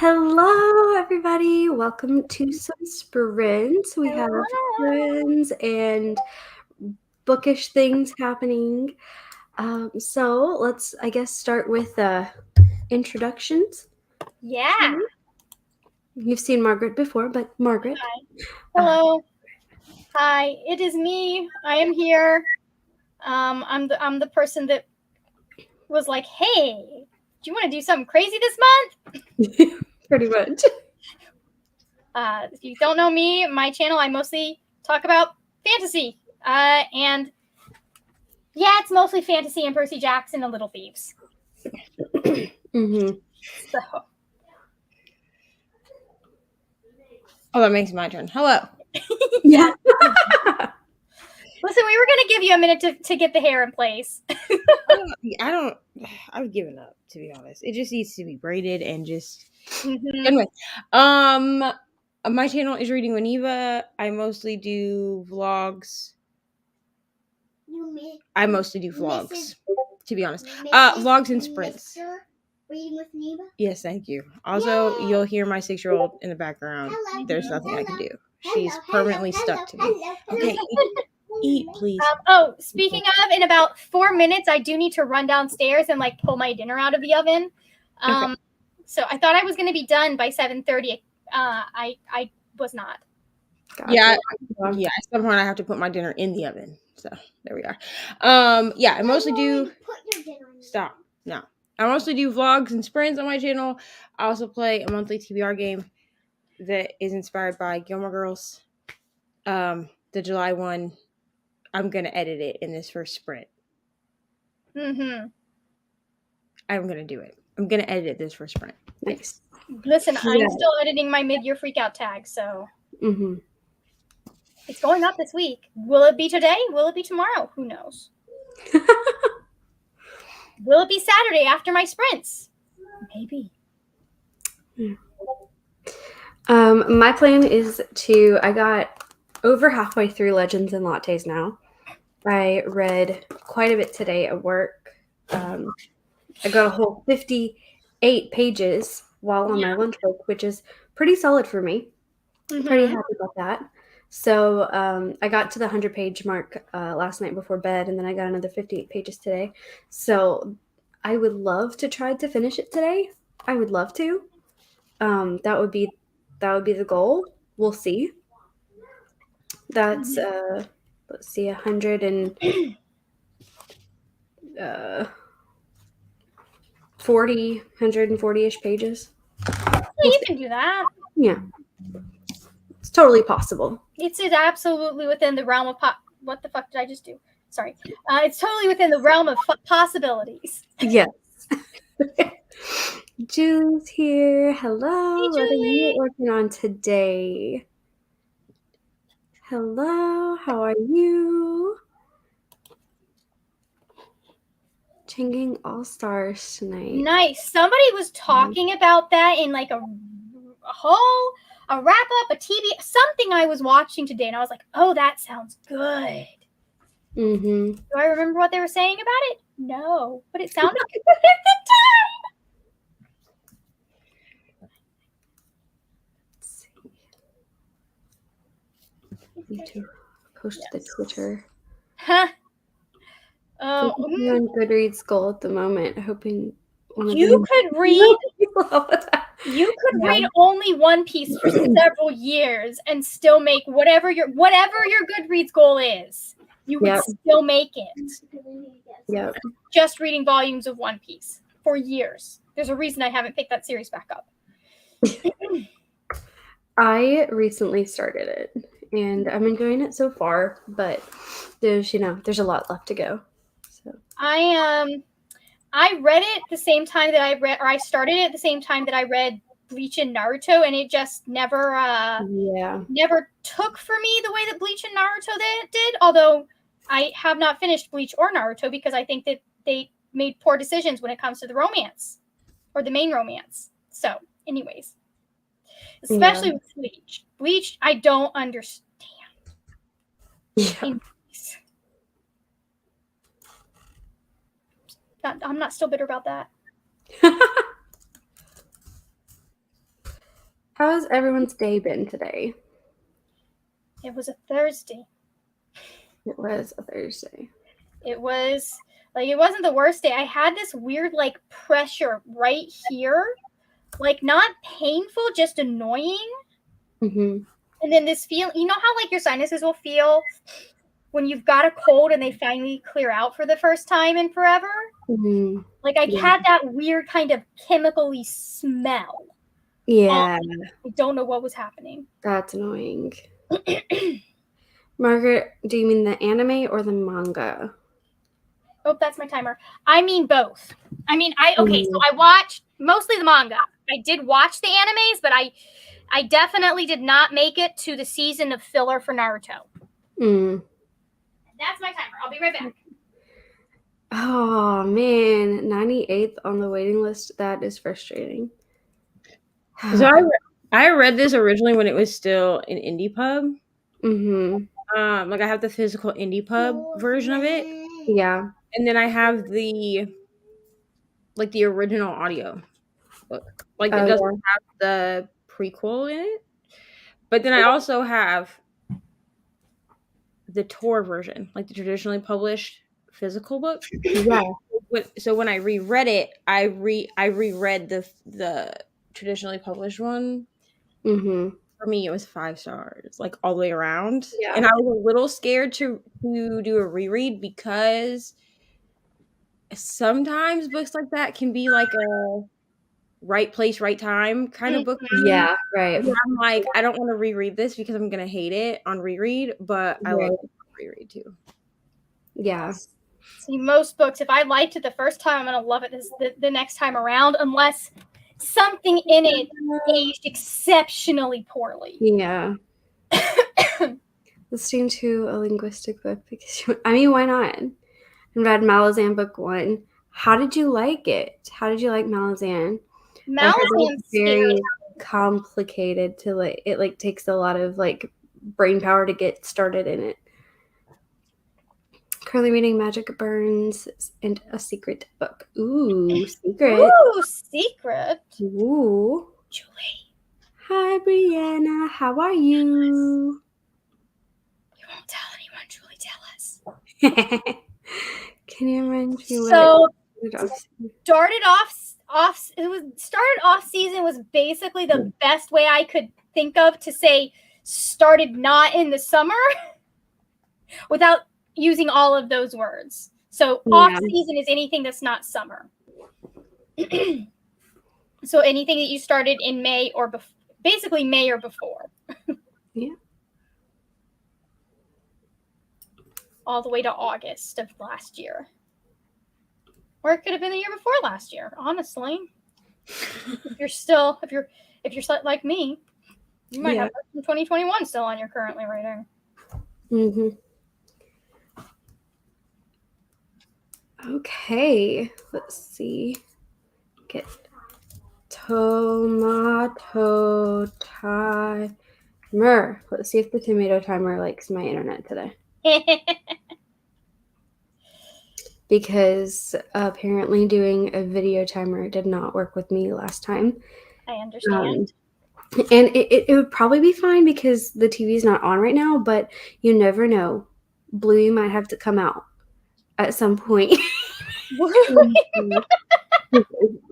Hello, everybody. Welcome to some sprints. We have friends and bookish things happening. So let's, I guess, start with introductions. Yeah. You've seen Margaret before, but Margaret. Hi. Hello. Hi. It is me. I am here. I'm the person that was like, hey, do you want to do something crazy this month? Pretty much. If you don't know me, my channel, I mostly talk about fantasy. And yeah, it's mostly fantasy and Percy Jackson and Little Thieves. Mm-hmm. So. Oh, that makes my turn. Hello. Yeah. Listen, we were going to give you a minute to get the hair in place. I've given up, to be honest. It just needs to be braided and just. Mm-hmm. Anyway, my channel is Reading with Neva. I mostly do vlogs. I mostly do vlogs, to be honest. Vlogs and sprints. Reading with Neva? Yes, thank you. Also, Yay! You'll hear my 6-year-old in the background. Hello. There's nothing I can do. Hello, She's permanently stuck to me. Okay, eat, please. Speaking of, in about 4 minutes, I do need to run downstairs and pull my dinner out of the oven. Okay. So I thought I was going to be done by 7:30. I was not. Gotcha. Yeah. At some point I have to put my dinner in the oven. So there we are. I mostly do. Put your dinner in. Stop. No. I mostly do vlogs and sprints on my channel. I also play a monthly TBR game that is inspired by Gilmore Girls. The July one, I'm going to edit it in this first sprint. Mm-hmm. I'm going to do it. I'm going to edit it this first sprint. Nice. Listen, Yeah. I'm still editing my mid-year freakout tag, so Mm-hmm. it's going up this week. Will it be today? Will it be tomorrow? Who knows? Will it be Saturday after my sprints? Maybe. My plan is I got over halfway through Legends and Lattes now. I read quite a bit today at work. I got a whole 58 pages while on my lunch break, which is pretty solid for me. Mm-hmm. Pretty happy about that. So I got to the 100-page mark last night before bed, and then I got another 58 pages today. So I would love to try to finish it today. I would love to. That would be the goal. We'll see. That's let's see, 140-ish pages. Yeah, you can do that. Yeah, it's totally possible. It's absolutely within the realm of what the fuck did I just do? Sorry. It's totally within the realm of possibilities. Yes. Julie's here. Hello. Hey, What are you Julie. working on today? Hello. How are you? Changing All Stars tonight. Nice. Somebody was talking about that in a wrap up, a TV, something I was watching today, and I was like, oh, that sounds good. Mm-hmm. Do I remember what they were saying about it? No, but it sounded good at the Let's see. Need to post the Twitter. time. Oh, I'm on Goodreads goal at the moment, hoping you could read. You could read only One Piece for several years and still make whatever your Goodreads goal is. You would still make it. Yep. Just reading volumes of One Piece for years. There's a reason I haven't picked that series back up. I recently started it, and I'm enjoying it so far, but there's a lot left to go. So I read it the same time that I started it at the same time that I read Bleach and Naruto, and it just never took for me the way that Bleach and Naruto did. Although I have not finished Bleach or Naruto because I think that they made poor decisions when it comes to the romance or the main romance. So, anyways, especially with Bleach. Bleach, I don't understand. Yeah. I'm not still bitter about that. How has everyone's day been today? It was a Thursday. It was a Thursday. It was like, it wasn't the worst day. I had this weird like pressure right here, like not painful, just annoying. Mm-hmm. And then this feel, you know how like your sinuses will feel when you've got a cold and they finally clear out for the first time in forever? Mm-hmm. Like I Yeah. had that weird kind of chemically smell. Yeah, I don't know what was happening. that's annoying. Margaret, do you mean the anime or the manga? Oh, that's my timer. I mean both. I mean, so Mm. I watched mostly the manga. I did watch the animes, but I definitely did not make it to the season of filler for Naruto. Mm. That's my timer. I'll be right back. Oh man, 98th on the waiting list. That is frustrating. So I read this originally when it was still an indie pub. Mm-hmm. Like I have the physical indie pub version of it, Yeah. and then I have the original audio book. Like it doesn't have the prequel in it. But then I also have the Tor version, like the traditionally published physical book. Yeah. So when I reread it, I reread the traditionally published one. Mm-hmm. For me, it was 5 stars, like all the way around. Yeah. And I was a little scared to do a reread because sometimes books like that can be like a right place, right time kind of book. Yeah, right. And I'm like, I don't want to reread this because I'm gonna hate it on reread, but I love reread too. Yeah. See, most books, if I liked it the first time, I'm gonna love it the next time around, unless something in it aged exceptionally poorly. Yeah. Listening to a linguistic book because why not? I read Malazan book 1. How did you like it? How did you like Malazan? Malazan's very scary. complicated to it takes a lot of brain power to get started in it. Currently reading Magic Burns and a secret book. Ooh, secret. Ooh, secret. Ooh. Julie. Hi, Brianna. How are you? You won't tell anyone, Julie. Tell us. Can you remind me So what started off season was basically the best way I could think of to say started not in the summer without using all of those words. So off season is anything that's not summer. So anything that you started in May or basically May or before. Yeah. All the way to August of last year. Or it could have been the year before last year, honestly. If you're like me, you might have 2021 still on your currently writing. Mm-hmm. Okay, let's see. Get tomato timer. Let's see if the tomato timer likes my internet today. Because apparently doing a video timer did not work with me last time. I understand. And it would probably be fine because the TV is not on right now, but you never know. Bluey might have to come out at some point.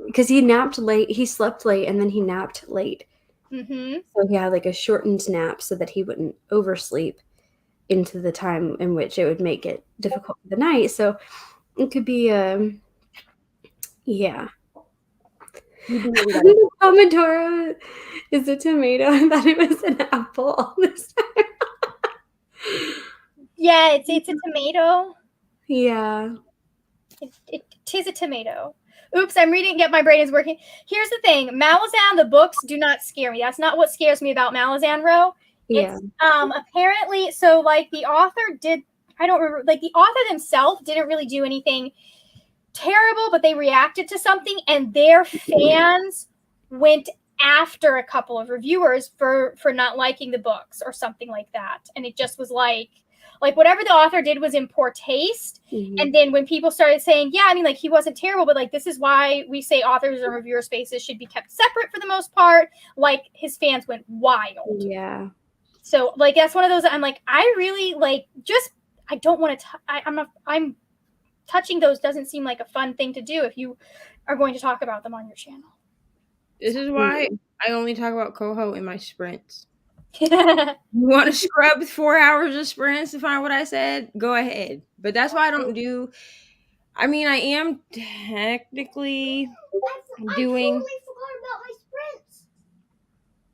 Because he napped late. He slept late and then he napped late. Mm-hmm. So he had a shortened nap so that he wouldn't oversleep into the time in which it would make it difficult for the night. So it could be, yeah. The Pomodoro is a tomato. I thought it was an apple all this time. Yeah, it's a tomato. Yeah. It is a tomato. Oops, I'm reading. Yep, my brain is working. Here's the thing. Malazan, the books do not scare me. That's not what scares me about Malazan Row. Yeah. It's apparently, so the author the author themselves didn't really do anything terrible, but they reacted to something and their fans went after a couple of reviewers for not liking the books or something like that. And it just was like whatever the author did was in poor taste. Mhm. And then when people started saying, yeah, I mean, like he wasn't terrible, but like this is why we say authors and reviewer spaces should be kept separate for the most part, like his fans went wild. Yeah. So like that's one of those I'm like, I really like just I don't want to I'm touching those doesn't seem like a fun thing to do if you are going to talk about them on your channel. This is why I only talk about Coho in my sprints. Yeah. You want to scrub 4 hours of sprints to find what I said? Go ahead. But that's why I don't do. I mean, I am technically doing. I totally forgot about my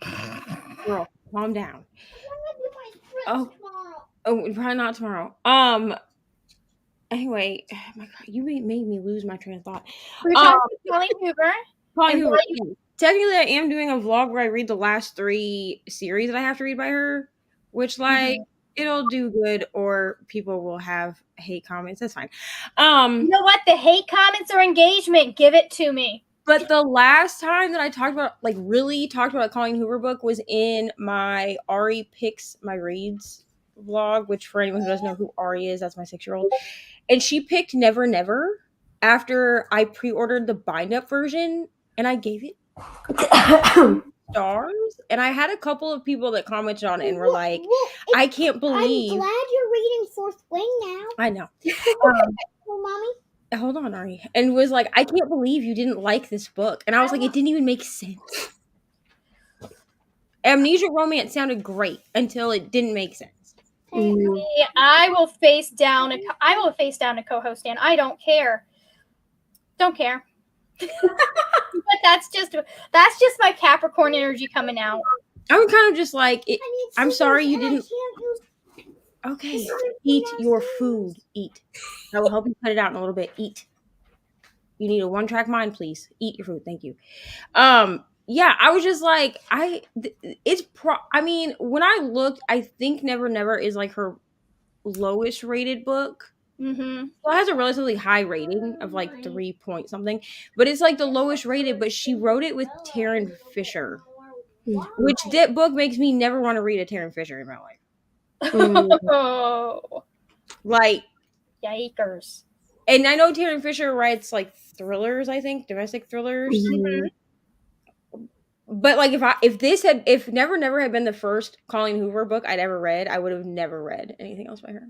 sprints. Girl, calm down. I'm gonna do my sprints Oh. tomorrow. Oh, probably not tomorrow. Anyway, my God, you made me lose my train of thought. We're talking to Colleen Hoover. Colleen And Hoover. what Technically, I am doing a vlog where I read the last 3 series that I have to read by her, which like it'll do good, or people will have hate comments. That's fine. You know what? The hate comments are engagement. Give it to me. But the last time that I talked about, like, really talked about a Colleen Hoover book was in my Ari Picks My Reads vlog, which for anyone who doesn't know who Ari is, that's my 6-year-old. And she picked Never Never after I pre-ordered the bind-up version, and I gave it stars. And I had a couple of people that commented on it and were like, I can't believe. I'm glad you're reading Fourth Wing now. I know. Oh, mommy. Hold on, Ari. And was like, I can't believe you didn't like this book. And I was like, it didn't even make sense. Amnesia Romance sounded great until it didn't make sense. Mhm. I will face down a co-host, and I don't care. Don't care. But that's just my Capricorn energy coming out. I'm kind of just like, I need I'm sorry scissors you and I didn't. can't use- Okay, eat your food. Eat. I will help you cut it out in a little bit. Eat. You need a 1-track mind, please. Eat your food. Thank you. Yeah, I was just like, I mean, when I looked, I think Never Never is like her lowest rated book. Mm-hmm. Well, it has a relatively high rating of like 3 point something, but it's like the lowest rated. But she wrote it with Taryn Fisher, which that book makes me never want to read a Taryn Fisher in my life. Oh, Like, yikers! and I know Taryn Fisher writes like thrillers, I think, domestic thrillers. Mhm. But like if Never Never had been the first Colleen Hoover book I'd ever read, I would have never read anything else by her.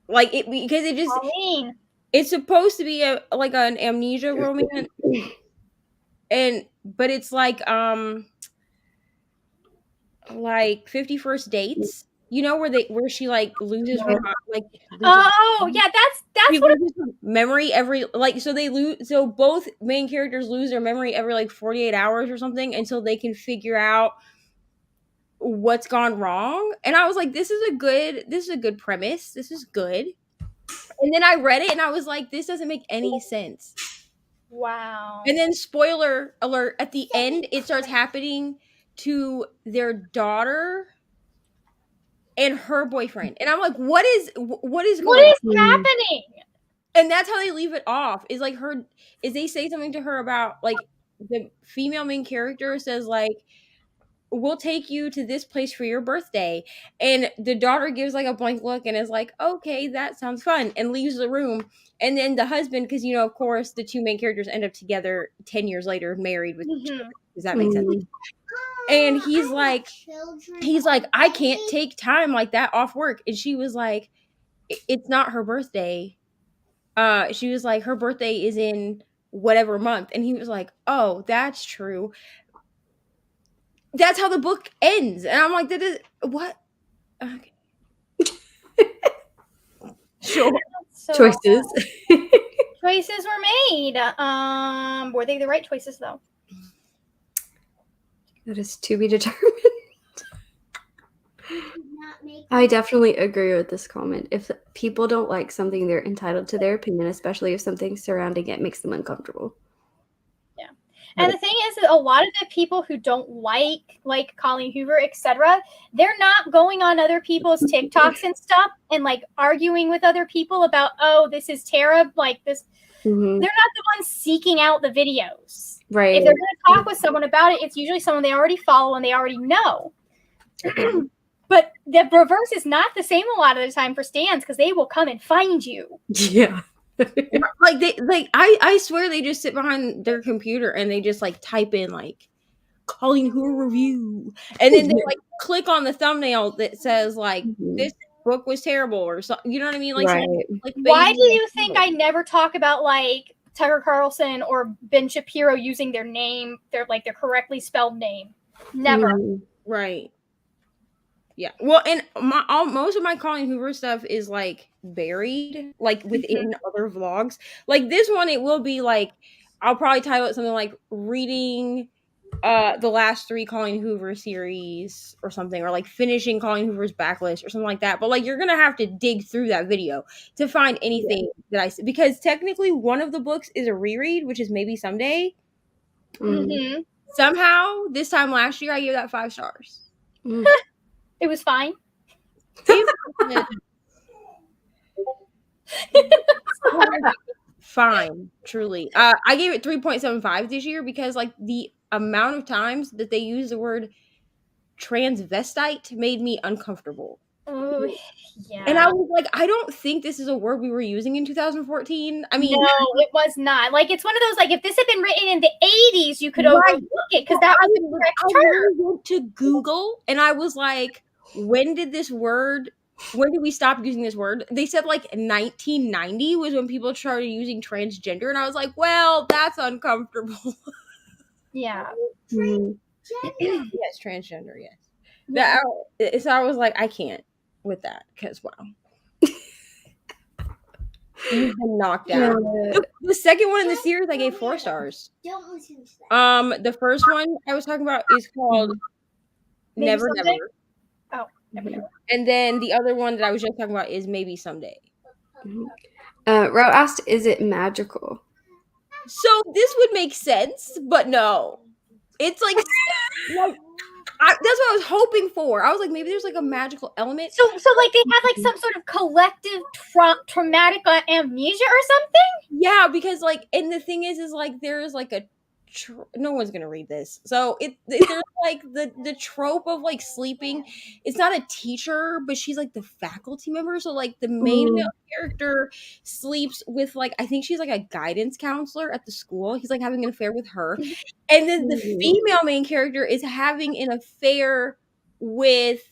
Like it, because it just Colleen. it's supposed to be like an amnesia romance, but it's like 50 First Dates, you know, where she like loses her Oh yeah, that's what. loses her memory every so both main characters lose their memory every like 48 hours or something until they can figure out what's gone wrong. And I was like, this is a good premise. This is good. And then I read it and I was like, this doesn't make any sense. Wow. And then spoiler alert, at the end it starts happening to their daughter and her boyfriend. And I'm like, what is going on? Happening? And that's how they leave it off. Is they say something to her about like the female main character says like, we'll take you to this place for your birthday. And the daughter gives like a blank look and is like, okay, that sounds fun, and leaves the room. And then the husband, because you know, of course, the two main characters end up together 10 years later, married with children. Does that make sense? And he's like, I can't take time like that off work. And she was like, it's not her birthday. She was like, her birthday is in whatever month. And he was like, oh, that's true. That's how the book ends. And I'm like, that is what? Okay. Sure. So, Choices. choices were made. Were they the right choices though? That is to be determined. I definitely agree with this comment. If people don't like something, they're entitled to their opinion, especially if something surrounding it makes them uncomfortable. And the thing is that a lot of the people who don't like Colleen Hoover, etc., they're not going on other people's TikToks and stuff and like arguing with other people about, oh, this is Tara, like this. Mhm. They're not the ones seeking out the videos. Right. If they're going to talk with someone about it, it's usually someone they already follow and they already know. But the reverse is not the same a lot of the time for stands because they will come and find you. Yeah. I swear they just sit behind their computer and they just like type in like Colleen Hoover review, and then they like click on the thumbnail that says like this book was terrible or something. You know what I mean? Like, Right. like Why do you think I never talk about like Tucker Carlson or Ben Shapiro using their name, their correctly spelled name? Never. Right. Yeah. Well, and most of my Colleen Hoover stuff is like buried, like within other vlogs. Like this one, it will be like I'll probably title it something like reading the last 3 Colleen Hoover series or something, or like finishing Colleen Hoover's backlist or something like that. But like you're gonna have to dig through that video to find anything that I see, because technically one of the books is a reread, which is Maybe Someday. Mm-hmm. Somehow this time last year I gave that 5 stars. It was fine. Fine, truly. I gave it 3.75 this year because like the amount of times that they use the word transvestite made me uncomfortable. Oh, yeah. And I was like, I don't think this is a word we were using in 2014. I mean, no, it was not. Like, it's one of those, like, if this had been written in the 80s, you could overlook it because that was the correct term. I went to Google and I was like, when did we stop using this word? They said like 1990 was when people started using transgender. And I was like, well, that's uncomfortable. Yeah. Yes, transgender, yes. So I was like, I can't with that because, wow. You've been knocked down. The second one in the series, I gave 4 stars. Don't listen to that. The first one I was talking about is called Never Someday? Never. Oh, Never Never. And then the other one that I was just talking about is Maybe Someday. Ro asked, is it magical? So this would make sense, but no. It's like, that's what I was hoping for. I was like, maybe there's like a magical element. So like they had like some sort of collective traumatic amnesia or something? Yeah, because like, and the thing is like there's like a no one's gonna read this. So there's like the trope of like sleeping. It's not a teacher, but she's like the faculty member. So like the main male character sleeps with like, I think she's like a guidance counselor at the school. He's like having an affair with her, and then the female main character is having an affair with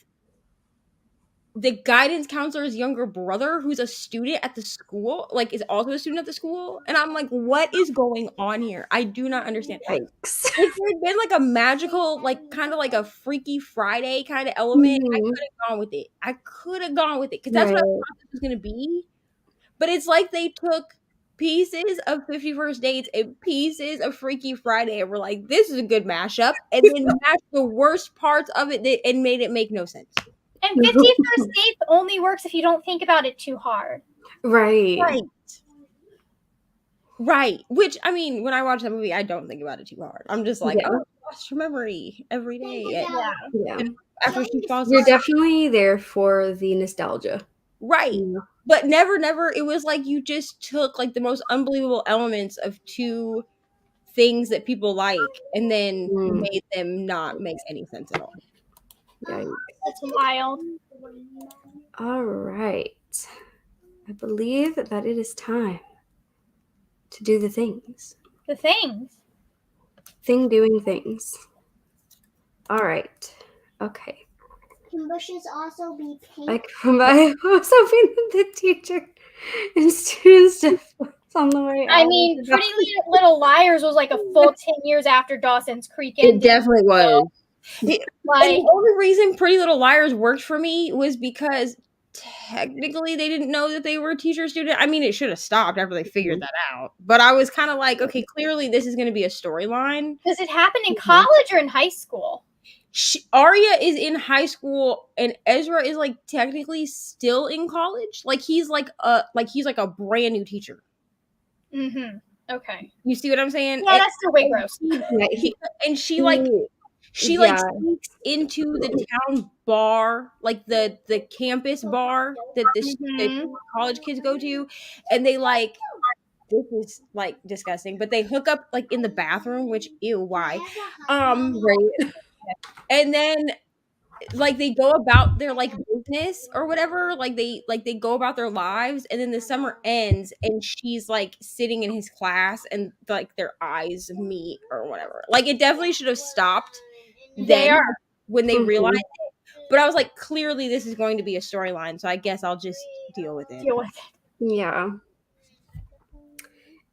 the guidance counselor's younger brother, who's a student at the school, like is also a student at the school. And I'm like, what is going on here? I do not understand. Yikes. If there had been like a magical, like kind of like a Freaky Friday kind of element, I could have gone with it. Because that's what I thought it was going to be. But it's like they took pieces of 50 First Dates and pieces of Freaky Friday and were like, this is a good mashup. And then mashed the worst parts of it and made it make no sense. And 50 First Dates only works if you don't think about it too hard. Right. Which, I mean, when I watch that movie, I don't think about it too hard. I'm just like, oh, lost her memory every day. Yeah. And after she falls You're asleep. definitely there for the nostalgia. Right. But Never Never, it was like you just took like the most unbelievable elements of 2 things that people like and then made them not make any sense at all. Yikes. That's wild. All right. I believe that it is time to do the things. The things. Doing things. All right. Okay. Can bushes also be pink? Like I was hoping that the teacher and students on the way. I mean, Pretty Little Liars was like a full 10 years after Dawson's Creek ended. It definitely was. Like, and the only reason Pretty Little Liars worked for me was because technically they didn't know that they were a teacher student. I mean, it should have stopped after they figured that out. But I was kind of like, okay, clearly this is going to be a storyline. Does it happen in college or in high school? Arya is in high school and Ezra is like technically still in college. Like he's like a brand new teacher. Mm-hmm. Okay. You see what I'm saying? Yeah, that's still way gross. She sneaks into the town bar, like the campus bar that the college kids go to, and they like, this is like disgusting, but they hook up like in the bathroom, which ew, why? Right. And then like they go about their like business or whatever, like they go about their lives, and then the summer ends and she's like sitting in his class and like their eyes meet or whatever. Like it definitely should have stopped They then are. when they Mhm. realized it. But I was like, clearly this is going to be a storyline, so I guess I'll just deal with it. Deal with it. Yeah.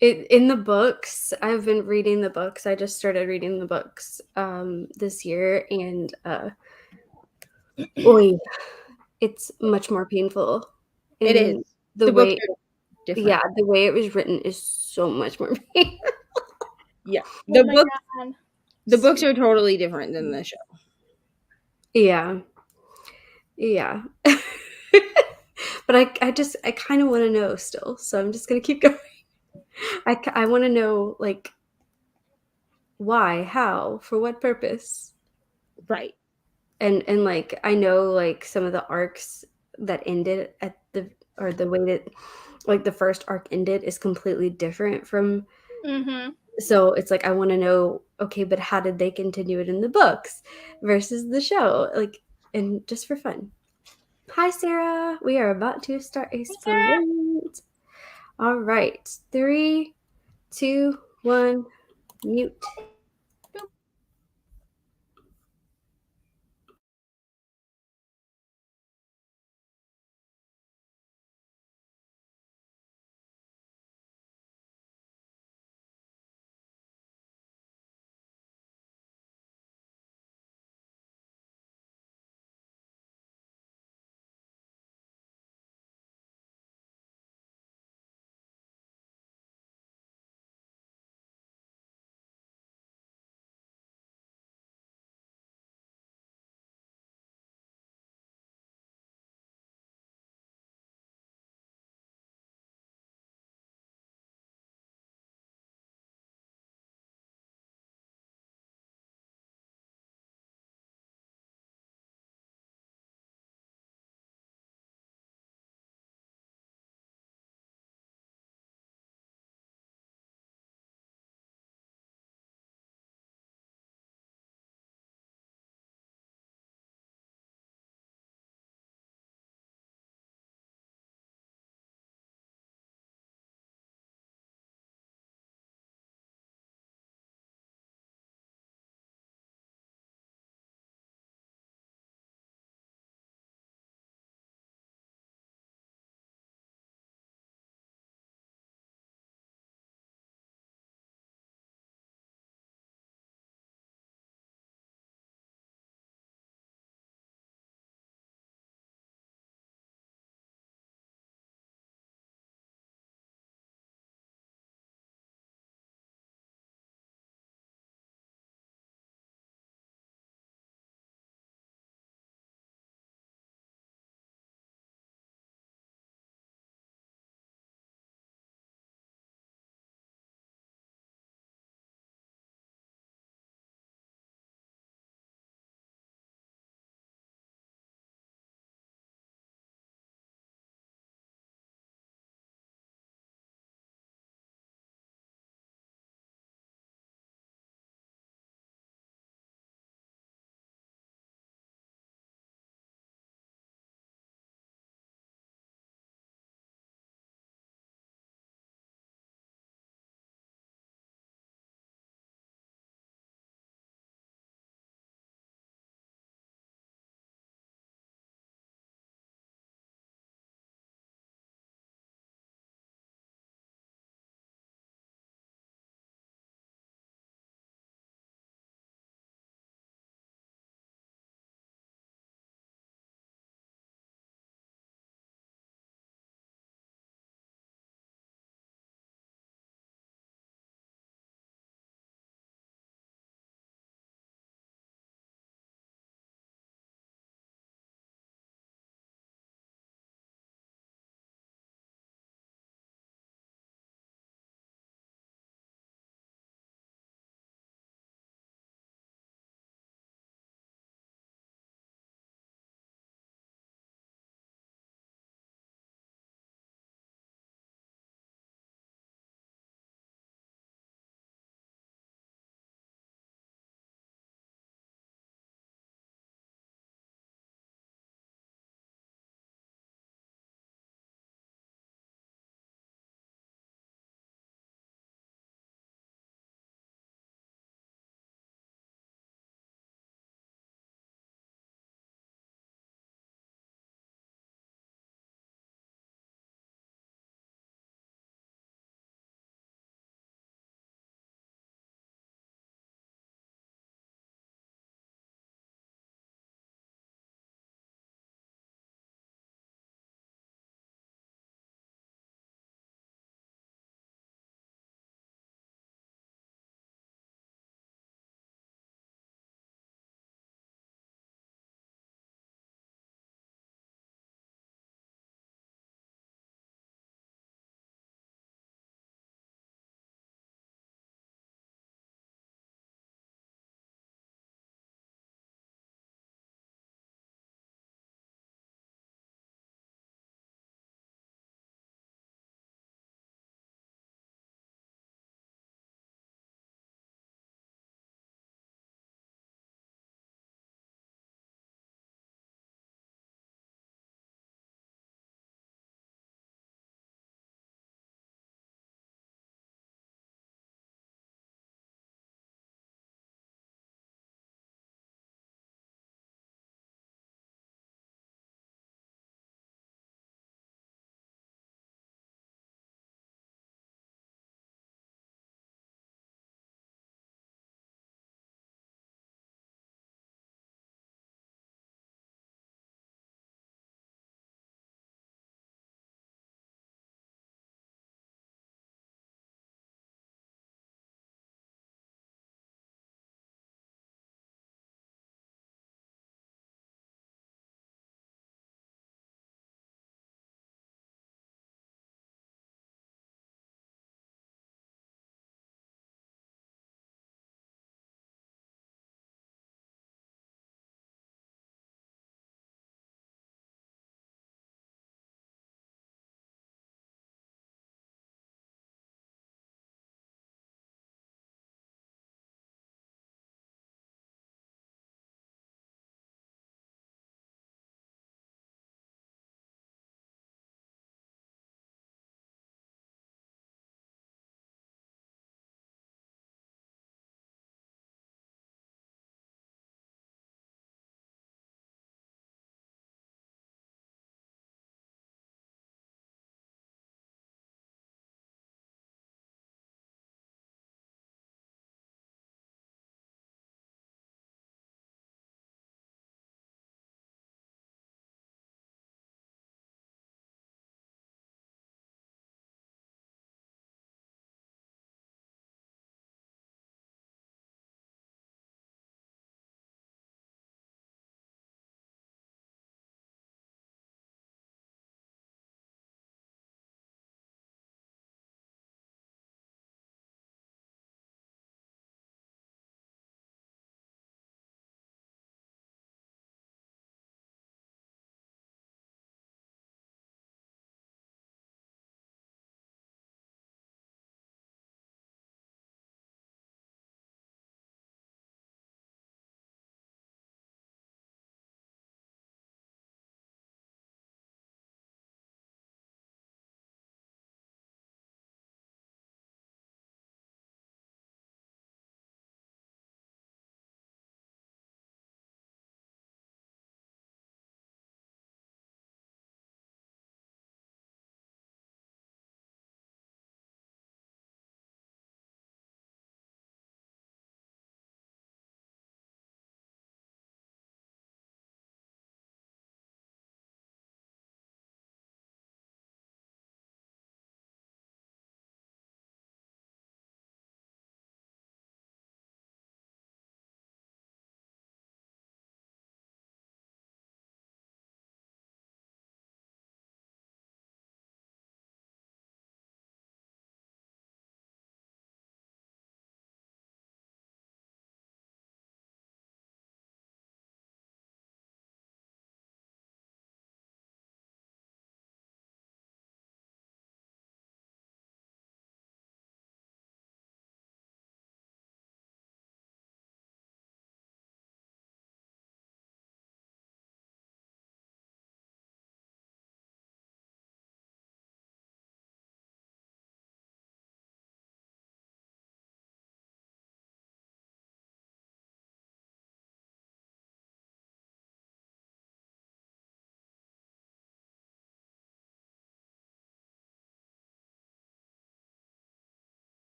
In the books, I've been reading the books. I just started reading the books this year, and oy, it's much more painful. It is. And the books way, are different. yeah, the way it was written is so much more painful. Yeah. Oh my God. The books are totally different than the show. Yeah. Yeah. But I kind of want to know still, so I'm just gonna keep going. I want to know, like, why, how, for what purpose. Right. And like I know like some of the arcs that ended at the way that like the first arc ended is completely different from, Mm-hmm. so it's like I want to know, okay, but how did they continue it in the books versus the show, like, and just for fun. Hi Sarah, we are about to start a Sarah. sprint. All right, 3, 2, 1, mute.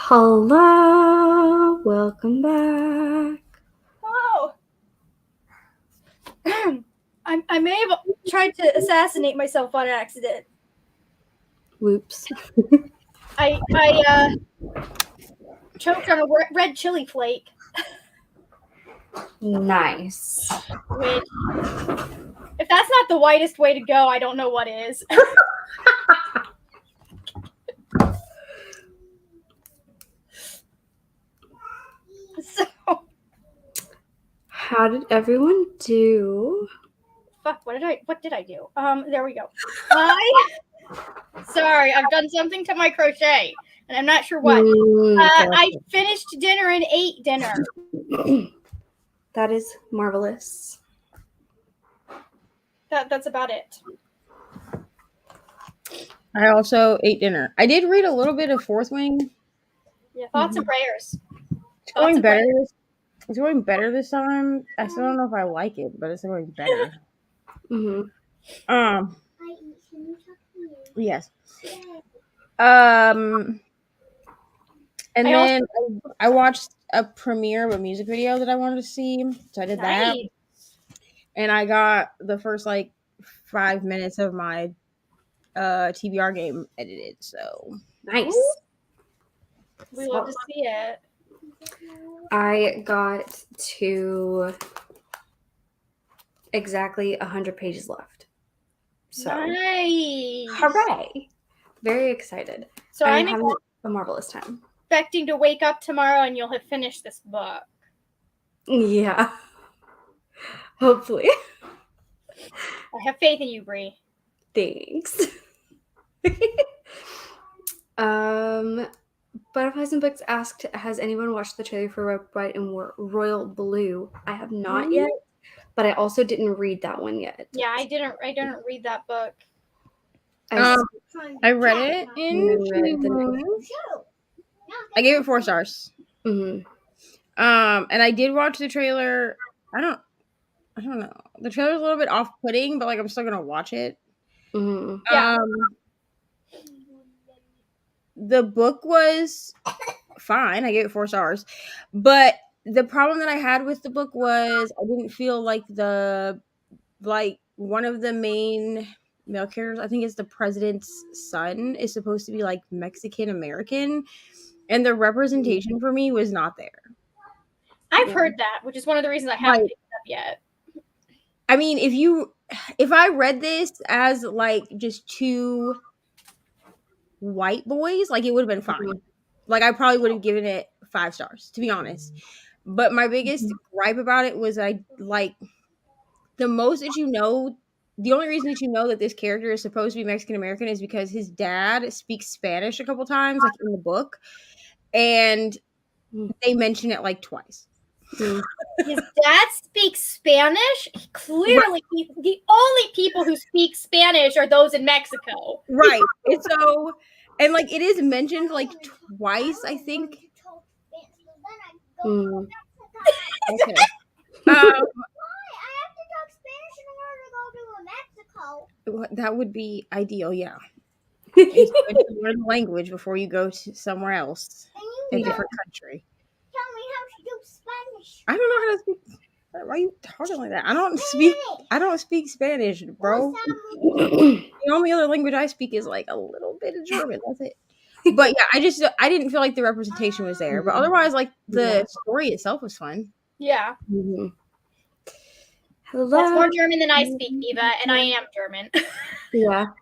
Hello, welcome back. Whoa. I may have tried to assassinate myself on accident. Whoops. I choked on a red chili flake. Nice. Which, if that's not the whitest way to go, I don't know what is. So, How did everyone do? fuck, what did I do? There we go. Sorry, I've done something to my crochet, and I'm not sure what. I finished dinner and ate dinner. That is marvelous. That's about it. I also ate dinner. I did read a little bit of Fourth Wing. Yeah, thoughts and prayers. It's going better. It's going better this time. I still don't know if I like it, but it's going better. Yes. And then I watched a premiere of a music video that I wanted to see, so I did that. And I got the first 5 minutes of my TBR game edited. So nice. We love to see it. I got to exactly 100 pages left. So nice. Hooray! Very excited. So I'm having a marvelous time. Expecting to wake up tomorrow and you'll have finished this book. Yeah. Hopefully. I have faith in you, Bree. Thanks. Butterflies and Books asked, has anyone watched the trailer for Red, White, and Royal Blue? I have not yet, but I also didn't read that one yet. Yeah, I didn't read that book. I read it I gave it 4 stars. Mm-hmm. And I did watch the trailer. I don't know. The trailer's a little bit off-putting, but I'm still gonna watch it. Mm-hmm. Yeah. The book was fine. I gave it 4 stars, but the problem that I had with the book was I didn't feel like one of the main male characters, I think it's the president's son, is supposed to be Mexican American, and the representation for me was not there. I've heard that, which is one of the reasons I haven't picked it up yet. I mean, if I read this as just 2 white boys, it would have been fine. I probably would have given it 5 stars, to be honest. But my biggest gripe about it was the most that the only reason that you know that this character is supposed to be Mexican American is because his dad speaks Spanish a couple times, in the book, and they mention it twice. His dad speaks Spanish. Clearly, the only people who speak Spanish are those in Mexico. Right. And so, and it is mentioned twice, I think. Mm. Okay. That would be ideal, yeah. Is to learn the language before you go to somewhere else, a different country. Tell me how to do Spanish. I don't know how to speak. Why are you talking like that? I don't speak Spanish, bro. The only other language I speak is a little bit of German. That's it. But yeah, I didn't feel like the representation was there. But otherwise, the story itself was fun. Yeah. Mm-hmm. Hello. That's more German than I speak, Eva, and I am German. Yeah.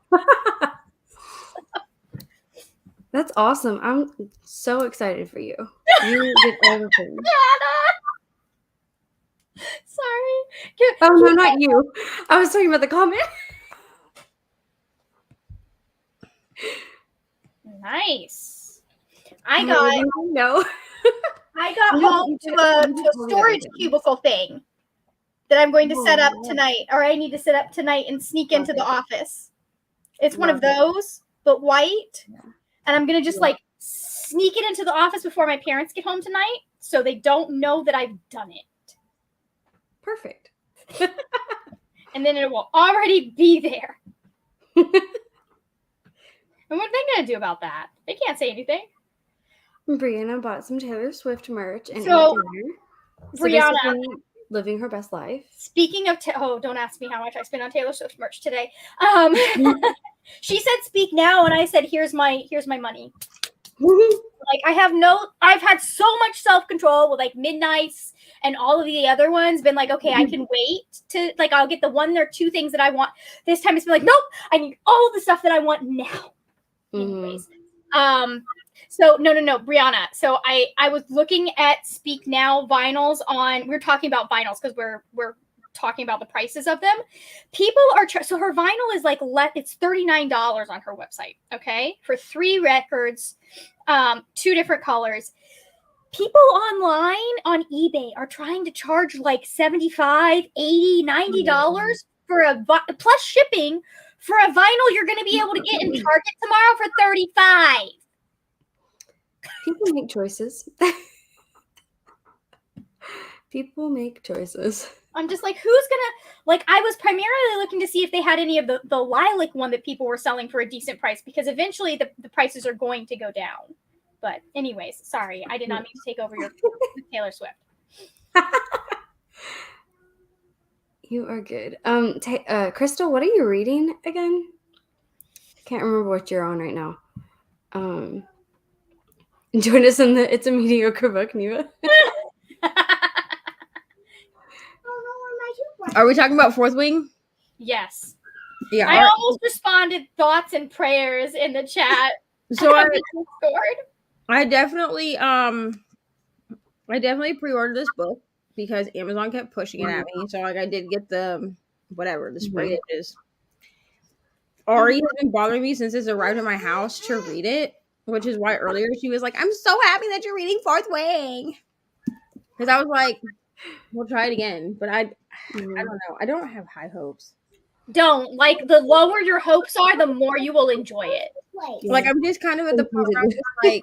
That's awesome. I'm so excited for you. You did everything. Sorry. Oh, no, not you. I was talking about the comment. Nice. I got home to a storage cubicle thing that I'm going to set up tonight, or I need to set up tonight and sneak into the office. It's one of those, but white. And I'm going to just sneak it into the office before my parents get home tonight so they don't know that I've done it. Perfect. And then it will already be there. And what are they going to do about that? They can't say anything. Brianna bought some Taylor Swift merch and So, ate dinner. So Brianna, basically, living her best life. speaking of don't ask me how much I spent on Taylor Swift merch today. She said speak now, and I said here's my money. Like I've had so much self-control with like Midnights and all of the other ones, been like, okay, I can wait to like I'll get the one or two things that I want. This time it's been like, nope, I need all the stuff that I want now. Anyways. So no, Brianna. So I was looking at Speak Now vinyls on. We're talking about vinyls because we're talking about the prices of them. People are so her vinyl is like it's $39 on her website. Okay, for 3 records, 2 different colors. People online on eBay are trying to charge like $75, $80, $90 for plus shipping for a vinyl you're going to be able to get in Target tomorrow for $35. People make choices. People make choices. I'm just like, who's gonna like? I was primarily looking to see if they had any of the lilac one that people were selling for a decent price, because eventually the prices are going to go down. But anyways, sorry, I did not mean to take over your Taylor Swift. You are good. Crystal, what are you reading again? Can't remember what you're on right now. Join us in the It's a Mediocre Book, Neva. Are we talking about Fourth Wing? Yes. Yeah. I almost responded thoughts and prayers in the chat. So I definitely pre-ordered this book because Amazon kept pushing it at me. So like I did get the spray edges. Ari has been bothering me since it's arrived at my house to read it, which is why earlier she was like, "I'm so happy that you're reading Fourth Wing," because I was like, "We'll try it again," but I don't know. I don't have high hopes. Don't like the lower your hopes are, the more you will enjoy it. Like I'm just kind of at the point where I'm just like,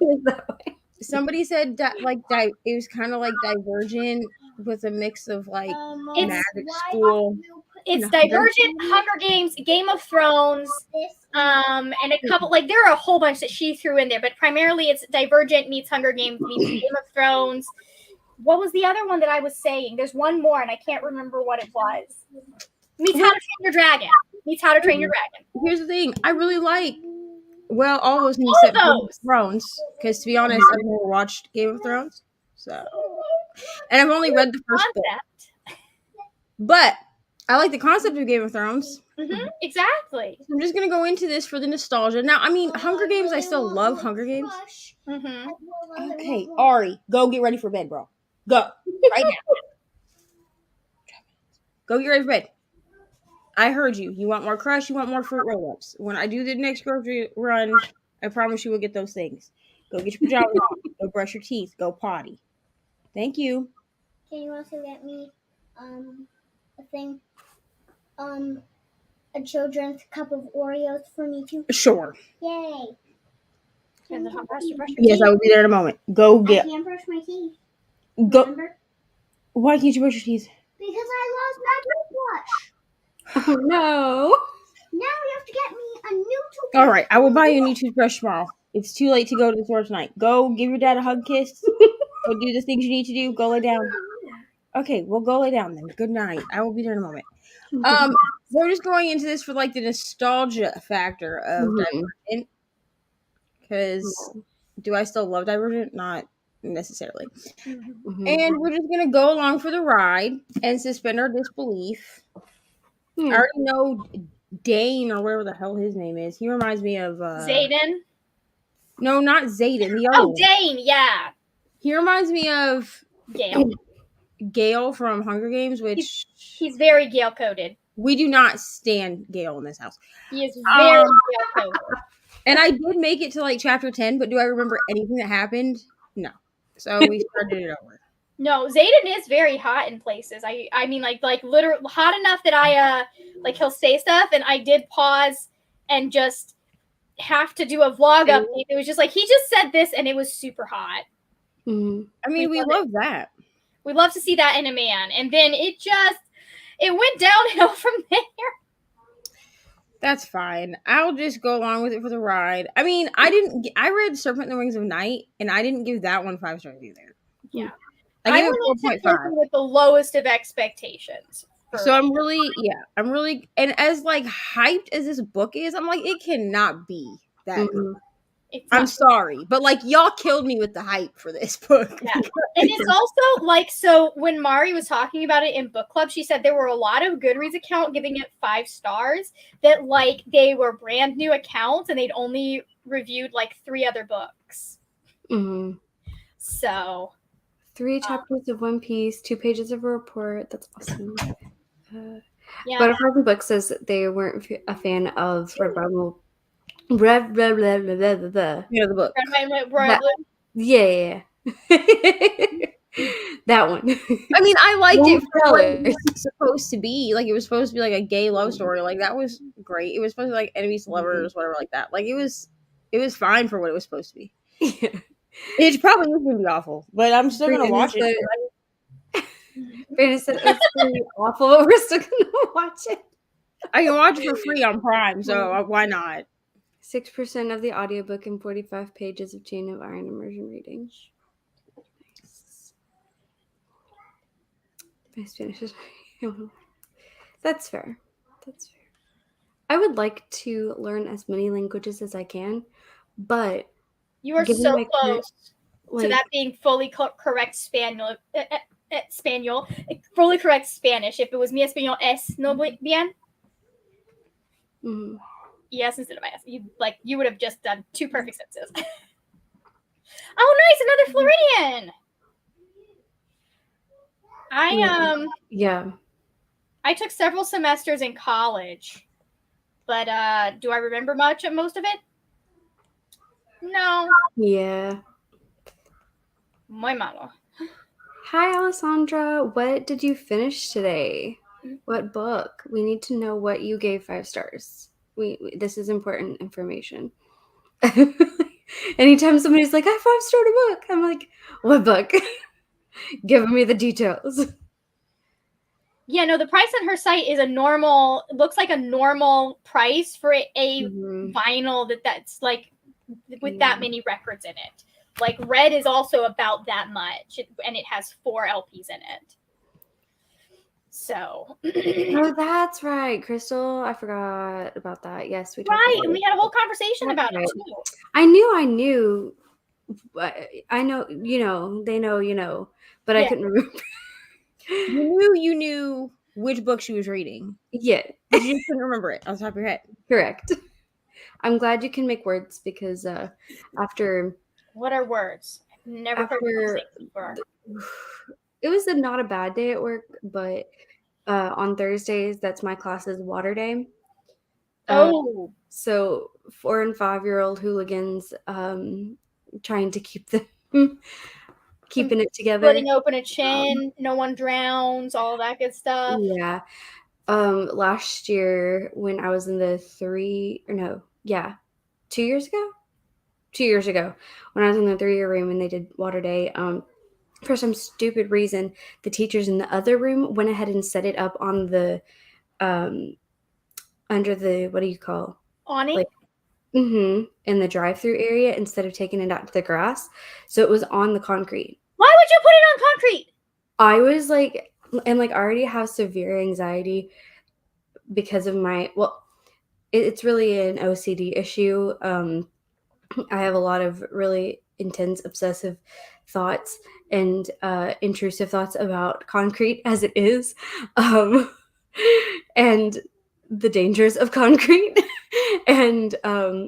somebody said it was kind of like Divergent with a mix of like Magic School. It's Divergent, Hunger Games, Game of Thrones, and a couple there are a whole bunch that she threw in there, but primarily it's Divergent meets Hunger Games meets Game of Thrones. What was the other one that I was saying? There's one more, and I can't remember what it was. Meets How to Train Your Dragon. Meets How to Train Your Dragon. Here's the thing. I really like, all those things except Game of Thrones. Because to be honest, I've never watched Game of Thrones. So, and I've only read the first book. But I like the concept of Game of Thrones. Mm-hmm, exactly. I'm just going to go into this for the nostalgia. Now, I mean, Hunger Games, I still love Hunger Games. Mm-hmm. Okay, Ari, go get ready for bed, bro. Go. Right now. Go get ready for bed. I heard you. You want more Crush? You want more Fruit Roll-Ups? When I do the next grocery run, I promise you will get those things. Go get your pajamas on. Go brush your teeth. Go potty. Thank you. Can you also get me a thing? A children's cup of Oreos for me too? Sure. Yay. Yes, I will be there in a moment. Go get. I can't brush my teeth. Go. Remember? Why can't you brush your teeth? Because I lost my toothbrush. Oh no. Now you have to get me a new toothbrush. All right, I will buy you a new toothbrush tomorrow. It's too late to go to the store tonight. Go give your dad a hug kiss. Go do the things you need to do. Go lay down. Okay, well, go lay down then. Good night. I will be there in a moment. We're just going into this for like the nostalgia factor of Divergent. Because do I still love Divergent? Not necessarily. Mm-hmm. And we're just going to go along for the ride and suspend our disbelief. I already know Dane, or whatever the hell his name is. He reminds me of Zayden. No, not Zayden. The other one. Dane, yeah. He reminds me of Gale from Hunger Games, which he's very Gale coded. We do not stand Gale in this house. He is very Gale coded. And I did make it to like chapter 10, but do I remember anything that happened? No. So we started it over. No, Zayden is very hot in places. I mean, like literally hot enough that I he'll say stuff, and I did pause and just have to do a vlog update. It was just like he just said this, and it was super hot. Mm-hmm. I mean, we love that. We love to see that in a man, and then it went downhill from there. That's fine. I'll just go along with it for the ride. I mean, I read Serpent and the Wings of Night, and I didn't give that one 5 stars either. Yeah. I gave went it into 4.5. Workin with the lowest of expectations. So I'm really, and as like hyped as this book is, I'm like, it cannot be that good. I'm sorry, but like y'all killed me with the hype for this book. Yeah. And it's also like, so when Mari was talking about it in book club, she said there were a lot of Goodreads account giving it 5 stars that like they were brand new accounts and they'd only reviewed like 3 other books. Mm-hmm. So 3 chapters of One Piece, 2 pages of a report. That's awesome. yeah. Butterflies and Book says they weren't a fan of Red Rebel. Red, blah, blah, blah, blah, blah, blah. You know the book. Yeah. That one. I mean, I liked it for what Colors. it was supposed to be. Like, it was supposed to be like a gay love story. Like, that was great. It was supposed to be like enemies to lovers, whatever, like that. Like, it was fine for what it was supposed to be. Yeah. It probably is going to be awful, but I'm still going to watch it. Brandon said it's really awful, but we're still gonna watch it. I can watch it for free on Prime, so why not? 6% of the audiobook and 45 pages of Chain of Iron immersion reading. Nice finishes. That's fair. I would like to learn as many languages as I can, but you are given so my close to that being fully correct Spanish. Fully correct Spanish. If it was mi español es no bien. Mm-hmm. Yes, instead of yes. You would have just done 2 perfect sentences. Oh, nice, another Floridian. I took several semesters in college, but do I remember much of most of it? No. Yeah. Muy malo. Hi, Alessandra. What did you finish today? What book? We need to know what you gave 5 stars. This is important information. Anytime somebody's like, I 5-starred a book, I'm like, what book? Give me the details. Yeah, no, the price on her site is looks like a normal price for a vinyl that's like with that many records in it. Like Red is also about that much, and it has 4 LPs in it. So. Oh, that's right, Crystal. I forgot about that. Yes, we talked right, about and we had a whole conversation about it too. I knew. I know, they know, but I couldn't remember. You knew which book she was reading. Yeah. But you just couldn't remember it on top of your head. Correct. I'm glad you can make words because after... What are words? I've never heard of this before. It was not a bad day at work, but on Thursdays, that's my class's water day. So 4 and 5-year-old hooligans trying to keep them keeping it together. Splitting open a chin, no one drowns, all that good stuff. Yeah. Last year when I was in the 2 years ago? 2 years ago when I was in the 3-year room and they did water day, for some stupid reason, the teachers in the other room went ahead and set it up on the under the, what do you call? Awning? In the drive-through area instead of taking it out to the grass. So it was on the concrete. Why would you put it on concrete? I was like, and like I already have severe anxiety because of it's really an OCD issue. I have a lot of really intense obsessive thoughts and intrusive thoughts about concrete as it is, and the dangers of concrete. And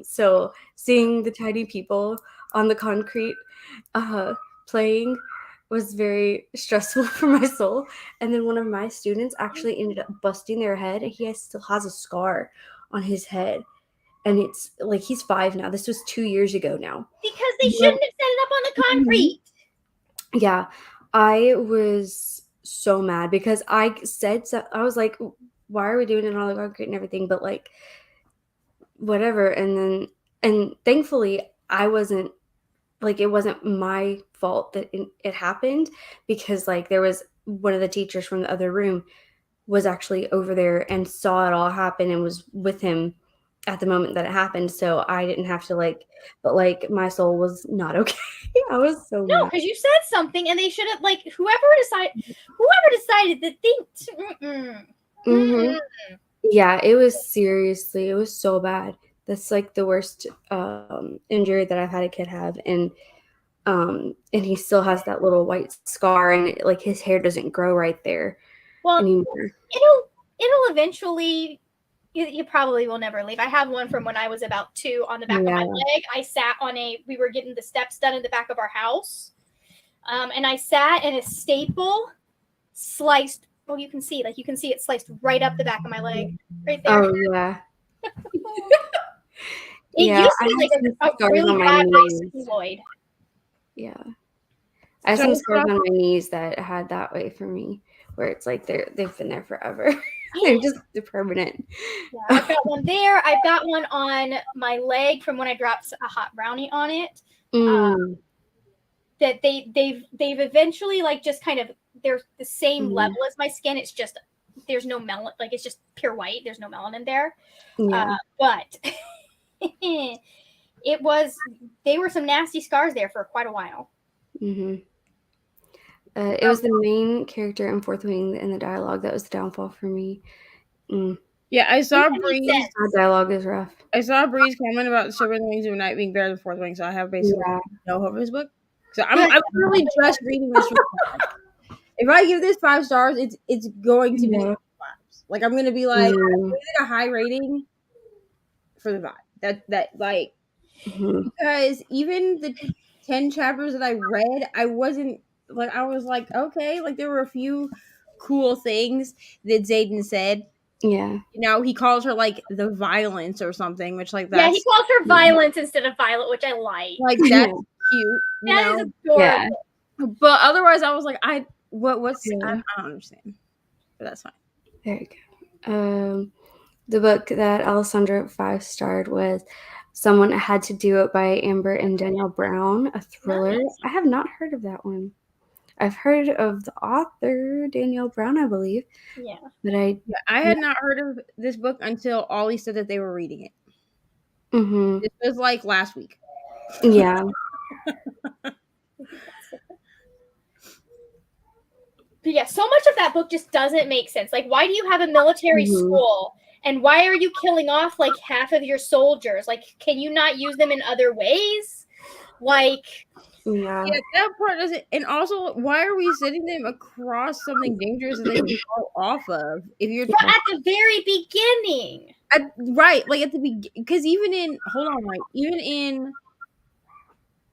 so seeing the tiny people on the concrete playing was very stressful for my soul. And then one of my students actually ended up busting their head. He still has a scar on his head. And it's like he's 5 now. This was 2 years ago now. Because they shouldn't have set it up on the concrete. Yeah. I was so mad because I was like, why are we doing it on the concrete and everything? But like, whatever. And thankfully I wasn't like, it wasn't my fault that it happened because like there was one of the teachers from the other room was actually over there and saw it all happen and was with him at the moment that it happened, so I didn't have to like, but like my soul was not okay. I was so No, mad. because you said something, and they should have like whoever decided that they. Mhm. Yeah, it was so bad. That's like the worst injury that I've had a kid have, and he still has that little white scar, and like his hair doesn't grow right there Well, anymore. it'll eventually. You probably will never leave. I have one from when I was about 2 on the back of my leg. I sat on we were getting the steps done in the back of our house. And I sat and a staple sliced. Well, you can see it sliced right up the back of my leg, right there. Oh yeah. It Yeah, used I to have be some like a scars really on my bad knees. keloid. Yeah. I have some scars on my knees that had that way for me, where it's like they've been there forever. They're permanent. Yeah, I've got one there. I've got one on my leg from when I dropped a hot brownie on it. That they've eventually like just kind of they're the same level as my skin. It's just there's no melanin, like it's just pure white. There's no melanin there. Yeah. But they were some nasty scars there for quite a while. It was the main character in Fourth Wing in the dialogue that was the downfall for me. Yeah, I saw Breeze. Our dialogue is rough. I saw Breeze comment about Silver the Wings of Night being better than Fourth Wing, so I have basically no hope of his book. So I'm really just reading this. If I give this 5 stars, it's going to be vibes. Like I'm gonna be like, I gave it a high rating for the vibe. That like because even the 10 chapters that I read, I wasn't like I was like, okay, like there were a few cool things that Zayden said. Yeah. He calls her like the violence or something, which like he calls her violence instead of Violet, which I like. Like that's cute. That is adorable. Yeah. But otherwise, I was like, I don't understand. But that's fine. There you go. The book that Alessandra 5-starred was Someone Had to Do It by Amber and Danielle Brown, a thriller. Nice. I have not heard of that one. I've heard of the author, Danielle Brown, I believe. Yeah. But I had not heard of this book until Ollie said that they were reading it. This was like last week. Yeah. But yeah, so much of that book just doesn't make sense. Like, why do you have a military school? And why are you killing off like half of your soldiers? Like, can you not use them in other ways? Like, yeah, that part doesn't. And also, why are we sending them across something dangerous that they can fall off of? If you're at the very beginning, right? Like at the beginning, because even in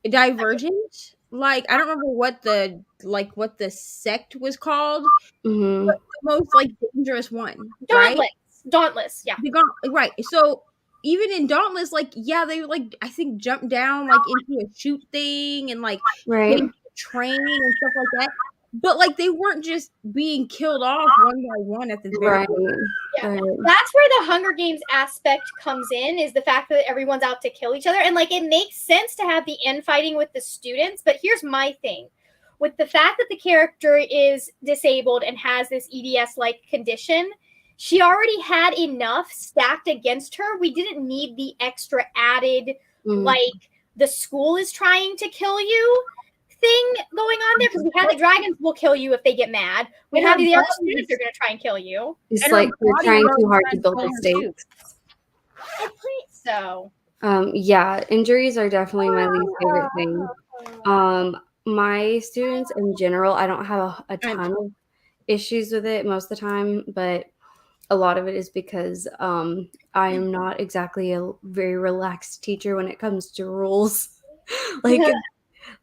Divergent, like I don't remember what the sect was called, but the most like dangerous one, right? Dauntless, yeah. Right. So even in Dauntless, like they like I think jumped down like into a chute thing and like getting to a train and stuff like that. But like they weren't just being killed off one by one at the very end. Yeah. That's where the Hunger Games aspect comes in, is the fact that everyone's out to kill each other. And like it makes sense to have the infighting with the students, but here's my thing. With the fact that the character is disabled and has this EDS-like condition, she already had enough stacked against her. We didn't need the extra added, like the school is trying to kill you thing going on there, because we have the dragons will kill you if they get mad. We have the other students are going to try and kill you. It's like they're trying too hard to build the stakes. I think so. Yeah, injuries are definitely my least favorite thing. My students in general, I don't have a ton of issues with it most of the time, but a lot of it is because I am not exactly a very relaxed teacher when it comes to rules.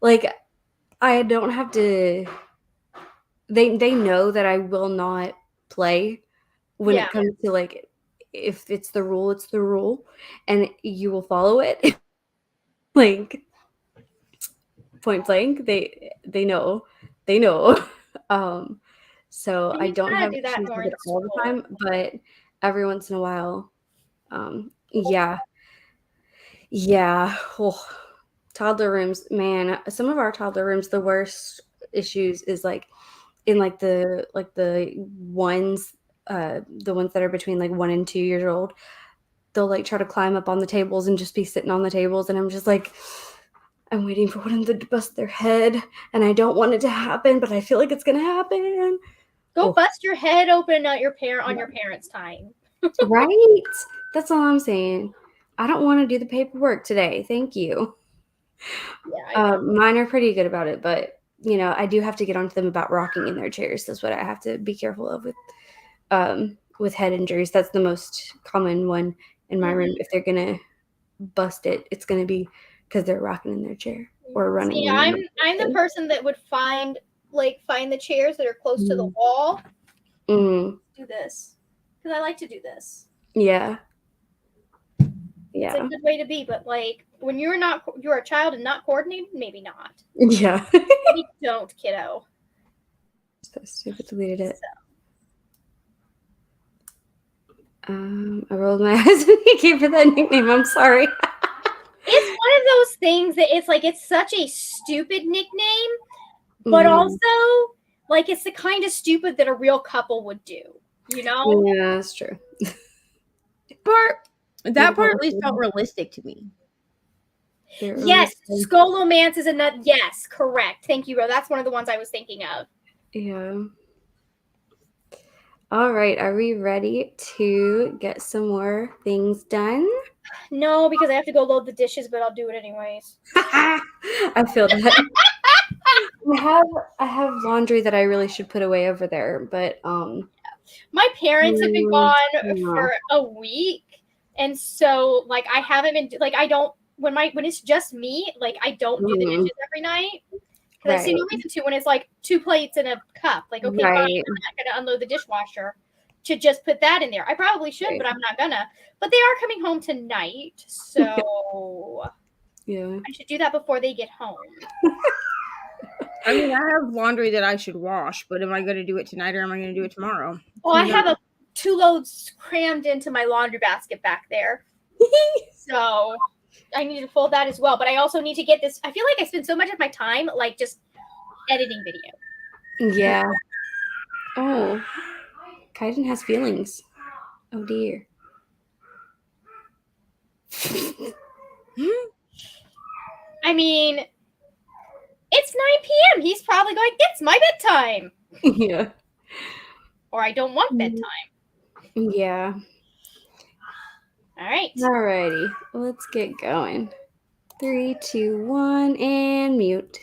like I don't have to. They know that I will not play when it comes to like, if it's the rule, it's the rule, and you will follow it. Like point blank, they know. So I don't have issues with it all the time, but every once in a while, yeah. Oh, toddler rooms, man. Some of our toddler rooms, the worst issues is like in like the ones that are between like 1 and 2 years old. they'll like try to climb up on the tables and just be sitting on the tables, and I'm just like, I'm waiting for one of them to bust their head, and I don't want it to happen, but I feel like it's gonna happen. Go Oh. bust your head open on your parents' time. Right? That's all I'm saying. I don't want to do the paperwork today. Thank you. Yeah, I know. Mine are pretty good about it, but I do have to get onto them about rocking in their chairs. That's what I have to be careful of with head injuries. That's the most common one in my room. If they're gonna bust it, it's gonna be because they're rocking in their chair or running. See, I'm the person that would find the chairs that are close to the wall. Do this because I like to do this. Yeah. It's a good way to be, but when you're a child and not coordinated, maybe not. Yeah. Maybe don't, kiddo. So stupid, deleted it. I rolled my eyes when you gave her that nickname. I'm sorry. It's one of those things that it's such a stupid nickname, but also it's the kind of stupid that a real couple would do. Yeah, that's true. That part at least felt realistic to me. Yes, Skolomance is another. Yes, correct. Thank you, Ro. That's one of the ones I was thinking of. Yeah. All right, are we ready to get some more things done? No, because I have to go load the dishes, but I'll do it anyways. I feel that. I have laundry that I really should put away over there, but my parents have been gone for a week, and so I haven't been I don't when it's just me, I don't do the dishes every night. Because I see no reason to when it's 2 plates and a cup. Okay, fine, I'm not gonna unload the dishwasher to just put that in there. I probably should, but I'm not gonna. But they are coming home tonight, so yeah, I should do that before they get home. I mean, I have laundry that I should wash, but am I going to do it tonight or am I going to do it tomorrow? Well, I have 2 loads crammed into my laundry basket back there. So I need to fold that as well. But I also need to get this. I feel like I spend so much of my time just editing video. Yeah. Oh, Kaiden has feelings. Oh dear. I mean, it's 9 p.m. He's probably going, it's my bedtime. Yeah. Or I don't want bedtime. Yeah. All right. Alrighty. Let's get going. 3, 2, 1, and mute.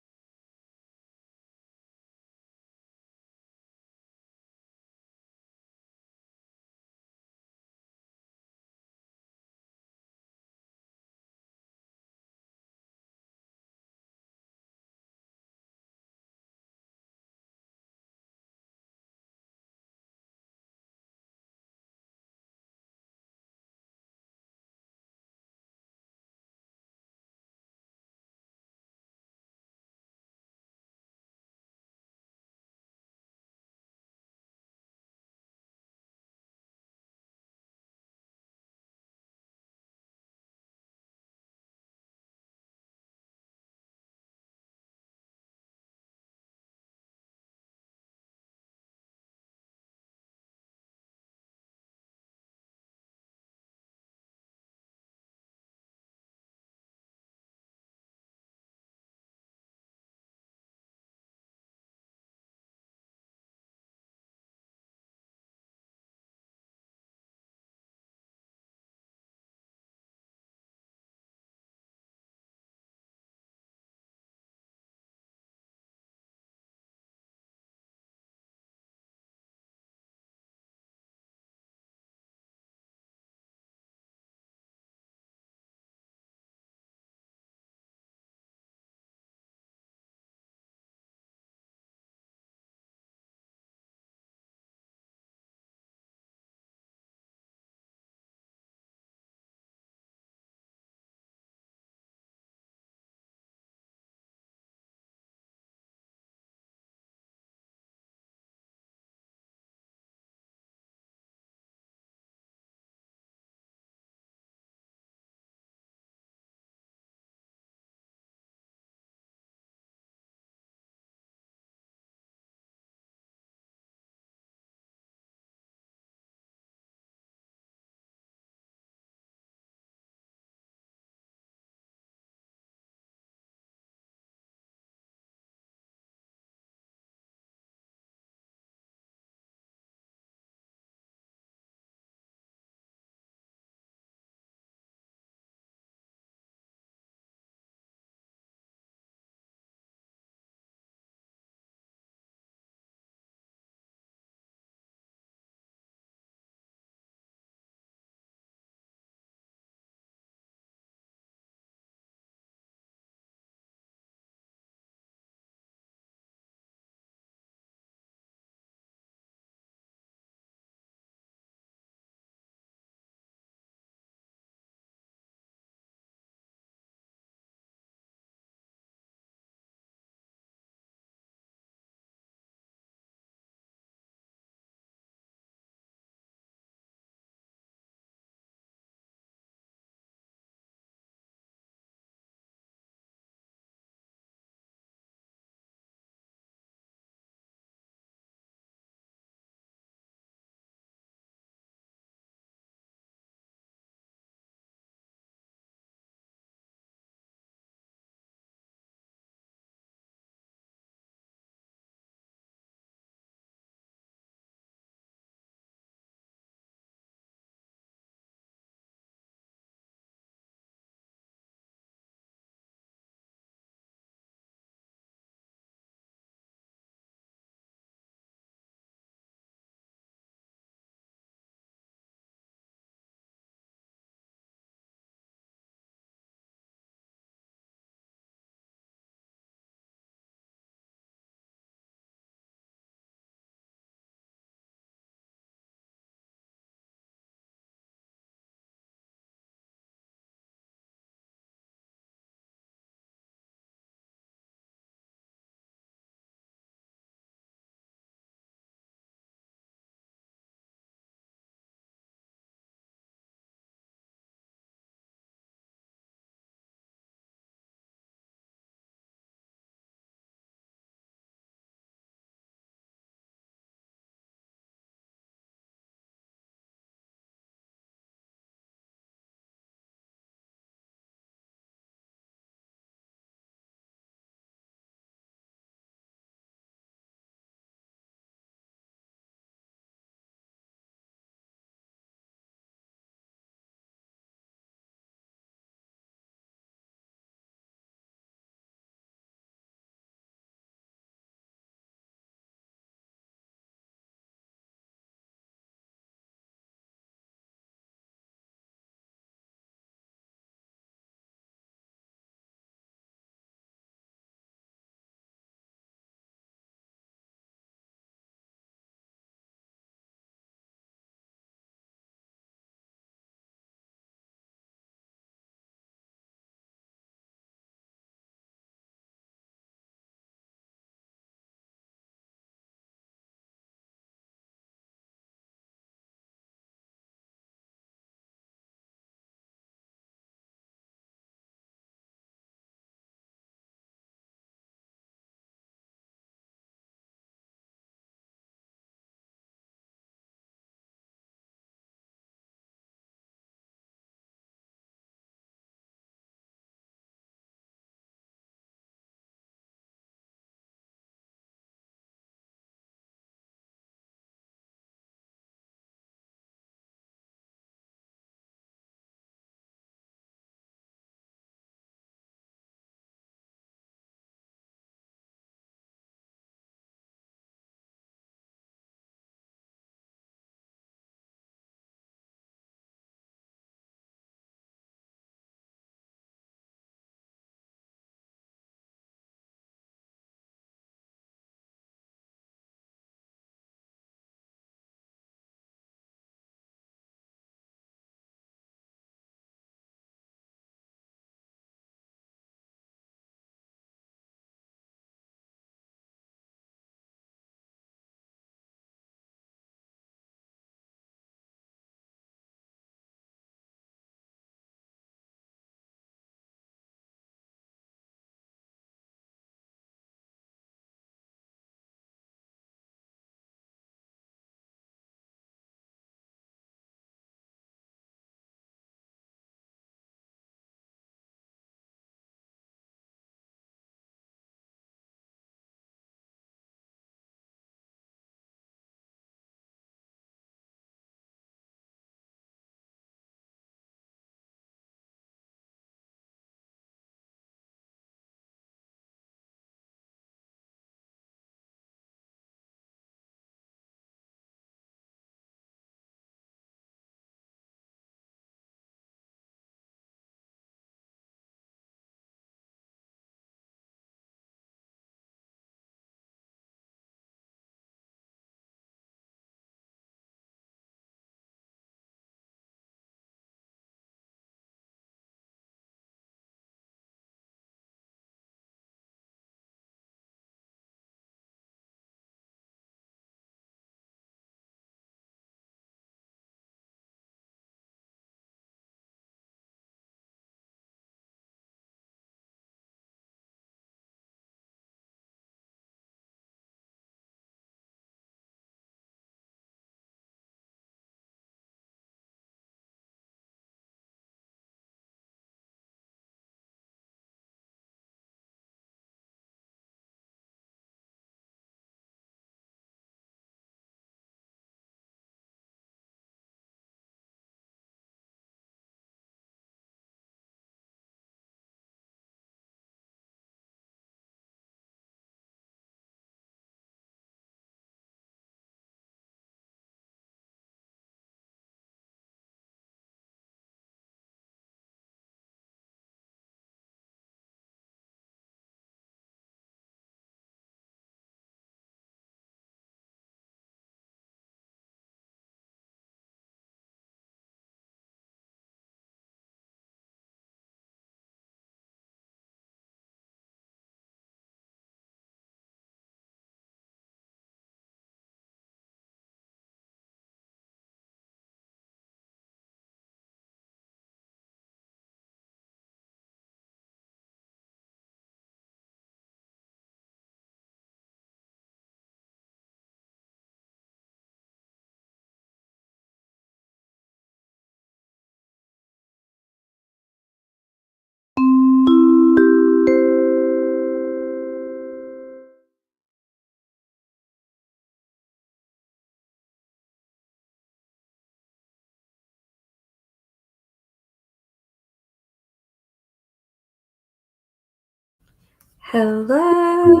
Hello.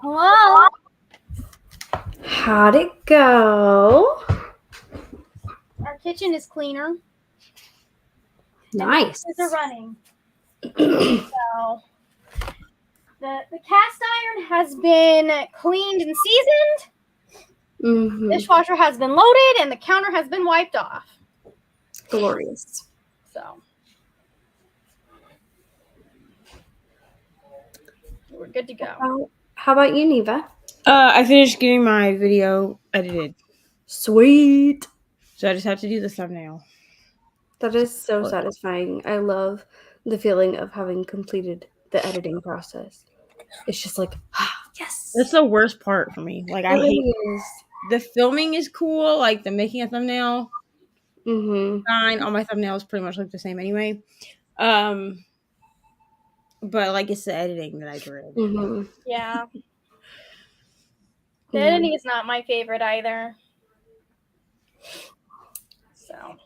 Hello. How'd it go? Our kitchen is cleaner. Nice. And the dishes are running. So the cast iron has been cleaned and seasoned. Mm-hmm. Dishwasher has been loaded, and the counter has been wiped off. Glorious. So we're good to go. How about you, Neva? I finished getting my video edited, Sweet. so I just have to do the thumbnail. That is so satisfying. I love the feeling of having completed the editing process. It's just like, yes. That's the worst part for me. Like, I It hate really is. the filming is cool. Like, the making a thumbnail, Mm-hmm. fine. All my thumbnails pretty much look the same anyway. But like, it's the editing that I dread. Mm-hmm. Yeah. The editing is not my favorite either. So.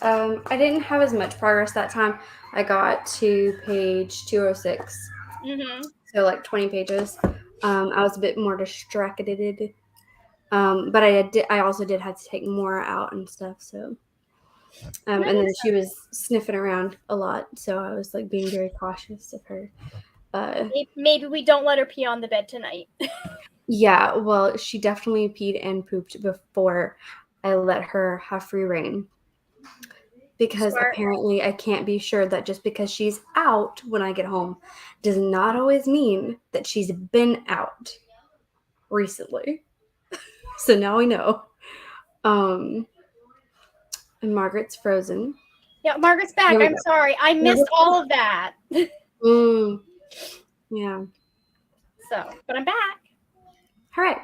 I didn't have as much progress that time. I got to page 206. Mm-hmm. So like 20 pages. I was a bit more distracted. But I also did have to take more out and stuff. So, and then she was sniffing around a lot. So I was like being very cautious of her. Maybe we don't let her pee on the bed tonight. Yeah, well, she definitely peed and pooped before I let her have free reign. Because apparently I can't be sure that just because she's out when I get home does not always mean that she's been out recently. So now we know. And Margaret's frozen. Yeah, Margaret's back. I'm sorry. I missed all of that. Yeah. So, but I'm back. All right.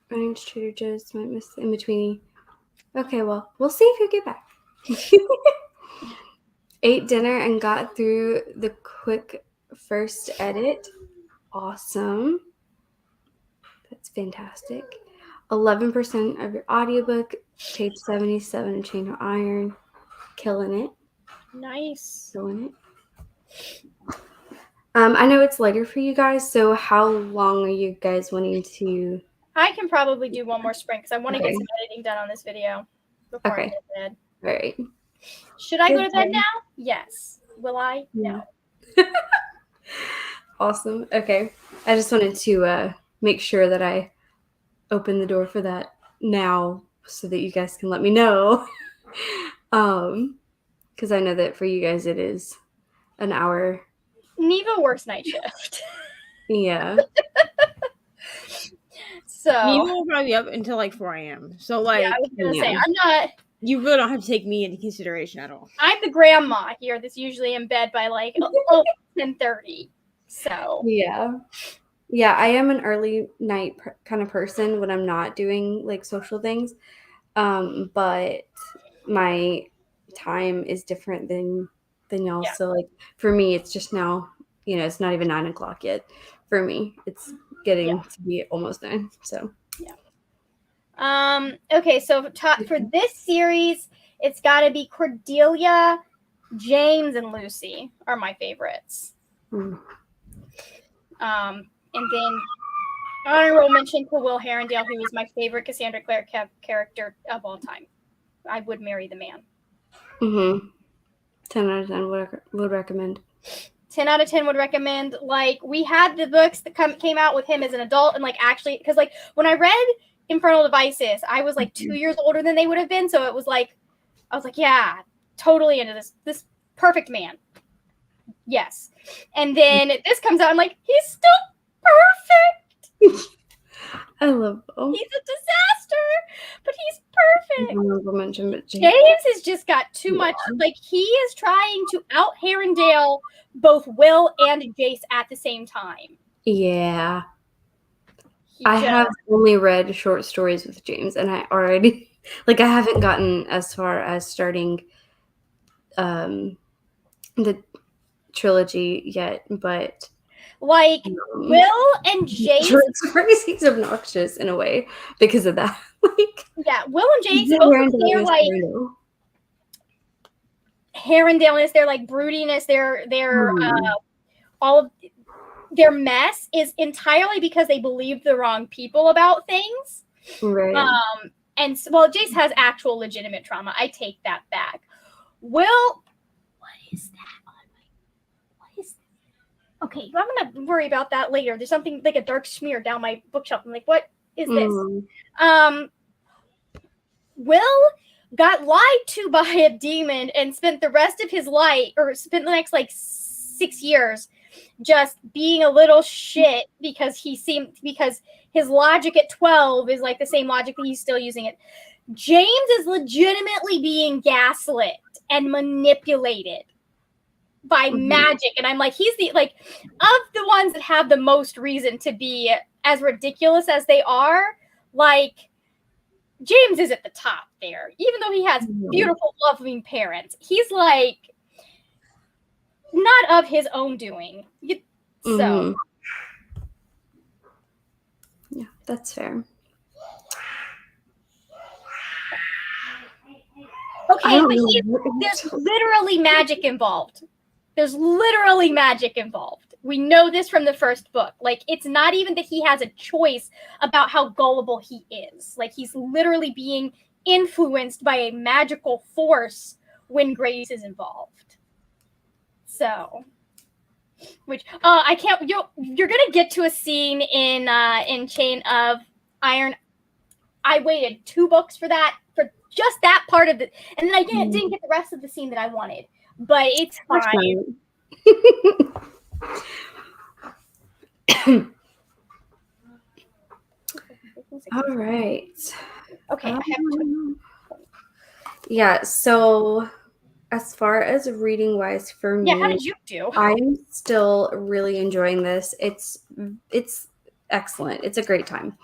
Running to Trader Joe's might miss the in-betweeny. Okay, well, we'll see if you get back. Ate dinner and got through the quick first edit. Awesome. That's fantastic. 11% of your audiobook, page 77 of Chain of Iron. Killing it. Nice. Killing it. I know it's later for you guys, so how long are you guys wanting to... I can probably do one more sprint because I want to get some editing done on this video before I get to bed. All right. Should I go to bed now? Yes. Will I? No. Awesome. Okay. I just wanted to make sure that I open the door for that now so that you guys can let me know. Because I know that for you guys it is an hour. Neva works night shift. Yeah. So Neva will probably be up until like 4 a.m. So like, I was gonna say I'm not. You really don't have to take me into consideration at all. I'm the grandma here that's usually in bed by like 10:30. So yeah, I am an early night kind of person when I'm not doing like social things. But my time is different than y'all. Yeah. So like for me, it's just now. It's not even 9 o'clock yet. For me, it's getting to be almost 9. So yeah. Okay, so for this series, it's got to be Cordelia, James, and Lucy are my favorites. And then honorable mention to Will Herondale, who is my favorite Cassandra Clare character of all time. I would marry the man. 10 out of 10 would recommend. 10 out of 10 would recommend. Like, we had the books that came out with him as an adult, and like actually, because like when I read Infernal Devices, I was like 2 years older than they would have been, so it was like, I was like, yeah, totally into this perfect man. Yes. And then this comes out, I'm like, he's still perfect. I love him. He's a disaster, but he's perfect. Honorable mention, but James has just got too much. Like, he is trying to out Herondale both Will and Jace at the same time. Yeah. I have only read short stories with James, and I already I haven't gotten as far as starting the trilogy yet, but like Will and Jace, he's obnoxious in a way because of that. Yeah, Will and Jace both appear like Herondale-ness, their like broodiness, their all of their mess is entirely because they believe the wrong people about things. Right. And well, Jace has actual legitimate trauma. I take that back. Will, what is that? What is that? Okay, I'm gonna worry about that later. There's something like a dark smear down my bookshelf. I'm like, what is this? Will got lied to by a demon and spent the rest of his life, or spent the next like 6 years, just being a little shit because because his logic at 12 is like the same logic that he's still using it. James is legitimately being gaslit and manipulated by magic, and I'm like, he's the like of the ones that have the most reason to be as ridiculous as they are. Like, James is at the top there, even though he has beautiful, loving parents. He's like not of his own doing. So yeah, that's fair. Okay, but there's literally magic involved. There's literally magic involved. We know this from the first book. Like, it's not even that he has a choice about how gullible he is. Like, he's literally being influenced by a magical force when Grace is involved. So, which I can't. You're gonna get to a scene in Chain of Iron. I waited 2 books for that, for just that part of it, and then I didn't get the rest of the scene that I wanted. But it's fine. All right. Okay. I have to. Yeah. So, as far as reading wise for me, how did you do? I'm still really enjoying this. It's excellent. It's a great time.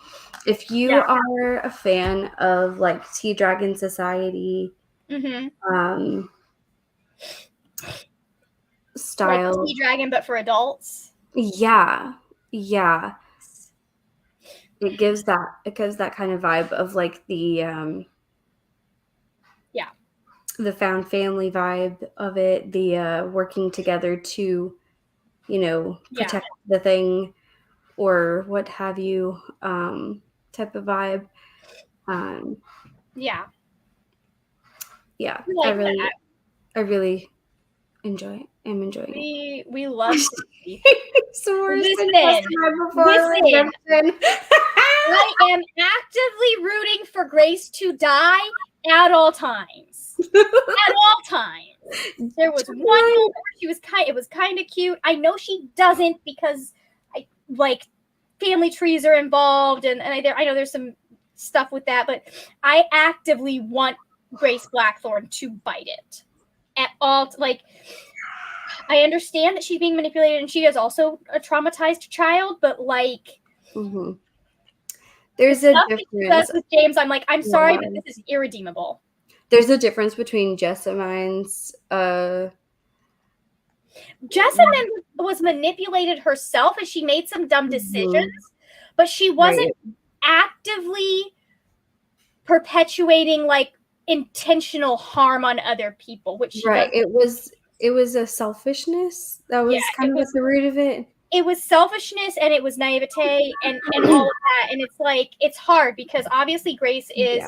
If you are a fan of like Tea Dragon Society, style, like Tea Dragon, but for adults. Yeah. It gives that kind of vibe of like the the found family vibe of it, the working together to, protect the thing or what have you, type of vibe. Yeah. I really enjoy it. I'm enjoying it. We love so listen. I am actively rooting for Grace to die at all times. At all times. There was one moment where it was kind of cute. I know she doesn't because family trees are involved, and I know there's some stuff with that, but I actively want Grace Blackthorn to bite it at all. Like, I understand that she's being manipulated, and she is also a traumatized child, but like, there's a difference with James. I'm like, I'm sorry, but this is irredeemable. There's a difference between Jessamine's. Jessamine was manipulated herself, and she made some dumb decisions, but she wasn't actively perpetuating like intentional harm on other people. Which it was a selfishness that was kind of at the root of it. It was selfishness, and it was naivete, and all of that. And it's like, it's hard because obviously Grace is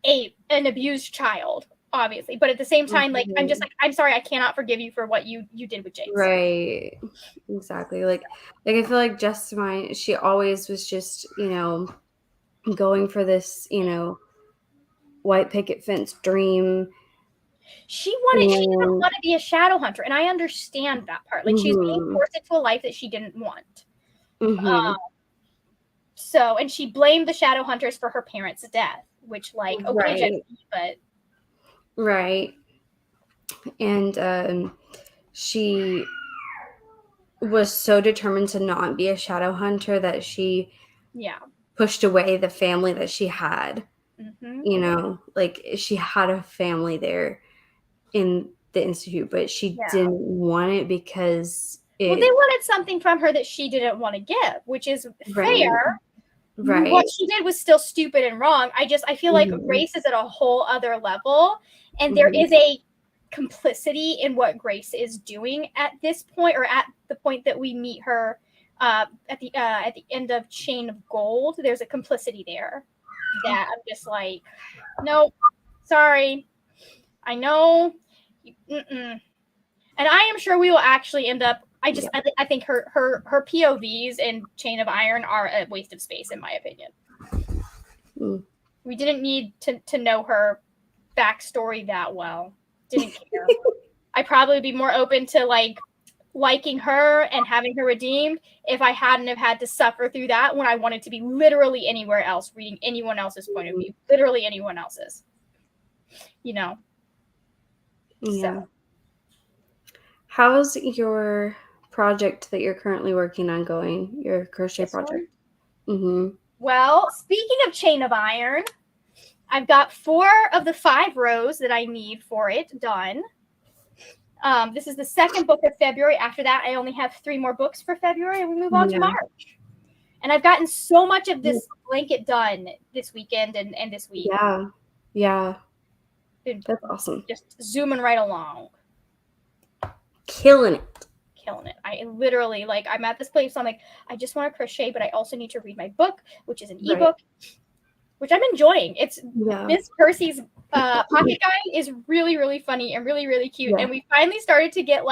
an abused child, obviously, but at the same time, like, I'm just like, I'm sorry, I cannot forgive you for what you did with James. Right, exactly. Like I feel like Jessamine, she always was just going for this white picket fence dream. She didn't want to be a shadow hunter, and I understand that part. Like, she's being forced into a life that she didn't want. So, and she blamed the shadow hunters for her parents' death, which, like, okay, but right. And she was so determined to not be a shadow hunter that she pushed away the family that she had. Like, she had a family there in the Institute, but she didn't want it because they wanted something from her that she didn't want to give, which is fair. Right. what she did was still stupid and wrong. I feel like Grace is at a whole other level, and there is a complicity in what Grace is doing at this point, or at the point that we meet her at the end of Chain of Gold. There's a complicity there that I'm just like, nope, sorry. I know. And I am sure we will actually end up. I think her POVs in Chain of Iron are a waste of space, in my opinion. We didn't need to know her backstory that well. Didn't care. I'd probably be more open to liking her and having her redeemed if I hadn't have had to suffer through that when I wanted to be literally anywhere else, reading anyone else's point of view, literally anyone else's. Yeah. So. How's your project that you're currently working on going? Your crochet project? Well, speaking of Chain of Iron, I've got 4 of the 5 rows that I need for it done. This is the second book of February. After that, I only have 3 more books for February, and we move on to March. And I've gotten so much of this blanket done this weekend and this week. Yeah. That's awesome. Just zooming right along. Killing it. I literally, I'm at this place, so I'm like, I just want to crochet, but I also need to read my book, which is an ebook, which I'm enjoying. It's Miss Percy's pocket guide is really, really funny and really, really cute. And we finally started to get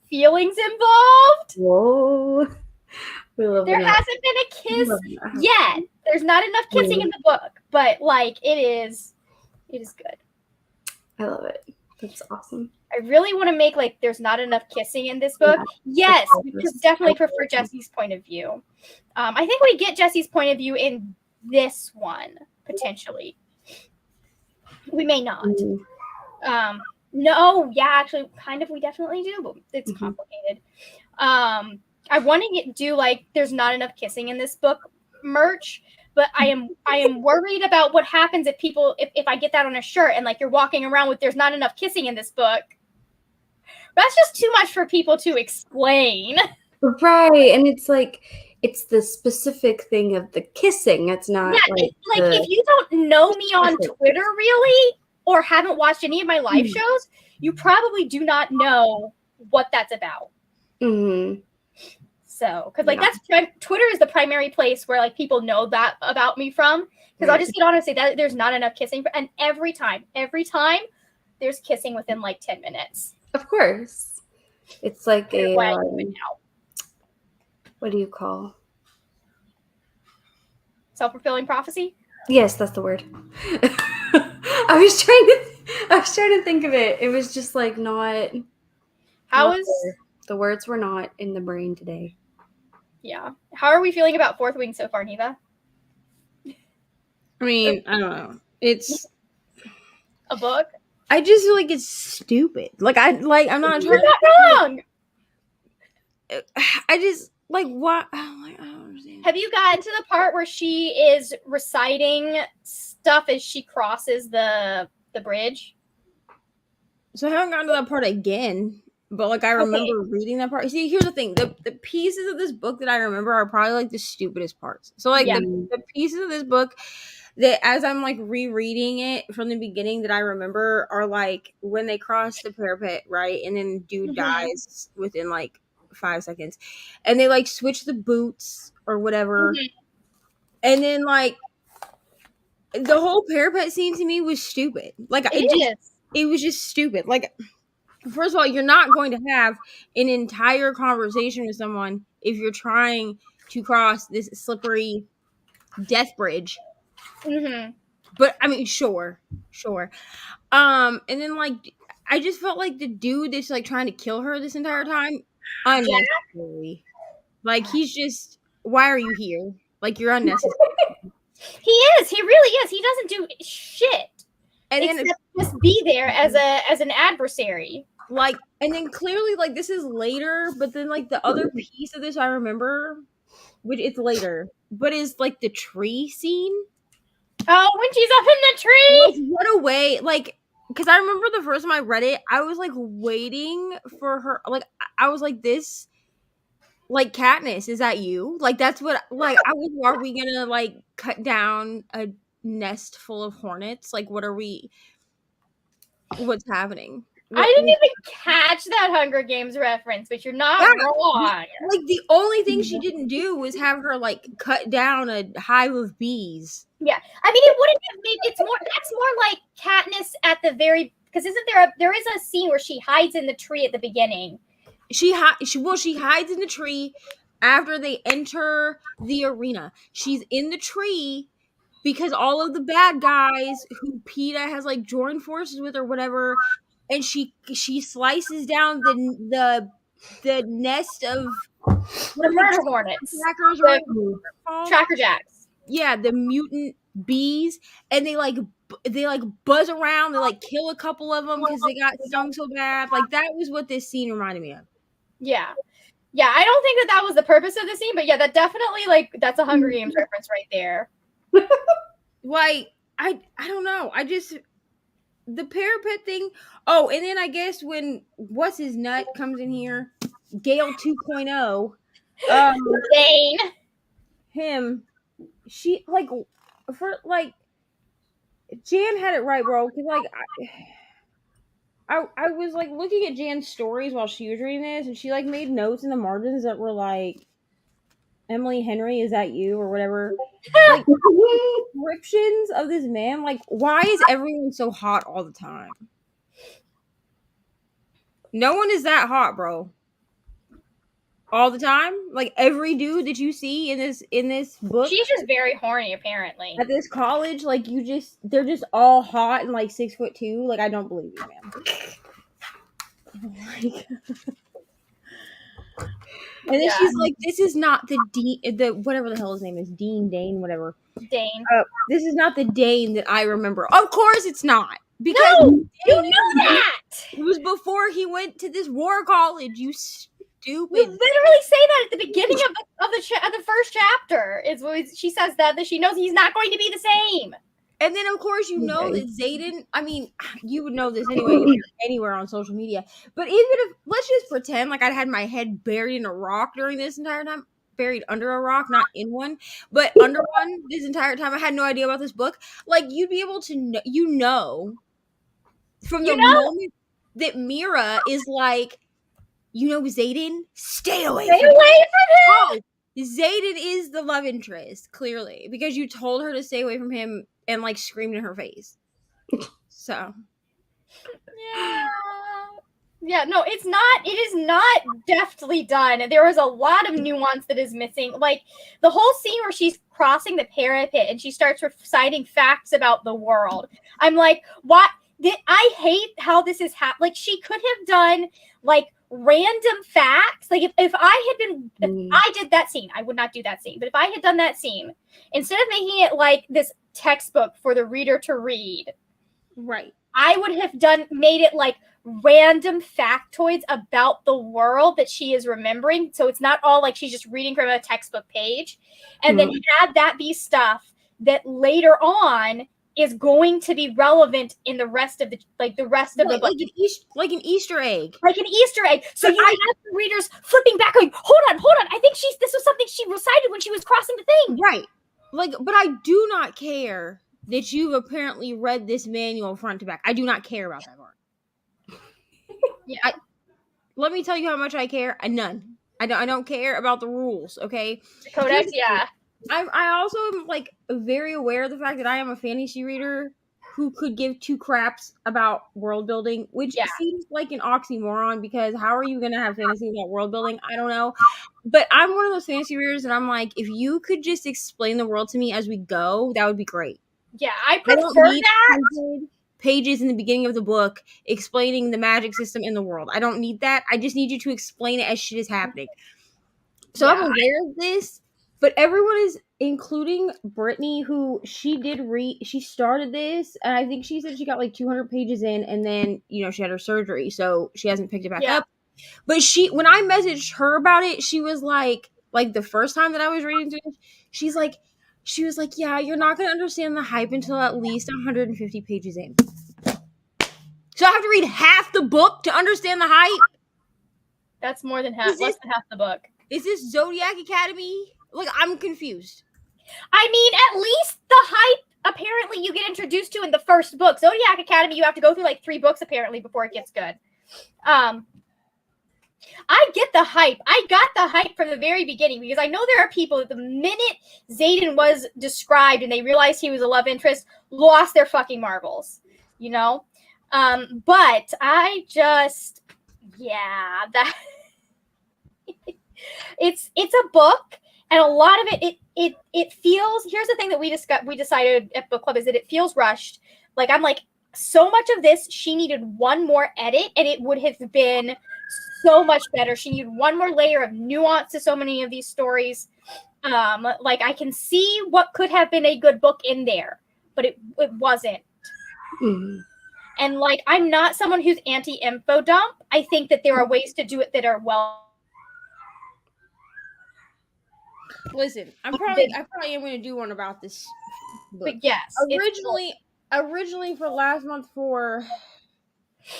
feelings involved. Whoa. There hasn't been a kiss yet. There's not enough kissing in the book, but it is good. I love it. That's awesome. I really want to make there's not enough kissing in this book. Yes, because definitely prefer Jesse's point of view. I think we get Jesse's point of view in this one, potentially. We may not. No, actually, kind of, we definitely do, but it's complicated. I want to do there's not enough kissing in this book merch, but I am worried about what happens if people if I get that on a shirt and you're walking around with there's not enough kissing in this book. That's just too much for people to explain. Right, and it's it's the specific thing of the kissing. It's not if you don't know me on Twitter really, or haven't watched any of my live shows, you probably do not know what that's about. So, because that's Twitter is the primary place where people know that about me from. Because I'll just get on and say that there's not enough kissing, and every time there's kissing within 10 minutes. Of course, it's a what do you call self-fulfilling prophecy? Yes, that's the word. I was trying to think of it. It was just not. The words were not in the brain today. Yeah. How are we feeling about Fourth Wing so far, Neva? I mean, I don't know. It's a book. I just feel it's stupid. I'm not trying. You're not wrong. I just what? I don't understand. Have you gotten to the part where she is reciting stuff as she crosses the bridge? So I haven't gotten to that part again. But I remember reading that part. See, here's the thing: the pieces of this book that I remember are probably the stupidest parts. So the pieces of this book that, as I'm rereading it from the beginning, that I remember are when they cross the parapet, right, and then dude dies within 5 seconds, and they switch the boots or whatever, and then the whole parapet scene to me was stupid. It was just stupid. First of all, you're not going to have an entire conversation with someone if you're trying to cross this slippery death bridge. But I mean, sure. And then I just felt the dude that's trying to kill her this entire time unnecessary. He's just, why are you here? You're unnecessary. He is. He really is. He doesn't do shit. And then just be there as an adversary. And then clearly this is later, but then the other piece of this I remember, which it's later, but is the tree scene. Oh, when she's up in the tree. What a way, because I remember the first time I read it, I was waiting for her. I was this like, Katniss, is that you? Like, that's what, like, I was, are we gonna, like, cut down a nest full of hornets? Like, what's happening? I didn't even catch that Hunger Games reference, but you're not wrong. Like, the only thing she didn't do was have her, like, cut down a hive of bees. Yeah, I mean, it wouldn't have made, that's more like Katniss at the very, because isn't there is a scene where she hides in the tree at the beginning. She hides in the tree after they enter the arena. She's in the tree because all of the bad guys who PETA has, like, joined forces with or whatever, and she slices down the nest of The murder hornets. trackers or The whatever they're called. Tracker Jacks. Yeah, the mutant bees, and they buzz around. They, like, kill a couple of them because they got stung so bad. Like, that was what this scene reminded me of. Yeah. Yeah, I don't think that was the purpose of the scene, but yeah, that definitely, like, that's a Hunger Games reference right there. Like, I don't know. I just, the parapet thing. Oh, and then I guess when what's his nut comes in here, Gale 2.0, Dane. him, she, like, for, like, Jan had it right, bro. Because, like, I was, like, looking at Jan's stories while she was reading this, and she, like, made notes in the margins that were like, Emily Henry, is that you, or whatever. Like, descriptions of this man. Like, why is everyone so hot all the time? No one is that hot, bro. All the time. Like, every dude that you see in this book, She's just very horny, apparently. at this college, like, they're just all hot and, like, 6'2". Like, I don't believe you, man. Like, and then she's like, this is not the Dean, whatever the hell his name is, Dane, whatever. Dane. This is not the Dane that I remember. Of course it's not. Because No! You know that! it was before he went to this war college, you stupid. You literally say that at the beginning of the first chapter. She says that she knows he's not going to be the same. And then, of course, you know that Xaden, I mean, you would know this anyway if you're anywhere on social media. But even if, let's just pretend like I'd had my head buried in a rock during this entire time. Buried under a rock, not in one, but under one this entire time. I had no idea about this book. Like, you'd be able to know, from the moment that Mira is like, Xaden, stay away from him. Oh, Xaden is the love interest, clearly, because you told her to stay away from him and, like, screamed in her face. So. Yeah, no, it is not deftly done. There was a lot of nuance that is missing. Like, the whole scene where she's crossing the parapet and she starts reciting facts about the world. I'm like, what? I hate how this is happening. Like, she could have done, like, random facts. Like, if I did that scene, I would not do that scene. But if I had done that scene, instead of making it like this textbook for the reader to read, right, I would have made it like random factoids about the world that she is remembering. So it's not all like she's just reading from a textbook page, and then have that be stuff that later on is going to be relevant in the rest of the book. Like an Easter egg. Like an Easter egg. So you have the readers flipping back going, hold on. I think this was something she recited when she was crossing the thing. Right. Like, but I do not care that you've apparently read this manual front to back. I do not care about that part. Yeah. Let me tell you how much I care. None. I don't care about the rules, okay? The codex, yeah. I also am, like, very aware of the fact that I am a fantasy reader who could give two craps about world building, which seems like an oxymoron, because how are you going to have fantasy about world building? I don't know. But I'm one of those fantasy readers that I'm like, if you could just explain the world to me as we go, that would be great. Yeah, I prefer that. Pages in the beginning of the book explaining the magic system in the world. I don't need that. I just need you to explain it as shit is happening. So I'm aware of this. But everyone is, including Brittany, who she started this, and I think she said she got like 200 pages in, and then, she had her surgery, so she hasn't picked it back up. But when I messaged her about it, she was like the first time that I was reading through it, she was like, yeah, you're not going to understand the hype until at least 150 pages in. So I have to read half the book to understand the hype? That's more than half, less than half the book. Is this Zodiac Academy? Like, I'm confused. I mean, at least the hype apparently you get introduced to in the first book. Zodiac Academy, you have to go through like 3 books apparently before it gets good. I get the hype. I got the hype from the very beginning because I know there are people that the minute Xaden was described and they realized he was a love interest, lost their fucking marbles, you know? But I just, yeah, that it's a book, and a lot of it feels. Here's the thing that we decided at book club is that it feels rushed. Like I'm like, so much of this, she needed one more edit, and it would have been so much better. She needed one more layer of nuance to so many of these stories. Like I can see what could have been a good book in there, but it wasn't. Mm-hmm. And like, I'm not someone who's anti-info dump. I think that there are ways to do it that are well. Listen, I probably am going to do one about this book. But yes, Originally for last month for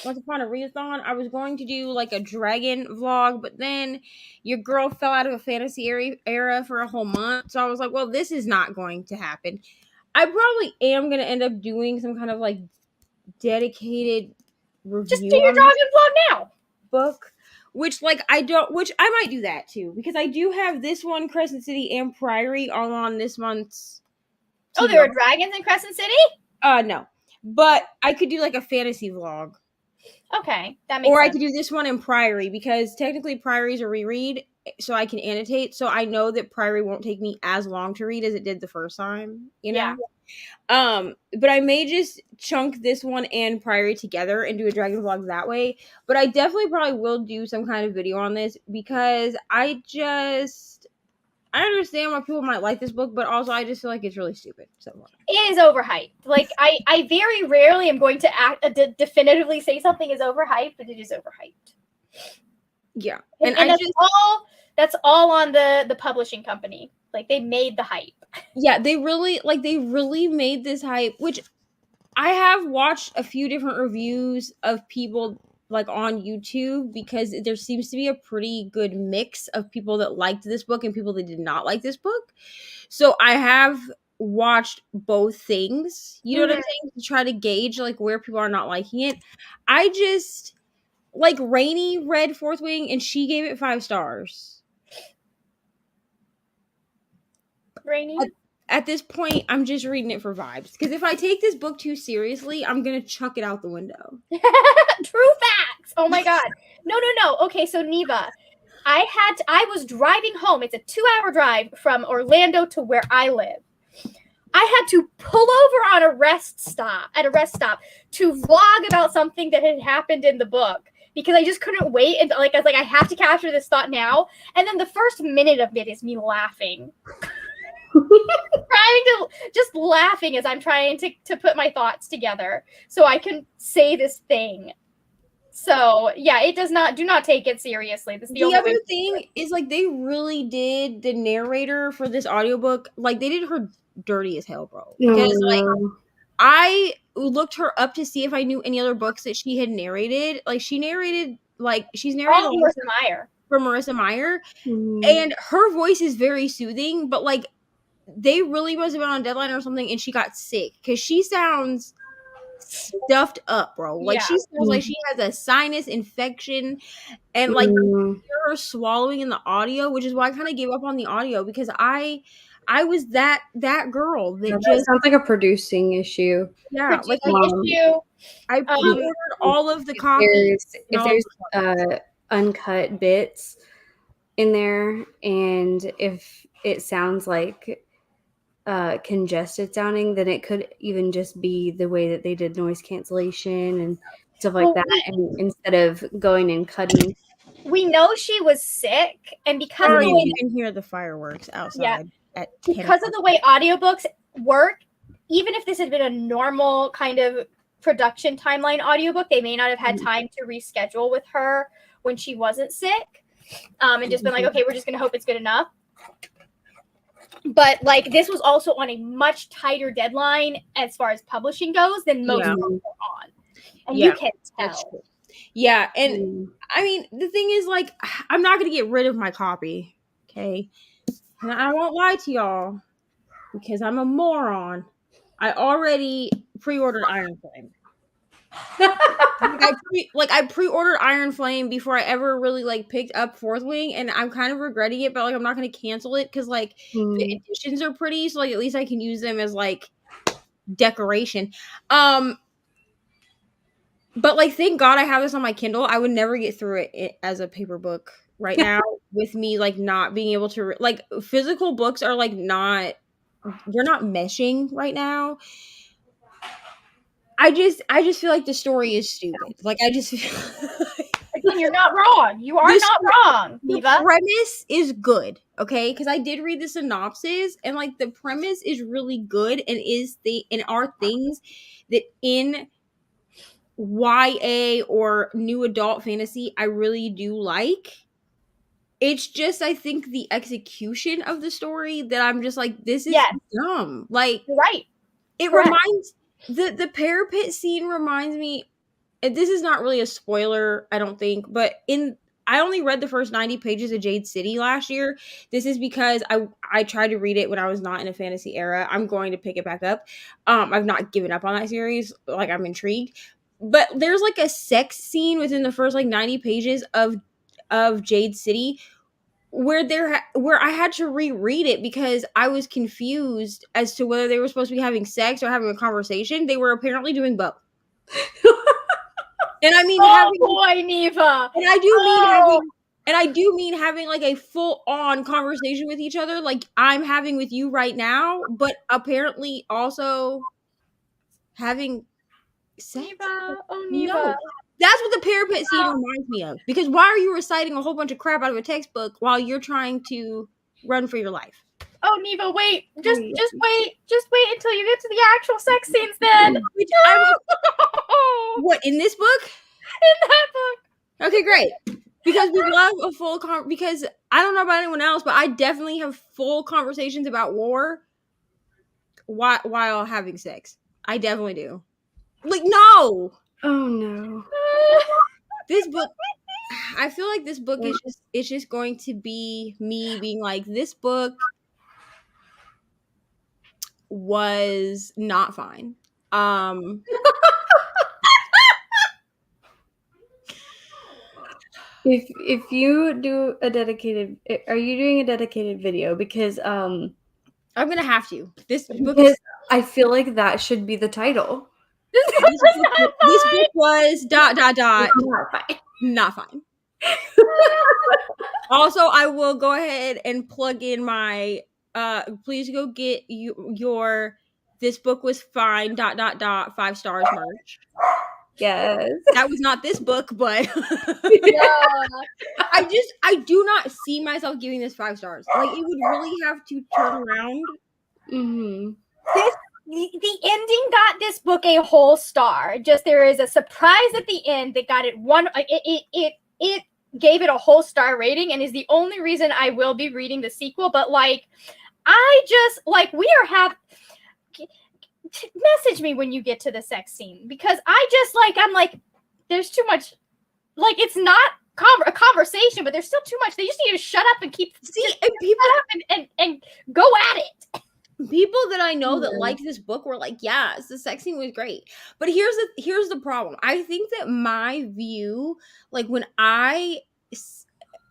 Once Upon a Readathon, I was going to do like a dragon vlog, but then your girl fell out of a fantasy era for a whole month. So I was like, well, this is not going to happen. I probably am going to end up doing some kind of like dedicated review. Just do your dragon vlog now. Book. Which I might do that too, because I do have this one, Crescent City and Priory, all on this month's TV. Oh, there are dragons in Crescent City? No. But I could do like a fantasy vlog. Okay, that makes sense. Or I could do this one in Priory, because technically Priory is a reread, so I can annotate, so I know that Priory won't take me as long to read as it did the first time, you know? Yeah. But I may just chunk this one and Priory together and do a dragon vlog that way. But I definitely probably will do some kind of video on this, because I understand why people might like this book, but also I just feel like it's really stupid. So it is overhyped. Like I very rarely am going to definitively say something is overhyped, but it is overhyped. Yeah, and that's all on the publishing company. Like they made the hype. Yeah, they really made this hype, which I have watched a few different reviews of people like on YouTube, because there seems to be a pretty good mix of people that liked this book and people that did not like this book. So I have watched both things, you know what I'm saying, to try to gauge like where people are not liking it. I just like Rainey read Fourth Wing and she gave it 5 stars. Rainy? At this point, I'm just reading it for vibes. Because if I take this book too seriously, I'm going to chuck it out the window. True facts. Oh my God. No. Okay, so Neva, I was driving home. It's a 2-hour drive from Orlando to where I live. I had to pull over on a rest stop to vlog about something that had happened in the book, because I just couldn't wait. And like, I was like, I have to capture this thought now. And then the first minute of it is me laughing. Just laughing as I'm trying to put my thoughts together so I can say this thing. So yeah, do not take it seriously. The other thing is like they really did the narrator for this audiobook, like they did her dirty as hell, bro. Because like I looked her up to see if I knew any other books that she had narrated. Like she's narrated Marissa Meyer, and her voice is very soothing, but like they really must have been on deadline or something, and she got sick because she sounds stuffed up, bro. Like she sounds like she has a sinus infection, and like you hear her swallowing in the audio, which is why I kind of gave up on the audio, because I was that girl that just sounds like a producing issue. Yeah, like I pre-ordered all of the copies. If there's uncut bits in there, and if it sounds like congested sounding, then it could even just be the way that they did noise cancellation and stuff like that, and instead of going and cutting. We know she was sick, and because you can hear the fireworks outside at 10 because of the way audiobooks work, even if this had been a normal kind of production timeline audiobook, they may not have had time to reschedule with her when she wasn't sick, and just been like, okay, we're just gonna hope it's good enough. But like this was also on a much tighter deadline as far as publishing goes than most books are on, and you can tell. Yeah, and I mean, the thing is, like, I'm not gonna get rid of my copy, okay? And I won't lie to y'all because I'm a moron. I already pre-ordered Iron Flame. I pre-ordered Iron Flame before I ever really like picked up Fourth Wing, and I'm kind of regretting it, but like I'm not gonna cancel it because like the editions are pretty, so like at least I can use them as like decoration. But like thank God I have this on my Kindle. I would never get through it as a paper book right now with me like not being able to like physical books are like not they're not meshing right now. I just feel like the story is stupid. Like I just feel Again, you're not wrong. You are not wrong, the Neva. premise is good, okay? Because I did read the synopsis, and like the premise is really good, and are things that in YA or new adult fantasy I really do like. It's just I think the execution of the story that I'm just like this is dumb. Like You're right. it Correct. reminds the parapet scene reminds me. And this is not really a spoiler, I don't think, but I only read the first 90 pages of Jade City last year. This is because I tried to read it when I was not in a fantasy era. I'm going to pick it back up. I've not given up on that series. Like I'm intrigued. But there's like a sex scene within the first like 90 pages of Jade City where where I had to reread it because I was confused as to whether they were supposed to be having sex or having a conversation. They were apparently doing both. And I mean, boy, Neva. And I do mean having like a full-on conversation with each other, like I'm having with you right now, but apparently also having sex. Neva. Oh, Neva. No. That's what the parapet scene reminds me of. Because why are you reciting a whole bunch of crap out of a textbook while you're trying to run for your life? Oh, Neva, wait. Just wait. Just wait until you get to the actual sex scenes then. What, in this book? In that book. Okay, great. Because we love a full because I don't know about anyone else, but I definitely have full conversations about war while having sex. I definitely do. Like, no! Oh, no. This book, I feel like this book is just going to be me being like, this book was not fine. If you do a dedicated, are you doing a dedicated video? Because I'm gonna have to. This book because I feel like that should be the title. This book was ... not fine. Also, I will go ahead and plug in my please go get your this book was fine ... 5 stars merch. Yes. That was not this book, but Yeah. I do not see myself giving this 5 stars. Like it would really have to turn around. Mm-hmm. The ending got this book a whole star. Just there is a surprise at the end that got it one. It gave it a whole star rating, and is the only reason I will be reading the sequel. But like, I just like we are having. Message me when you get to the sex scene because I just like I'm like there's too much. Like it's not a conversation, but there's still too much. They just need to shut up and keep and people shut up and go at it. People that I know that liked this book were like, yes, the sex scene was great. But here's the problem. I think that my view, like when I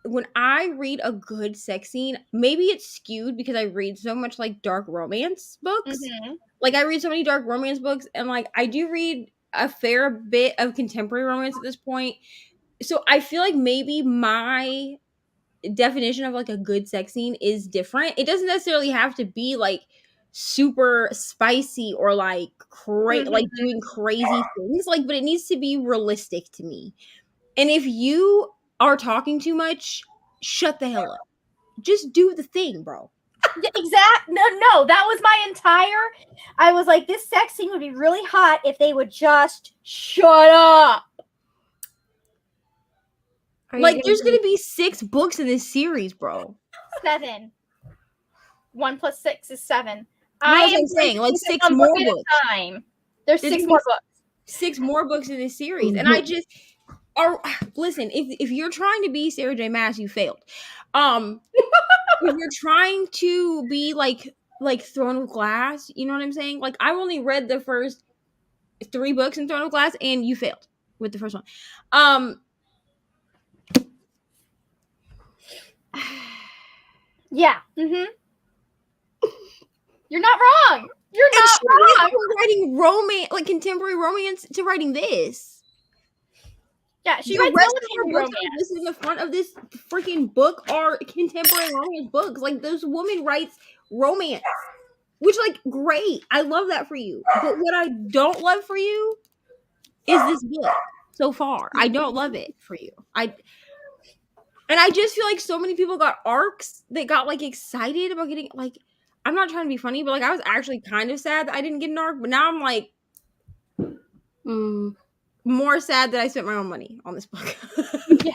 read a good sex scene, maybe it's skewed because I read so much like dark romance books. Mm-hmm. Like I read so many dark romance books, and like I do read a fair bit of contemporary romance at this point. So I feel like maybe my definition of like a good sex scene is different. It doesn't necessarily have to be like super spicy or like like doing crazy things, like, but it needs to be realistic to me. And if you are talking too much, shut the hell up. Just do the thing, bro. Exactly. No, that was my entire. I was like, this sex scene would be really hot if they would just shut up. Like, there's gonna be 6 books in this series, bro. 7. 1 + 6 is 7. I am saying, like 6 more books. There's 6 more books. 6 more books in this series, and I just listen, if you're trying to be Sarah J. Maas, you failed. If you're trying to be like Throne of Glass, you know what I'm saying? Like, I've only read the first 3 books in Throne of Glass, and you failed with the first one. Yeah. Mm-hmm. You're not wrong. You're And not she went wrong. from writing romance, like contemporary romance, to writing this. Yeah, she The writes rest of her military books that are romance. listed in the front of this freaking book are contemporary romance books. Like, this woman writes romance, which, like, great. I love that for you. But what I don't love for you is this book so far. I don't love it for you. And I just feel like so many people got arcs that got like excited about getting, like, I'm not trying to be funny, but like, I was actually kind of sad that I didn't get an arc, but now I'm like more sad that I spent my own money on this book. Yeah.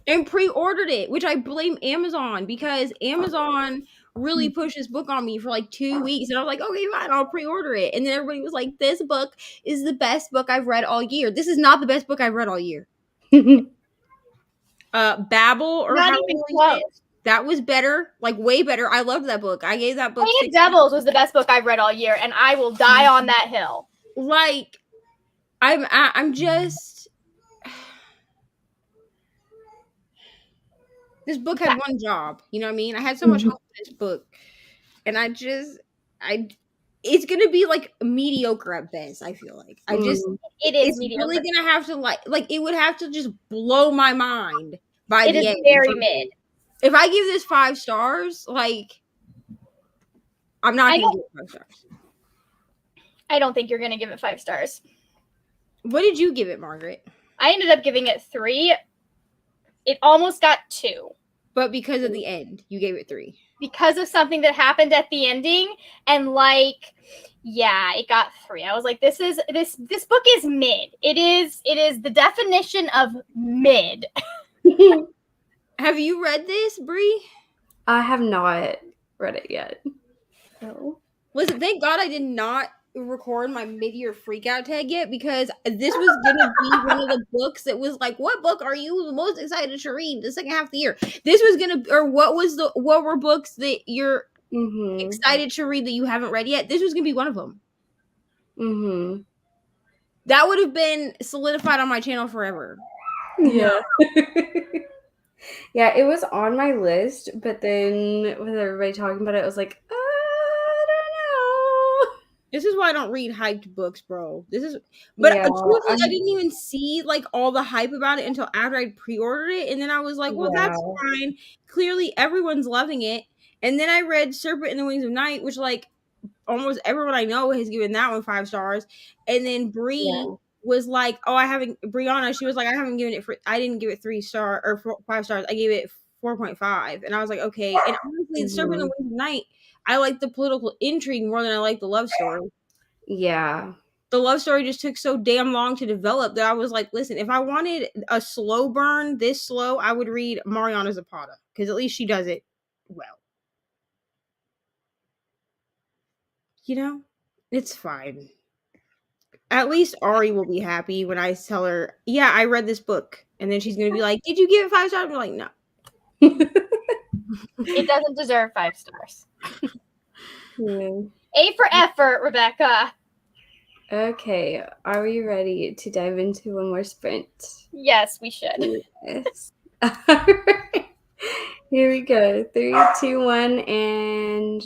And pre-ordered it, which I blame Amazon, because Amazon really pushed this book on me for like 2 weeks, and I was like, okay, fine, I'll pre-order it. And then everybody was like, this book is the best book I've read all year. This is not the best book I've read all year. Babel, or Not how even you close. say it, that was better, like way better. I loved that book. I gave that book Painted 6. Devils was the best book I've read all year, and I will die on that hill. Like, I'm just, this book had one job, you know what I mean? I had so much hope in this book, and it's gonna be like mediocre at best. I feel like It is it's mediocre. really gonna have to like it would have to just blow my mind by It the is end. very mid. If I give this 5 stars, like, I'm not gonna give it 5 stars. I don't think you're gonna give it 5 stars. What did you give it, Margaret? I ended up giving it 3. It almost got 2 But because of the end, you gave it 3. because of something that happened at the ending, and like, yeah, it got 3. I was like, this book is mid. It is the definition of mid. Have you read this, Bree? I have not read it yet. No. Listen, thank God I did not record my mid-year freakout tag yet, because this was gonna be one of the books that was like, what book are you most excited to read the second half of the year? This was gonna, or what were books that you're excited to read that you haven't read yet? This was gonna be one of them. That would have been solidified on my channel forever. Yeah. Yeah, it was on my list, but then with everybody talking about it, I was like, I don't know. This is why I don't read hyped books, bro. But truthfully, I didn't even see like all the hype about it until after I pre-ordered it, and then I was like, well, that's fine. Clearly, everyone's loving it. And then I read Serpent in the Wings of Night, which, like, almost everyone I know has given that one 5 stars. And then Bree was like, oh, Brianna, she was like, I didn't give it 3 star or 5 stars. I gave it 4.5. And I was like, okay. And honestly, Serpent in the Wings of Night, I like the political intrigue more than I like the love story. Yeah. The love story just took so damn long to develop that I was like, listen, if I wanted a slow burn this slow, I would read Mariana Zapata, because at least she does it well. You know, it's fine. At least Ari will be happy when I tell her, yeah, I read this book. And then she's going to be like, did you give it 5 stars? I'm like, no. It doesn't deserve 5 stars. No. A for effort, Rebecca. Okay, are we ready to dive into one more sprint? Yes, we should. Yes. All right. Here we go. 3, 2, 1, and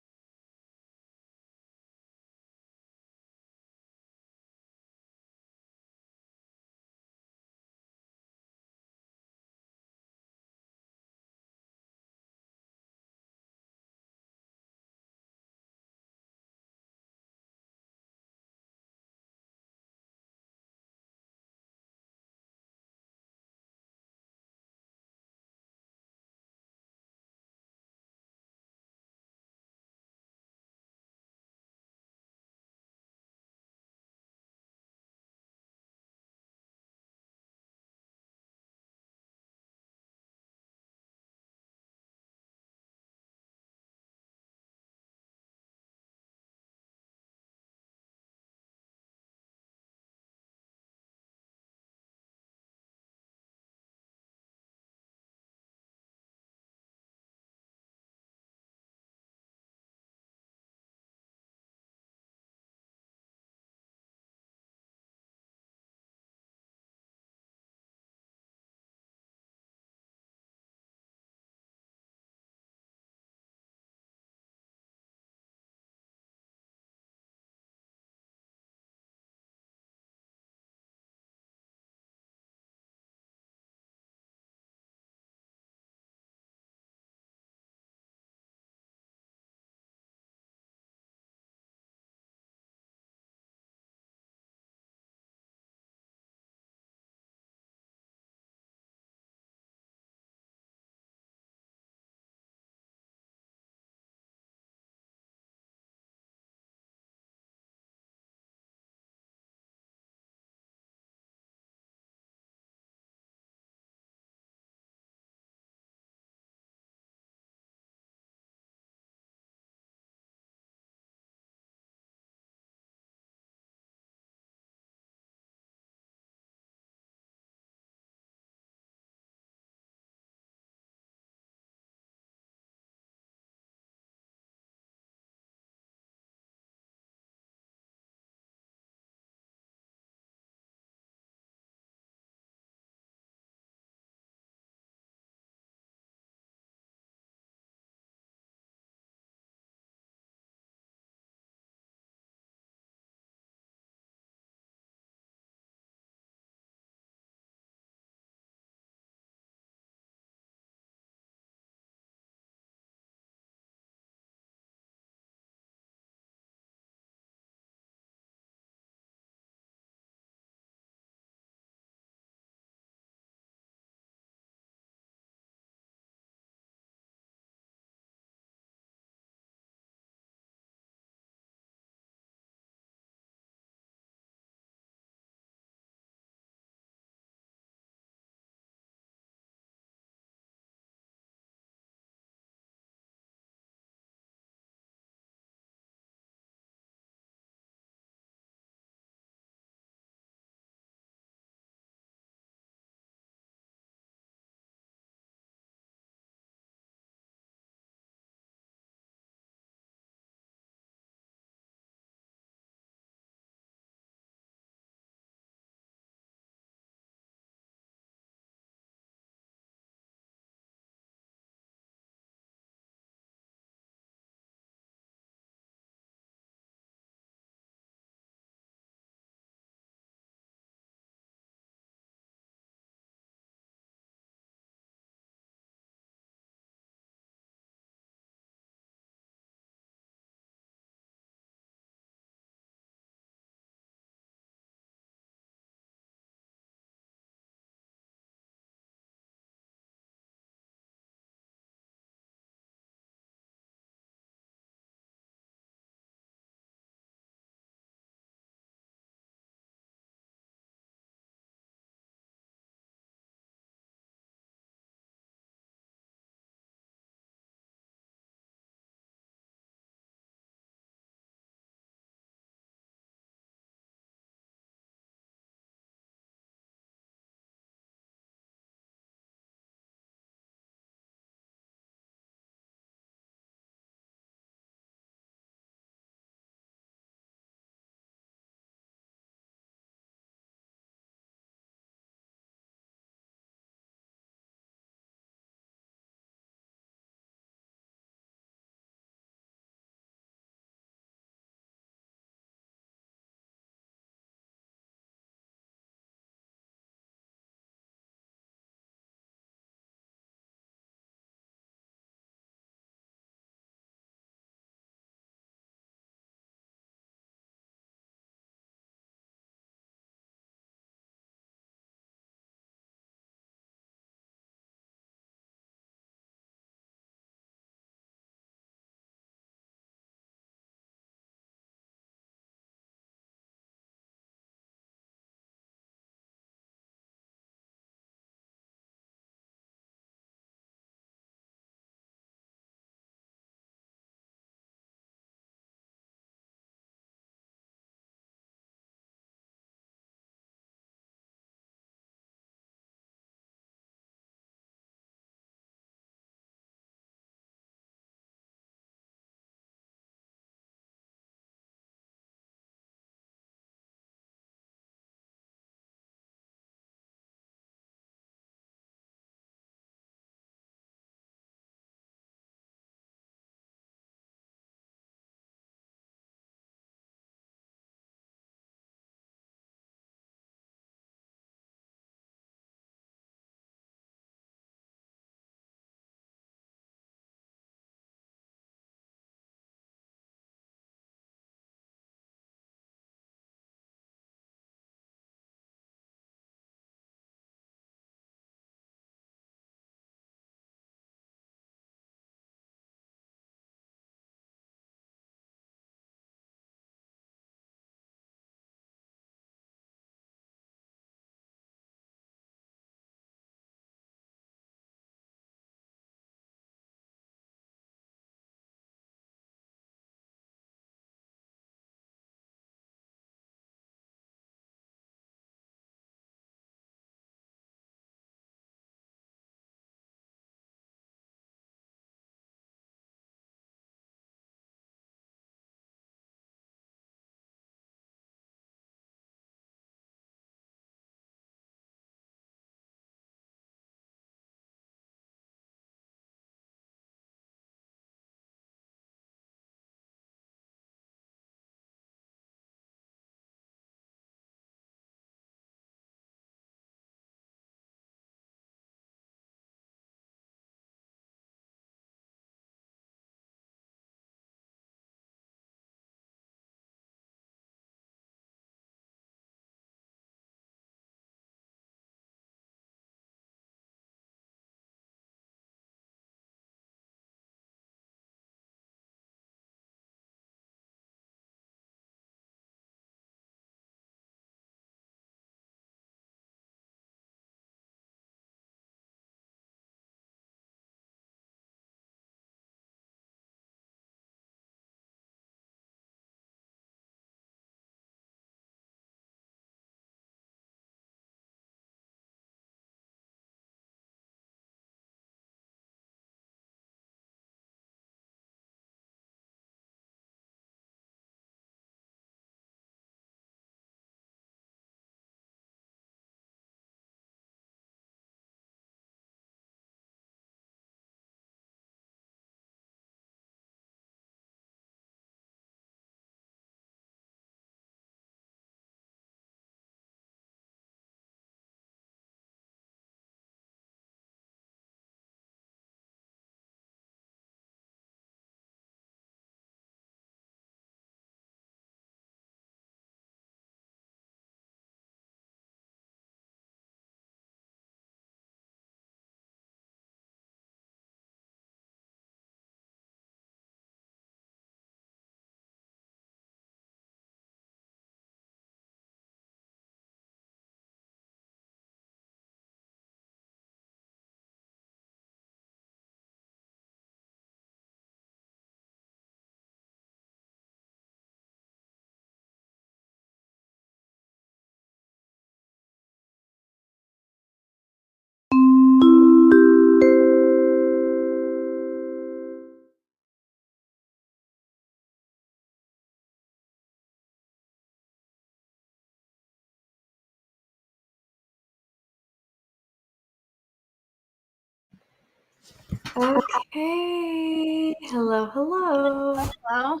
Okay. Hello, hello. Well,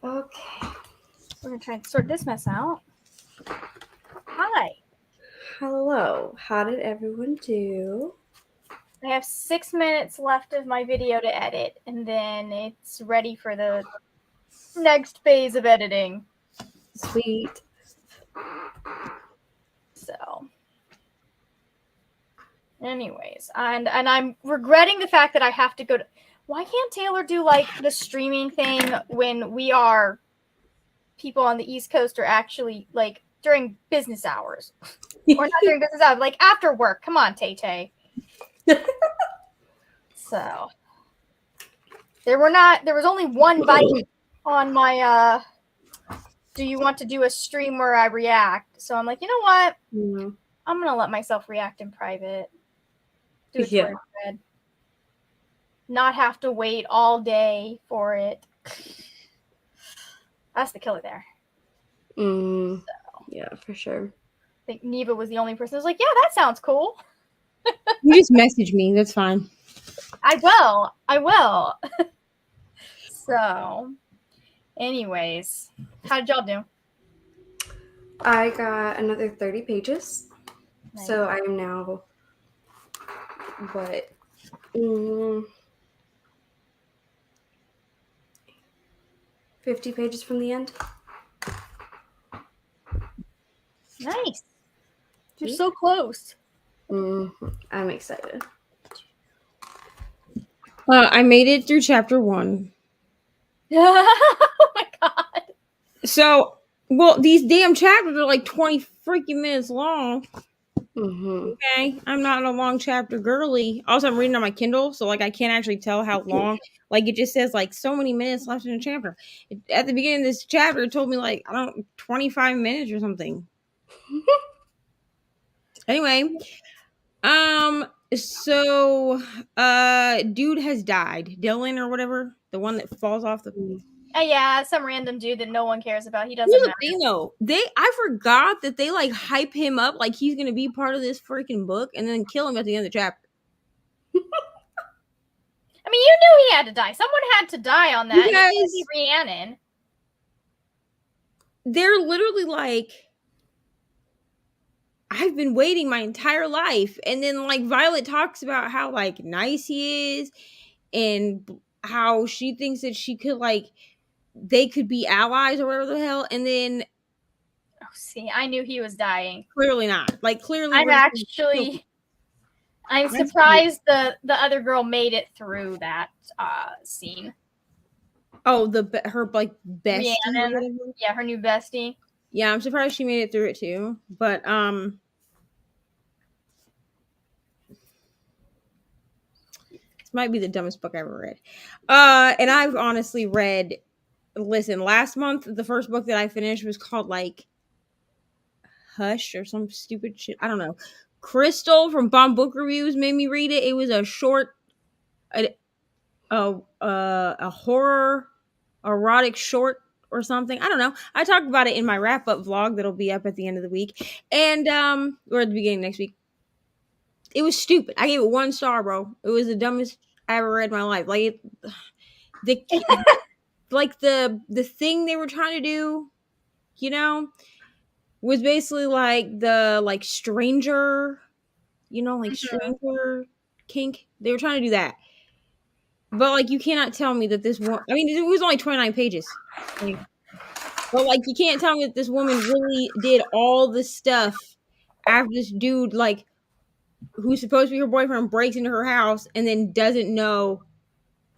Okay. we're gonna try and sort this mess out. Hi. Hello. How did everyone do? I have 6 minutes left of my video to edit, and then it's ready for the next phase of editing. Sweet. So, anyways, and I'm regretting the fact that I have to go to. Why can't Taylor do like the streaming thing when we are people on the East Coast are actually like during business hours, or not during business hours, like after work? Come on, Tay Tay. So there was only one bite on my do you want to do a stream where I react? So I'm like, you know what? Mm. I'm gonna let myself react in private. Do it Yeah. bed. Not have to wait all day for it. That's the killer there. Mm. Yeah, for sure. I think Neva was the only person who was like, yeah, that sounds cool. You just message me. That's fine. I will. So, anyways, how did y'all do? I got another 30 pages. Nice. So I am now, 50 pages from the end. Nice. You're so close. I'm excited. I made it through chapter 1. Oh my god. So, well, these damn chapters are like 20 freaking minutes long. Okay, I'm not a long chapter girly. Also, I'm reading on my Kindle, so like I can't actually tell how long. Like it just says like so many minutes left in a chapter. At the beginning of this chapter, it told me like 25 minutes or something. Anyway, so dude has died. Dylan or whatever, the one that falls off the. Yeah, some random dude that no one cares about. He doesn't Here's the matter. thing, though. I forgot that they like hype him up like he's gonna be part of this freaking book, and then kill him at the end of the chapter. I mean, you knew he had to die. Someone had to die on that. Because it be Rhiannon. They're literally like, I've been waiting my entire life, and then like Violet talks about how like nice he is, and how she thinks that she could like they could be allies or whatever the hell, and then see, I knew he was dying. Clearly not. Like clearly, I'm surprised the other girl made it through that scene. Oh, her like bestie. Yeah, her new bestie. Yeah, I'm surprised she made it through it too. But this might be the dumbest book I ever read. And I've honestly read. Listen, last month the first book that I finished was called like Hush or some stupid shit. I don't know. Crystal from Bomb Book Reviews made me read it. It was a short, a horror, erotic short or something. I don't know. I talked about it in my wrap up vlog that'll be up at the end of the week, and or at the beginning of next week. It was stupid. I gave it 1 star, bro. It was the dumbest I ever read in my life. Like the thing they were trying to do, you know, was basically like the like stranger, you know, like stranger kink. They were trying to do that. But like you cannot tell me that this one I mean it was only 29 pages. But like you can't tell me that this woman really did all this stuff after this dude like who's supposed to be her boyfriend breaks into her house and then doesn't know,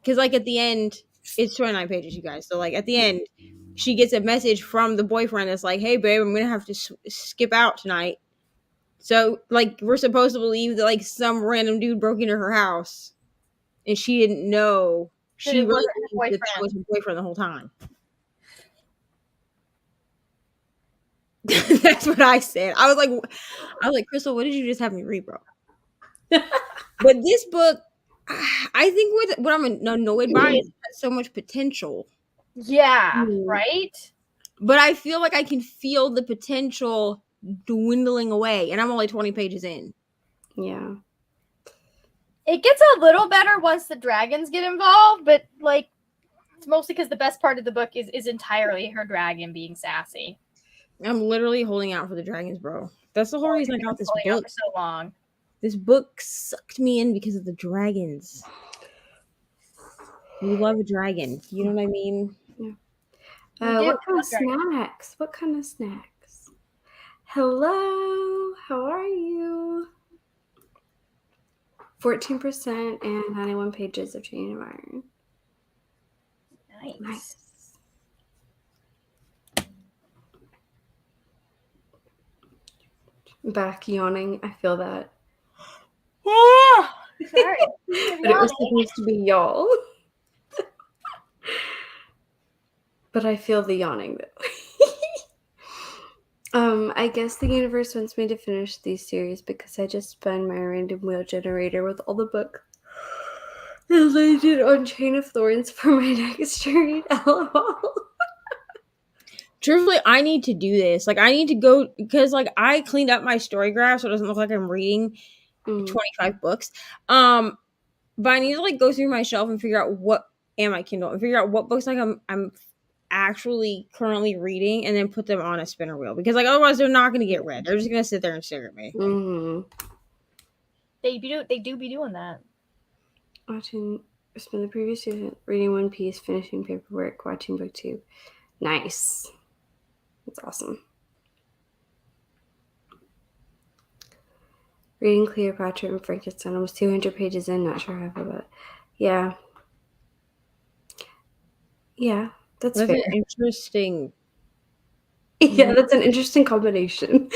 because like at the end it's 29 pages, you guys. So like at the end she gets a message from the boyfriend that's like, hey babe, I'm gonna have to skip out tonight. So like we're supposed to believe that like some random dude broke into her house and she didn't know. She really believed that was her boyfriend the whole time. That's what I said. I was like, Crystal, what did you just have me read, bro? But this book, I think what I'm annoyed by is it has so much potential. Yeah, right? But I feel like I can feel the potential dwindling away, and I'm only 20 pages in. Yeah. It gets a little better once the dragons get involved, but like it's mostly because the best part of the book is entirely her dragon being sassy. I'm literally holding out for the dragons, bro. That's the whole reason I got this Holding out book. for so long. This book sucked me in because of the dragons. You love a dragon. You know what I mean? What kind of snacks? What kind of snacks? Hello, how are you? 14% and 91 pages of Chain of Iron. Nice. Back yawning. I feel that. Sorry. But it was supposed to be y'all. But I feel the yawning though. I guess the universe wants me to finish these series because I just spun my random wheel generator with all the books that I did on Chain of Thorns for my next read. LOL. Truthfully, I need to do this. Like, I need to go because, like, I cleaned up my story graph so it doesn't look like I'm reading 25 books. But I need to like go through my shelf and figure out what my Kindle and figure out what books like I'm actually currently reading, and then put them on a spinner wheel because like otherwise they're not going to get read. They're just going to sit there and stare at me. They do be doing that. Spend the previous season reading One Piece, finishing paperwork, watching book 2. Nice. That's awesome. Reading Cleopatra and Frankenstein. Almost 200 pages in. Not sure how I feel about it. Yeah. Yeah, that's fair. An interesting. Yeah, that's an interesting combination.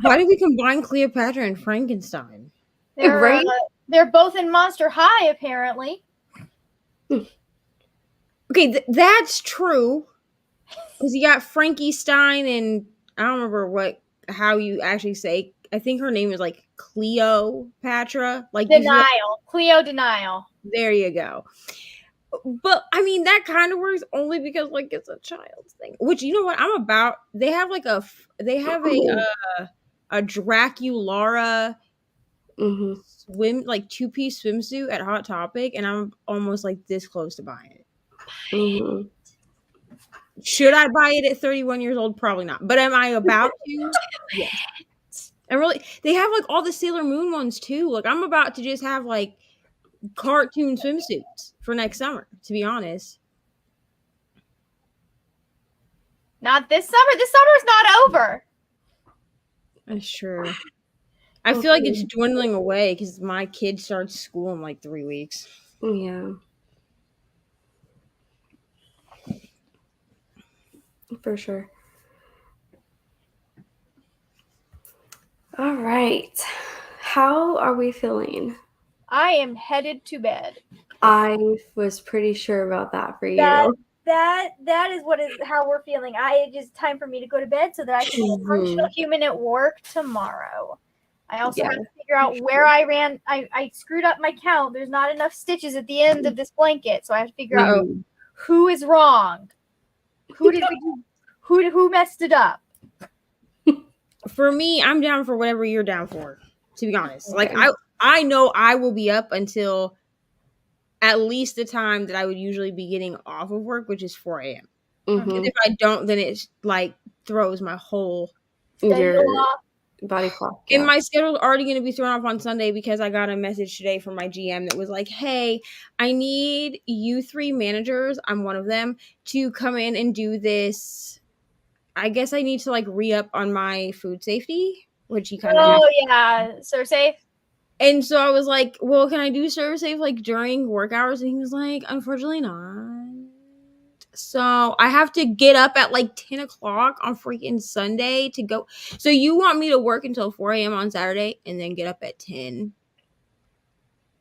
Why did we combine Cleopatra and Frankenstein? They're both in Monster High, apparently. Okay, that's true. Because you got Frankie Stein and I don't remember how you actually say. I think her name is like Cleopatra. Like Denial. Cleo Denial. There you go. But I mean that kind of works only because like it's a child's thing. Which you know what I'm about. They have a Draculara swim like 2-piece swimsuit at Hot Topic, and I'm almost like this close to buying it. Should I buy it at 31 years old? Probably not. But am I about to? Yes. And really, they have like all the Sailor Moon ones too. Like I'm about to just have like cartoon swimsuits for next summer, to be honest. Not this summer. This summer's not over. That's true. I feel like it's dwindling away because my kid starts school in like 3 weeks. Yeah. For sure. All right. How are we feeling? I am headed to bed. I was pretty sure about that for you. That is how we're feeling. It is time for me to go to bed so that I can be a functional human at work tomorrow. I also have to figure out where I ran. I screwed up my count. There's not enough stitches at the end of this blanket, so I have to figure out who is wrong. Who messed it up? For me, I'm down for whatever you're down for, to be honest. Like I know I will be up until at least the time that I would usually be getting off of work, which is 4 a.m. And if I don't, then it like throws my whole body clock. And my schedule's already going to be thrown off on Sunday because I got a message today from my GM that was like, hey, I need you 3 managers, I'm one of them, to come in and do this. I guess I need to like re-up on my food safety, which he kind of Serve safe. And so I was like, well, can I do serve safe like during work hours? And he was like, unfortunately not. So I have to get up at like 10 o'clock on freaking Sunday to go. So you want me to work until 4 a.m. on Saturday and then get up at 10?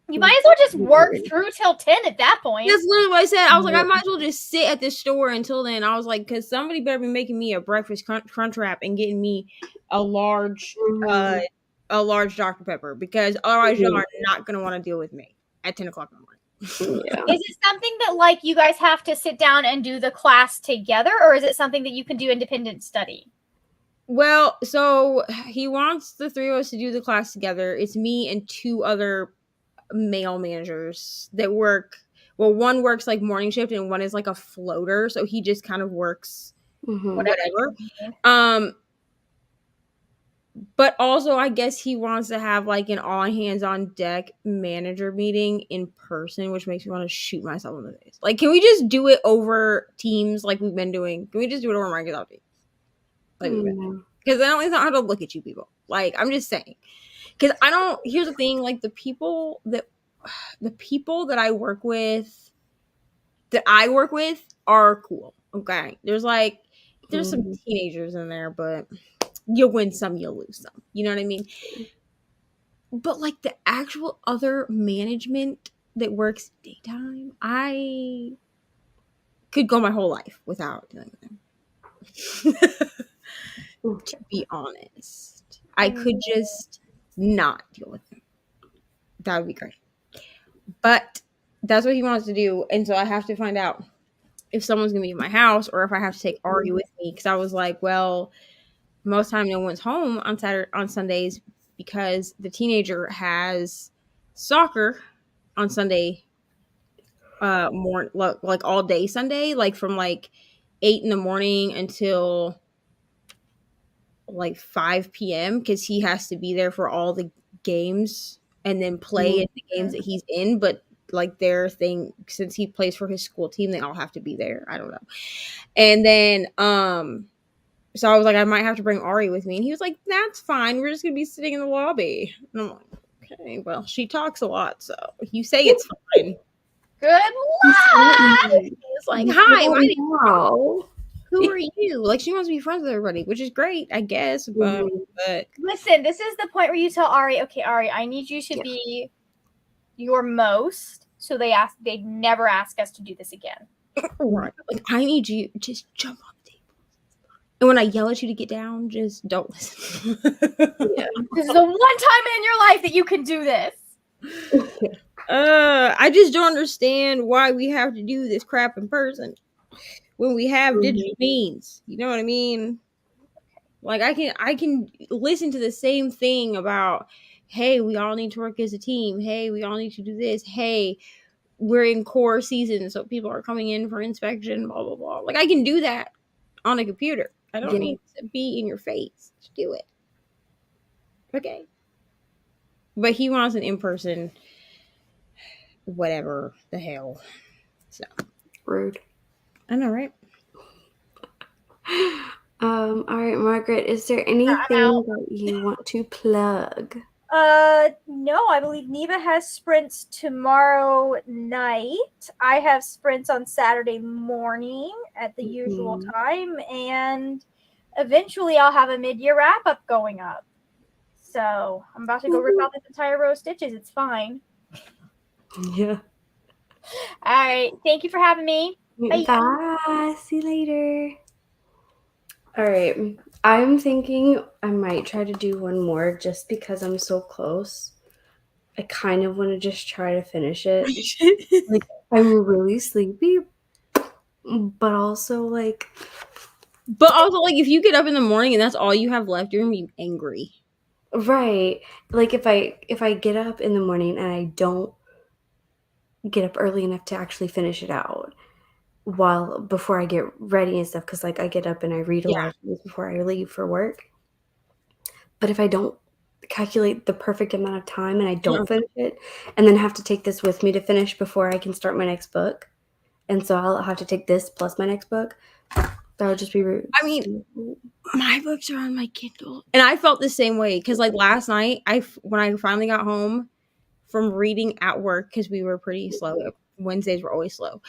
You might as well just work through till 10 at that point. That's literally what I said. I was like, I might as well just sit at the store until then. I was like, because somebody better be making me a breakfast crunch wrap and getting me a large Dr. Pepper, because otherwise y'all are not going to want to deal with me at 10 o'clock in the morning. Yeah. Is it something that like you guys have to sit down and do the class together, or is it something that you can do independent study? Well, so he wants the three of us to do the class together. It's me and two other male managers that work. Well, one works like morning shift and one is like a floater, so he just kind of works whatever. But also I guess he wants to have like an all hands on deck manager meeting in person, which makes me want to shoot myself in the face. Like, can we just do it over Teams like we've been doing? Can we just do it over Microsoft Teams? Like we've been doing? Because I don't know how to look at you people. Like, I'm just saying. Because I don't. Here's the thing. Like the people that I work with, are cool. Okay, there's some teenagers in there, but you'll win some, you'll lose some. You know what I mean? But like the actual other management that works daytime, I could go my whole life without dealing with them. To be honest, I could just not deal with them. That would be great. But that's what he wants to do, and so I have to find out if someone's gonna be in my house or if I have to take Ari with me. Because I was like, well, most time no one's home on Sundays because the teenager has soccer on Sunday morning, like all day Sunday, like from like 8 in the morning until like 5 p.m. because he has to be there for all the games and then play in the games that he's in. But like their thing, since he plays for his school team, they all have to be there. I don't know. And then so I was like, I might have to bring Ari with me. And he was like, that's fine. We're just going to be sitting in the lobby. And I'm like, okay, well, she talks a lot. So you say it's fine. Good luck. It's like, hi, my name. Who are you? Like, she wants to be friends with everybody, which is great, I guess. But listen, this is the point where you tell Ari, okay, Ari, I need you to be your most. So they never ask us to do this again. Right. Like, I need you to just jump on the table. And when I yell at you to get down, just don't listen. This is the one time in your life that you can do this. I just don't understand why we have to do this crap in person when we have digital means. You know what I mean? Like I can listen to the same thing about, hey, we all need to work as a team. Hey, we all need to do this. Hey, we're in core season, so people are coming in for inspection, blah, blah, blah. Like I can do that on a computer. I don't need to be in your face to do it. Okay. But he wants an in-person whatever the hell. So rude. I know, right? All right, Margaret, is there anything that you want to plug? No, I believe Neva has sprints tomorrow night. I have sprints on Saturday morning at the usual time, and eventually I'll have a mid-year wrap-up going up. So I'm about to go rip out this entire row of stitches. It's fine. Yeah. All right. Thank you for having me. Bye. See you later. All right. I'm thinking I might try to do one more just because I'm so close. I kind of want to just try to finish it. Like, I'm really sleepy, but also like... But also, like, if you get up in the morning and that's all you have left, you're going to be angry. Right. Like, if I get up in the morning and I don't get up early enough to actually finish it out before I get ready and stuff, because, like, I get up and I read a lot of things before I leave for work. But if I don't calculate the perfect amount of time and I don't finish it, and then have to take this with me to finish before I can start my next book, and so I'll have to take this plus my next book, that would just be rude. I mean, my books are on my Kindle. And I felt the same way because, like, last night, when I finally got home from reading at work, because we were pretty slow. Wednesdays were always slow.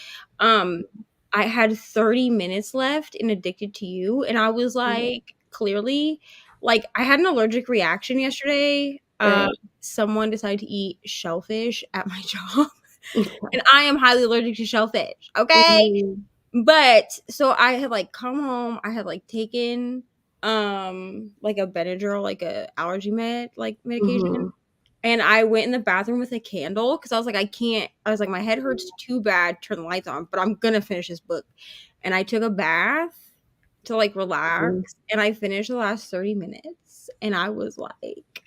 I had 30 minutes left in Addicted to You, and I was like, clearly, like, I had an allergic reaction yesterday. Someone decided to eat shellfish at my job, and I am highly allergic to shellfish. Okay. But so I had like come home, I had like taken like a Benadryl, like a allergy medication. And I went in the bathroom with a candle because I was like, I was like, my head hurts too bad, turn the lights on, but I'm gonna finish this book. And I took a bath to like relax, and I finished the last 30 minutes, and I was like,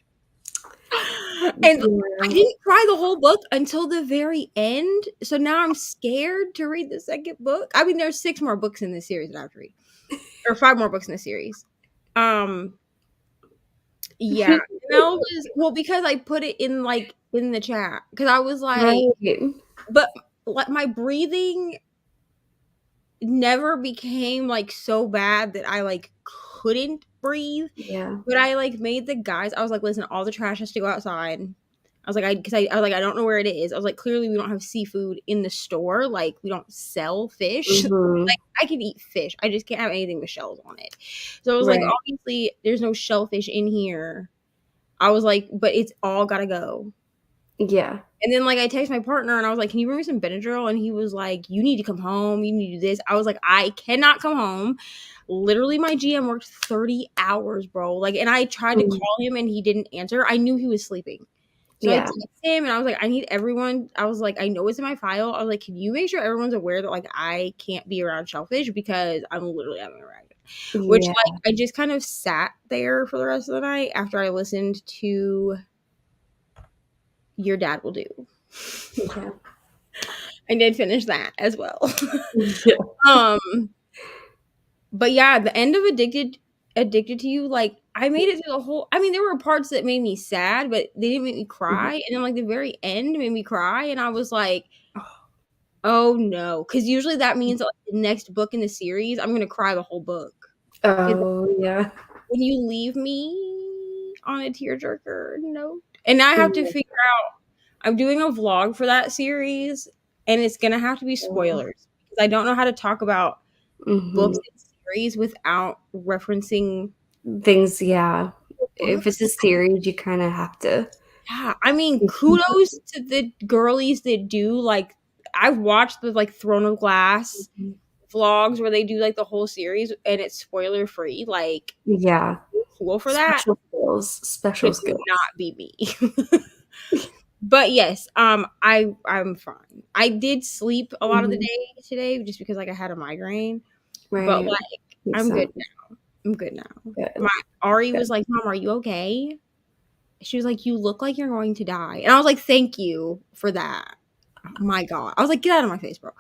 and I didn't cry the whole book until the very end. So now I'm scared to read the second book. I mean, there's 6 more books in this series that I have to read, or 5 more books in the series. Yeah, Mel was well because I put it in like in the chat because I was like, Right. but like my breathing never became like so bad that I like couldn't breathe. Yeah. But I like made the guys. I was like, listen, all the trash has to go outside. I was like, I was like, I don't know where it is. I was like, clearly we don't have seafood in the store. Like we don't sell fish. Mhm. Like I can eat fish. I just can't have anything with shells on it. So I was like, Right. obviously there's no shellfish in here. I was like, but it's all gotta go. Yeah. And then like I texted my partner and I was like, can you bring me some Benadryl? And he was like, you need to come home. You need to do this. I was like, I cannot come home. Literally my GM worked 30 hours, bro. Like, and I tried to call him and he didn't answer. I knew he was sleeping. So I Yeah. texted him and I was like, I need everyone. I was like, I know it's in my file. I was like, can you make sure everyone's aware that like I can't be around shellfish because I'm literally having a rag. Which Yeah. like I just kind of sat there for the rest of the night after I listened to Your Dad Will Do. Yeah. I did finish that as well. Yeah. But yeah, the end of Addicted to You, like I made it through the whole. I mean, there were parts that made me sad, but they didn't make me cry. And then like the very end made me cry, and I was like, oh no, because usually that means like the next book in the series, I'm gonna cry the whole book. Oh yeah. When you leave me on a tearjerker note, and now I have to figure out. I'm doing a vlog for that series, and it's gonna have to be spoilers because I don't know how to talk about books and series without referencing Things. Yeah. If books. it's a series, you kind of have to. Yeah, I mean, kudos to the girlies that do like. I've watched the like Throne of Glass vlogs where they do like the whole series and it's spoiler free. Like, Yeah. cool for that. Special skills. Special Could skills. not be me. But yes, I'm fine. I did sleep a lot of the day today just because like I had a migraine. Right. But like Makes I'm good sense. now. I'm good now. Good. My Ari Good. was like, "Mom, are you okay?" She was like, "You look like you're going to die." And I was like, "Thank you for that." Oh my God. I was like, "Get out of my face, bro."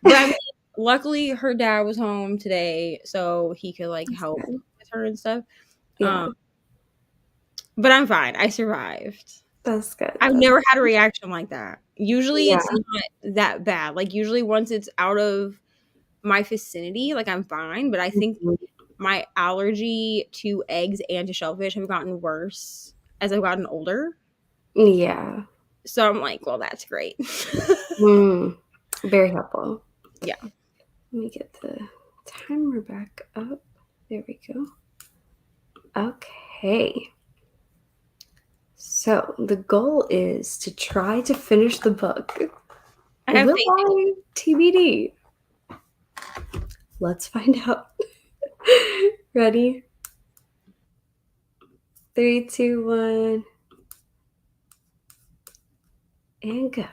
But I mean, luckily her dad was home today, so he could like help good. with her and stuff. Yeah. But I'm fine. I survived. That's good. I've never had a reaction like that. Usually Yeah. it's not that bad. Like usually once it's out of my vicinity, like I'm fine. But I think my allergy to eggs and to shellfish have gotten worse as I've gotten older. Yeah. So I'm like, well, that's great. Very helpful. Yeah. Let me get the timer back up. There we go. Okay. So the goal is to try to finish the book. I have Will faith. I? TBD. Let's find out. Ready? 3, 2, 1, and go.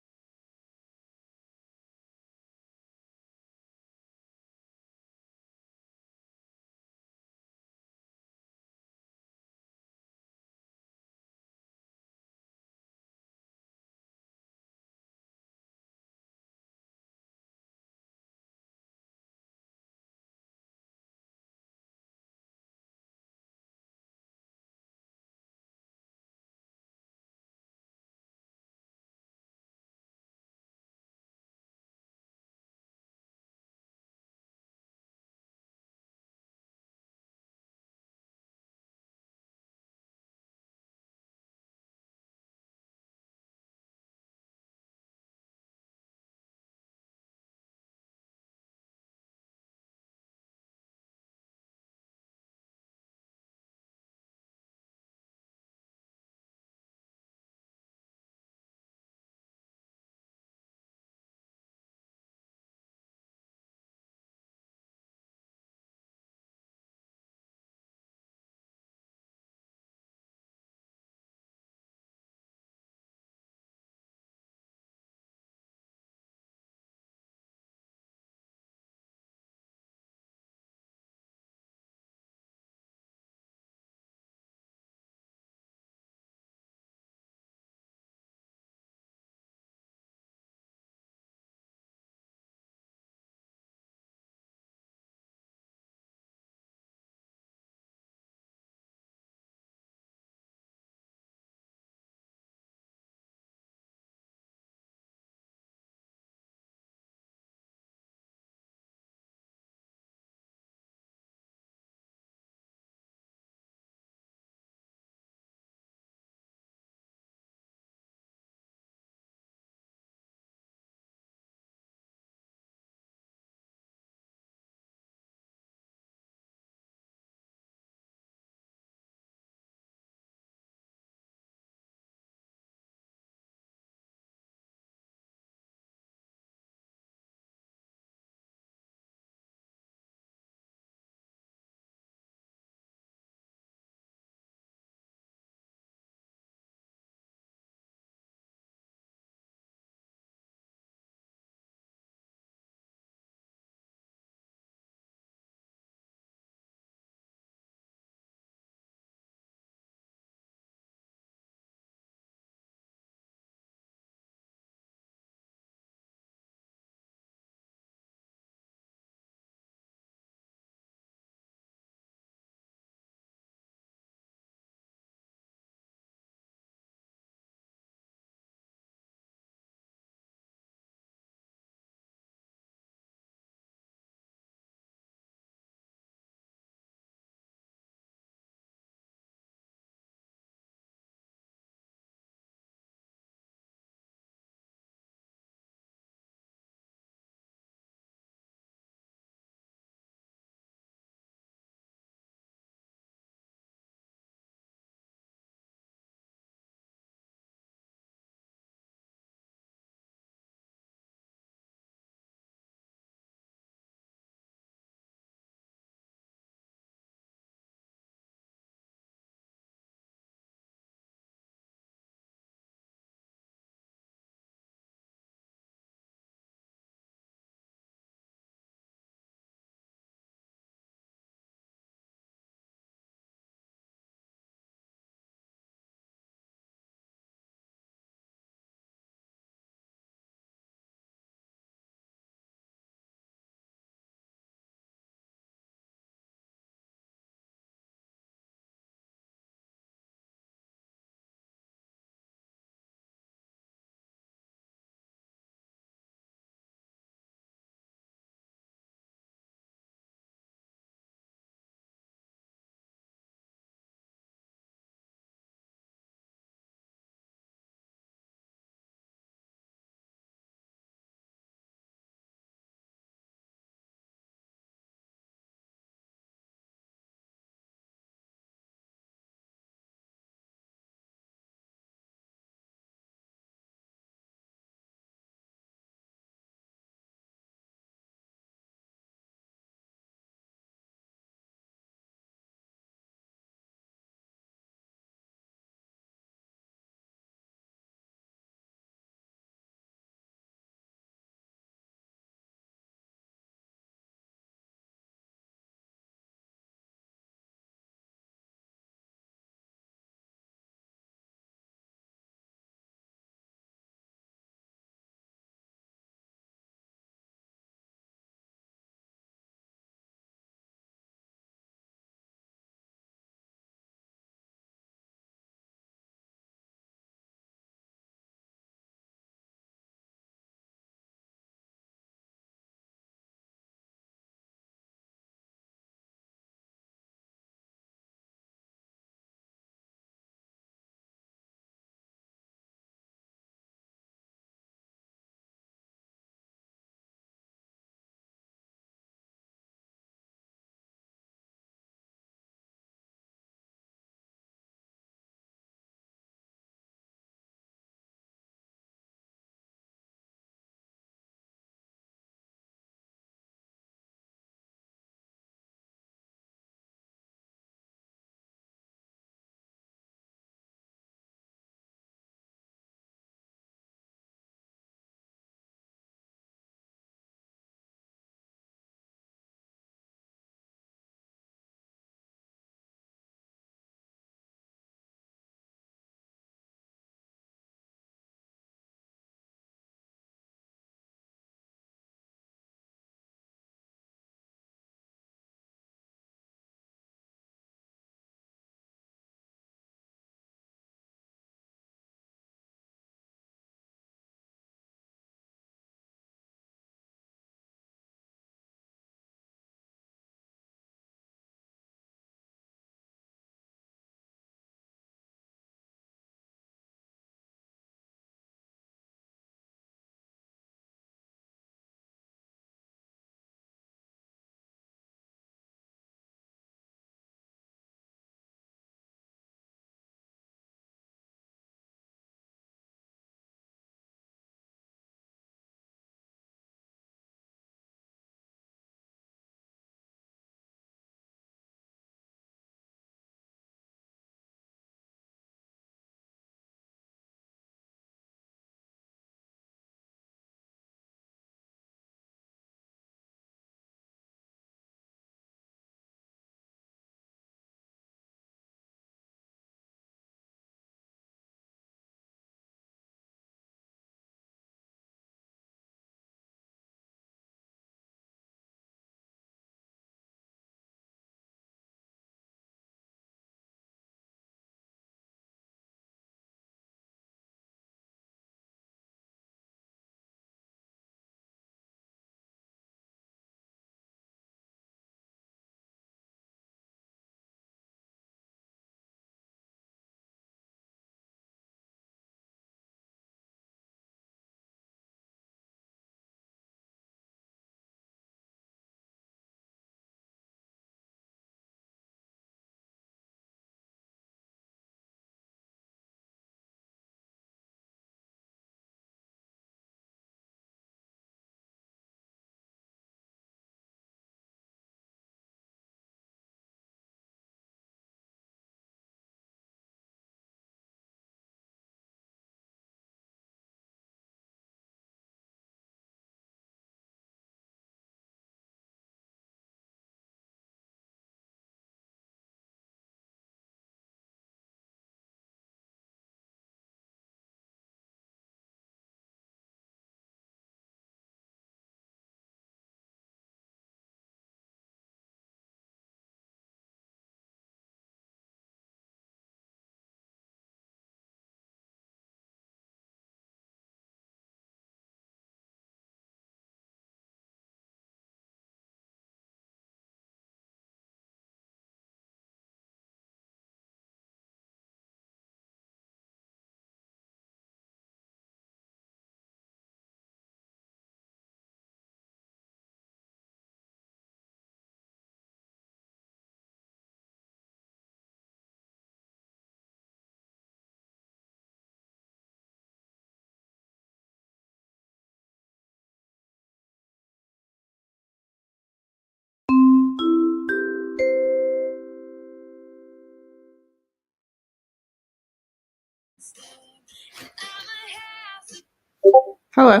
Hello.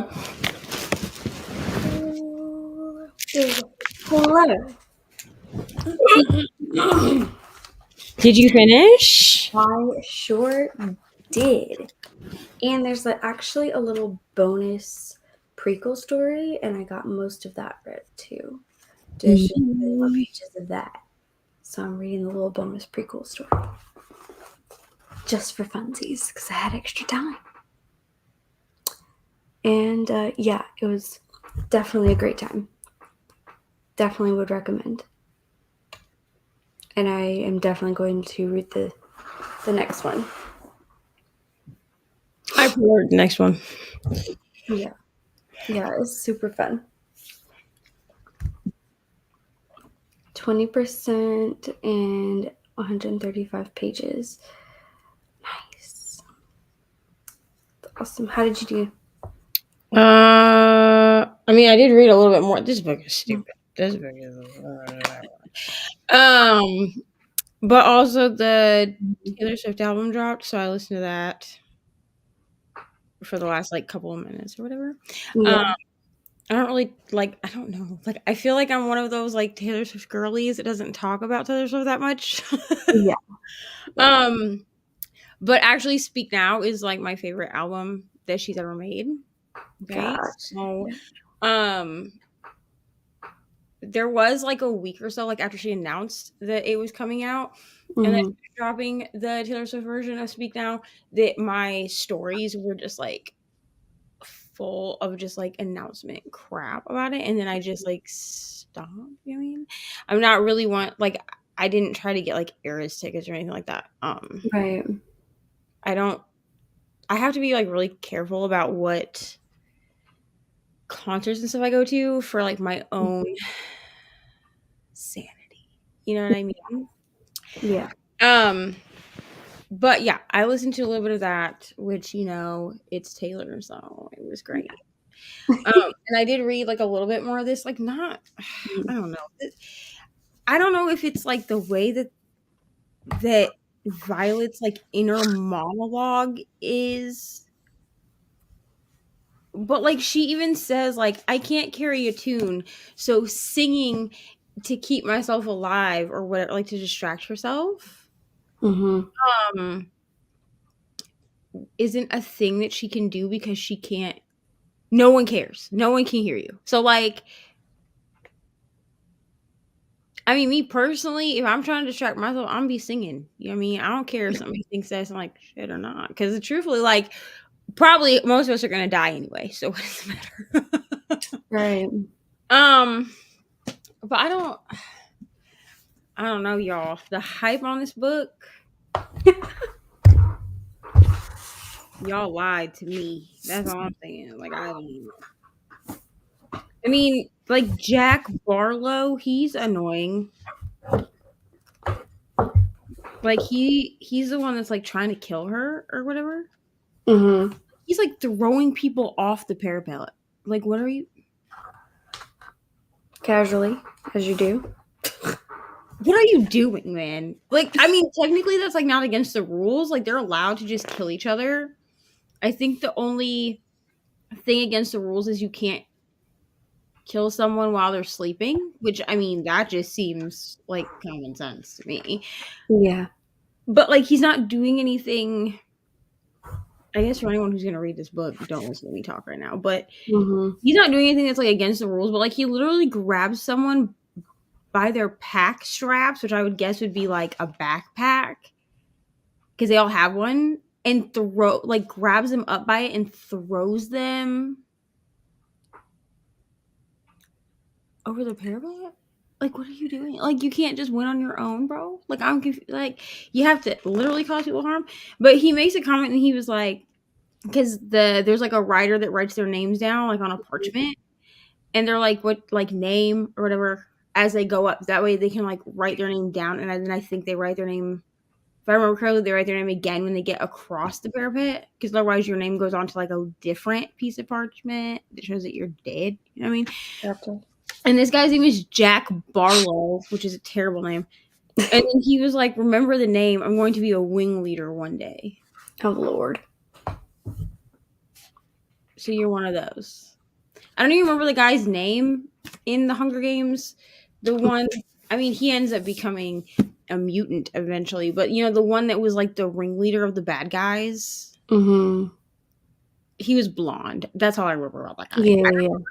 Hello. Did you finish? I sure did. And there's actually a little bonus prequel story, and I got most of that read too. There's just more pages of that. So I'm reading the little bonus prequel story. Just for funsies, because I had extra time. And yeah, it was definitely a great time. Definitely would recommend. And I am definitely going to read the next one. I prepared the next one. Yeah. Yeah, it's super fun. 20% and 135 pages. Nice. Awesome. How did you do? I mean, I did read a little bit more. This book is stupid. This book is but also the Taylor Swift album dropped, so I listened to that for the last couple of minutes or whatever. Yeah. I don't really I don't know. I feel like I'm one of those Taylor Swift girlies that doesn't talk about Taylor Swift that much. Yeah. But actually Speak Now is my favorite album that she's ever made. Okay. Gotcha. So there was a week or so after she announced that it was coming out and then she was dropping the Taylor Swift version of Speak Now, that my stories were just full of just announcement crap about it, and then I just stopped doing. I'm not really I didn't try to get Eras tickets or anything like that. Right. I have to be really careful about what concerts and stuff I go to for my own sanity. You know what I mean? Yeah. But yeah, I listened to a little bit of that, which it's Taylor, so it was great. And I did read a little bit more of this. I don't know. I don't know if it's the way that Violet's inner monologue is, but she even says I can't carry a tune, so singing to keep myself alive or whatever, to distract herself, isn't a thing that she can do because she can't. No one cares. No one can hear you. So I mean, me personally, if I'm trying to distract myself, I'm gonna be singing. You know what I mean? I don't care if somebody thinks that's shit or not. Because truthfully, probably most of us are gonna die anyway. So what does it matter? Right. But I don't know, y'all. The hype on this book, y'all lied to me. That's all I'm saying. I don't know. I mean, Jack Barlow, he's annoying. He's the one that's trying to kill her or whatever. He's throwing people off the parapet. What are you? Casually, as you do. What are you doing, man? I mean, technically that's not against the rules. They're allowed to just kill each other. I think the only thing against the rules is you can't kill someone while they're sleeping, which I mean, that just seems common sense to me. Yeah. But he's not doing anything. I guess for anyone who's gonna read this book, don't listen to me talk right now. But he's not doing anything that's against the rules. But he literally grabs someone by their pack straps, which I would guess would be a backpack, because they all have one, and grabs them up by it and throws them over the parapet. What are you doing? You can't just win on your own, bro. I'm confused. You have to literally cause people harm. But he makes a comment and he was because there's a writer that writes their names down on a parchment, and they're what name or whatever as they go up. That way they can write their name down, and then I think they write their name. If I remember correctly, they write their name again when they get across the parapet, because otherwise your name goes onto a different piece of parchment that shows that you're dead. You know what I mean? Gotcha. And this guy's name is Jack Barlow, which is a terrible name. And then he was remember the name. I'm going to be a wing leader one day. Oh, Lord. So you're one of those. I don't even remember the guy's name in the Hunger Games. The one, I mean, he ends up becoming a mutant eventually, but you know, the one that was like the ringleader of the bad guys. Mm-hmm. He was blonde. That's all I remember about that guy. Yeah, I don't yeah. remember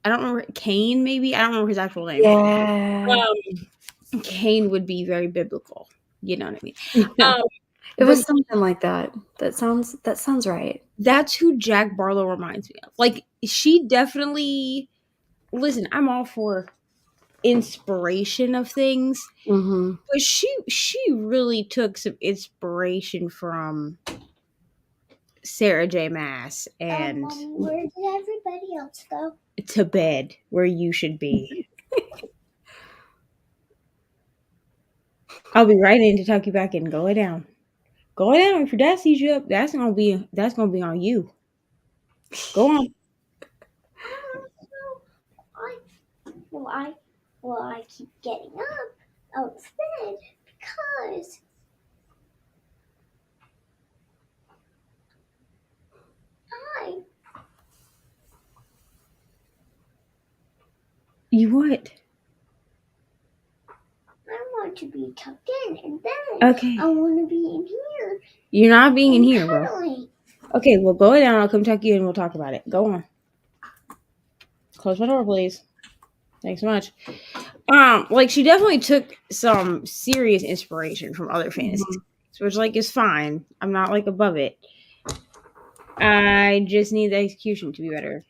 I don't remember Cain. Maybe I don't remember his actual name. Yeah. Cain would be very biblical. You know what I mean? It was something like that. That sounds right. That's who Jack Barlow reminds me of. Like, she definitely. Listen, I'm all for inspiration of things, Mm-hmm. but she really took some inspiration from Sarah J. Maas and Mommy, where did everybody else go? To Bed, Where You Should Be. I'll be right in to tuck you back in. Go lay down. Go lay down. If your dad sees you up, that's gonna be on you. Go on. I keep getting up out of bed because You what? I want to be tucked in, and then Okay. I want to be in here. You're not being in here, bro. Cuddling. Okay, well, go lay down. I'll come tuck you in and we'll talk about it. Go on. Close my door, please. Thanks so much. Like, she definitely took some serious inspiration from other fantasy series, which, like, is fine. I'm not, like, above it. I just need the execution to be better.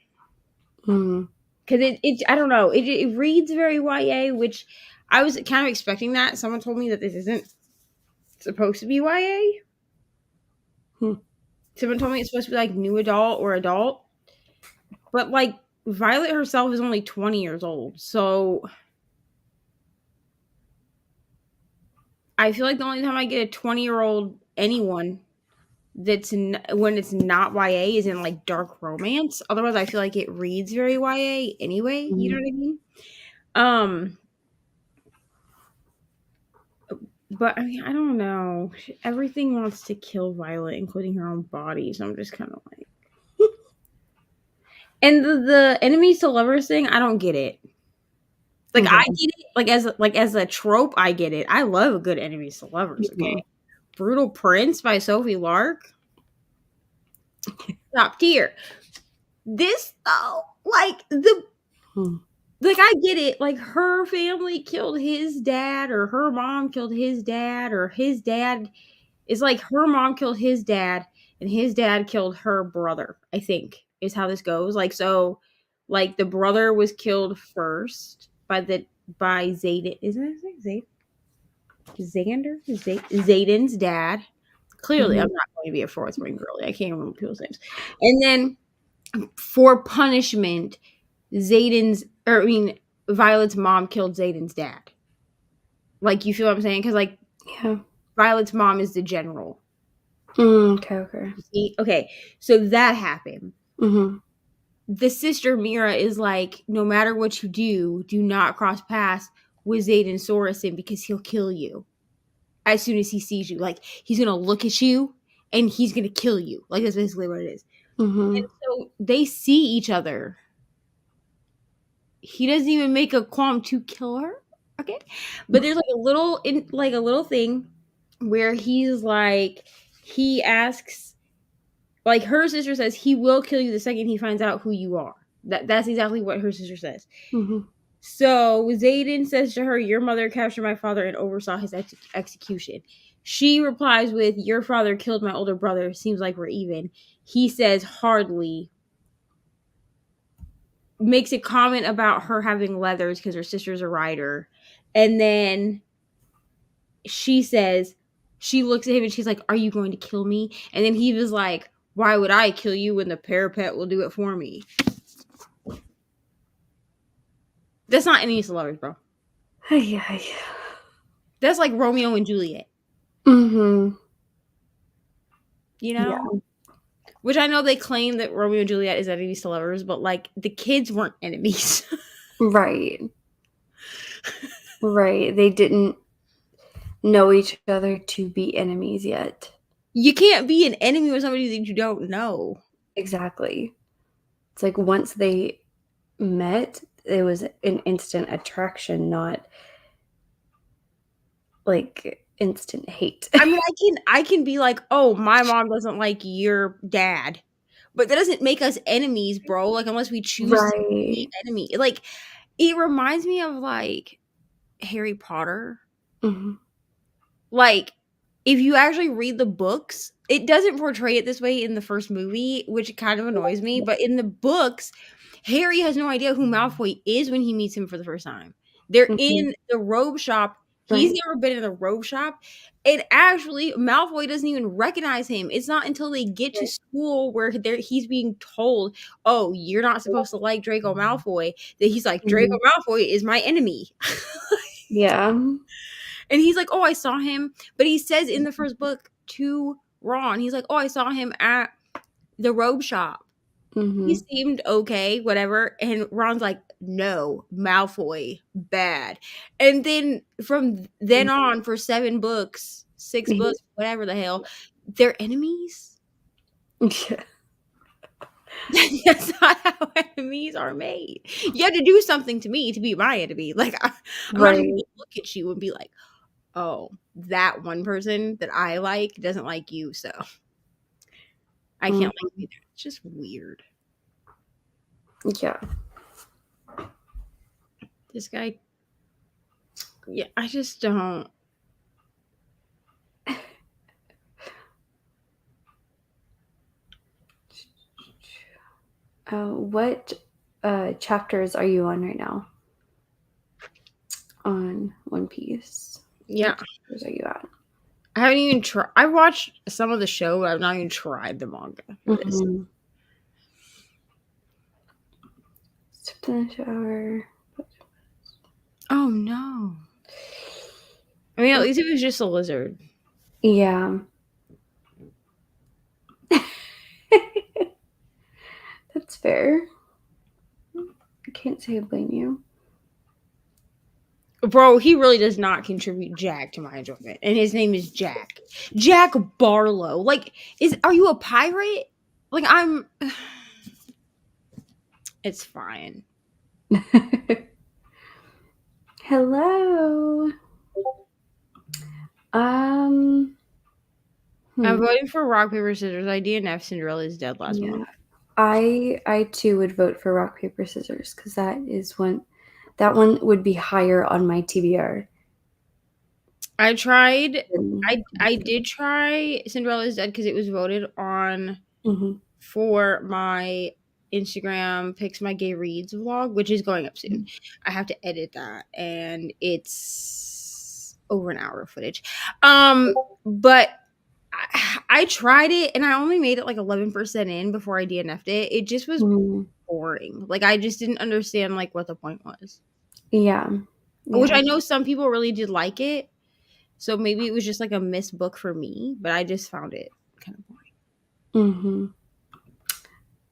Mm-hmm. Because it I don't know. It reads very YA, which I was kind of expecting that. Someone told me that this isn't supposed to be YA. Someone told me it's supposed to be, like, new adult or adult. But, like, Violet herself is only 20 years old, so I feel like the only time I get a 20-year-old anyone that's when it's not YA is in, like, dark romance. Otherwise, I feel like it reads very YA anyway. Mm-hmm. You know what I mean? But I mean, I don't know. Everything wants to kill Violet, including her own body. So I'm just kind of like, and the enemies to lovers thing, I don't get it. Like, I get it, like as a trope, I get it. I love a good enemies to lovers. Okay, Brutal Prince by Sophie Lark, top tier. This though, like like, I get it. Like, her family killed his dad, or her mom killed his dad, or his dad is like her mom killed his dad, and his dad killed her brother. I think is how this goes. Like, so, like, the brother was killed first by Zayden. Isn't it Zayden's dad. Clearly, I'm not going to be a fourth ring girly. I can't remember people's names. And then, for punishment, Violet's mom killed Zayden's dad. Like, you feel what I'm saying? Because, like, Yeah. Violet's mom is the general. Okay. See? Okay, so that happened. Mm-hmm. The sister Mira is like, no matter what you do not cross paths with Zayden Sorensen because he'll kill you as soon as he sees you. Like, he's gonna look at you and he's gonna kill you. Like, that's basically what it is. Mm-hmm. And so they see each other. He doesn't even make a qualm to kill her. Okay, but there's like a little thing where he's like, he asks, like, her sister says he will kill you the second he finds out who you are. That's exactly what her sister says. Mm-hmm. So Zayden says to her, your mother captured my father and oversaw his execution. She replies with, your father killed my older brother. Seems like we're even. He says, hardly. Makes a comment about her having leathers because her sister's a rider. And then she says, she looks at him and she's like, are you going to kill me? And then he was like, why would I kill you when the parapet will do it for me? That's not enemies to lovers, bro. Yeah. That's like Romeo and Juliet. Mm-hmm. You know? Yeah. Which I know they claim that Romeo and Juliet is enemies to lovers, but, like, the kids weren't enemies. Right. They didn't know each other to be enemies yet. You can't be an enemy with somebody that you don't know. Exactly. It's like once they met, it was an instant attraction, not like instant hate. I mean, I can be like, "Oh, my mom doesn't like your dad." But that doesn't make us enemies, bro, like, unless we choose to be Right. enemy. Like, it reminds me of, like, Harry Potter. Mhm. Like, if you actually read the books, it doesn't portray it this way in the first movie, which kind of annoys me, but in the books, Harry has no idea who Malfoy is when he meets him for the first time. They're Mhm. in the robe shop. He's Right. never been in the robe shop, and actually, Malfoy doesn't even recognize him. It's not until they get to Right. school where he's being told, "Oh, you're not supposed to like Draco Malfoy," that he's like, "Draco Mhm. Malfoy is my enemy." Yeah. And he's like, "Oh, I saw him." But he says in the first book to Ron, he's like, "Oh, I saw him at the robe shop. He Mhm. seemed okay, whatever." And Ron's like, "No, Malfoy, bad." And then from then on, for 7 books, 6 Mhm. books, whatever the hell, they're enemies. Yeah. That's not how enemies are made. You have to do something to me to be my enemy. Like, I'm not just Right. gonna look at you and be like, "Oh, that one person that I like doesn't like you, so I can't like Mhm. you either." It's just weird. Yeah. This guy, yeah, I just don't. What chapters are you on right now on One Piece? Yeah, What chapters are you at? I haven't even tried. I watched some of the show, but I've not even tried the manga for this. Mhm. Stepped in the shower. Oh no! I mean, at least it was just a lizard. Yeah. That's fair. I can't say I blame you. Bro, he really does not contribute jack to my enjoyment, and his name is Jack. Jack Barlow. Like, are you a pirate? Like, I'm. It's fine. Hello. Um. I'm hmm, voting for rock paper scissors. I DNF Cinderella is dead last Yeah. month. I too would vote for rock paper scissors because that one would be higher on my TBR. I tried. than- I did try Cinderella is dead because it was voted on Mhm. for my Instagram Picks My Gay Reads vlog, which is going up soon. I have to edit that, and it's over an hour of footage. But I tried it, and I only made it like 11% in before I DNF'd it. It just was Mhm. boring. Like, I just didn't understand like what the point was. Yeah. Which Yeah. I know some people really did like it. So maybe it was just like a missed book for me, but I just found it kind of boring.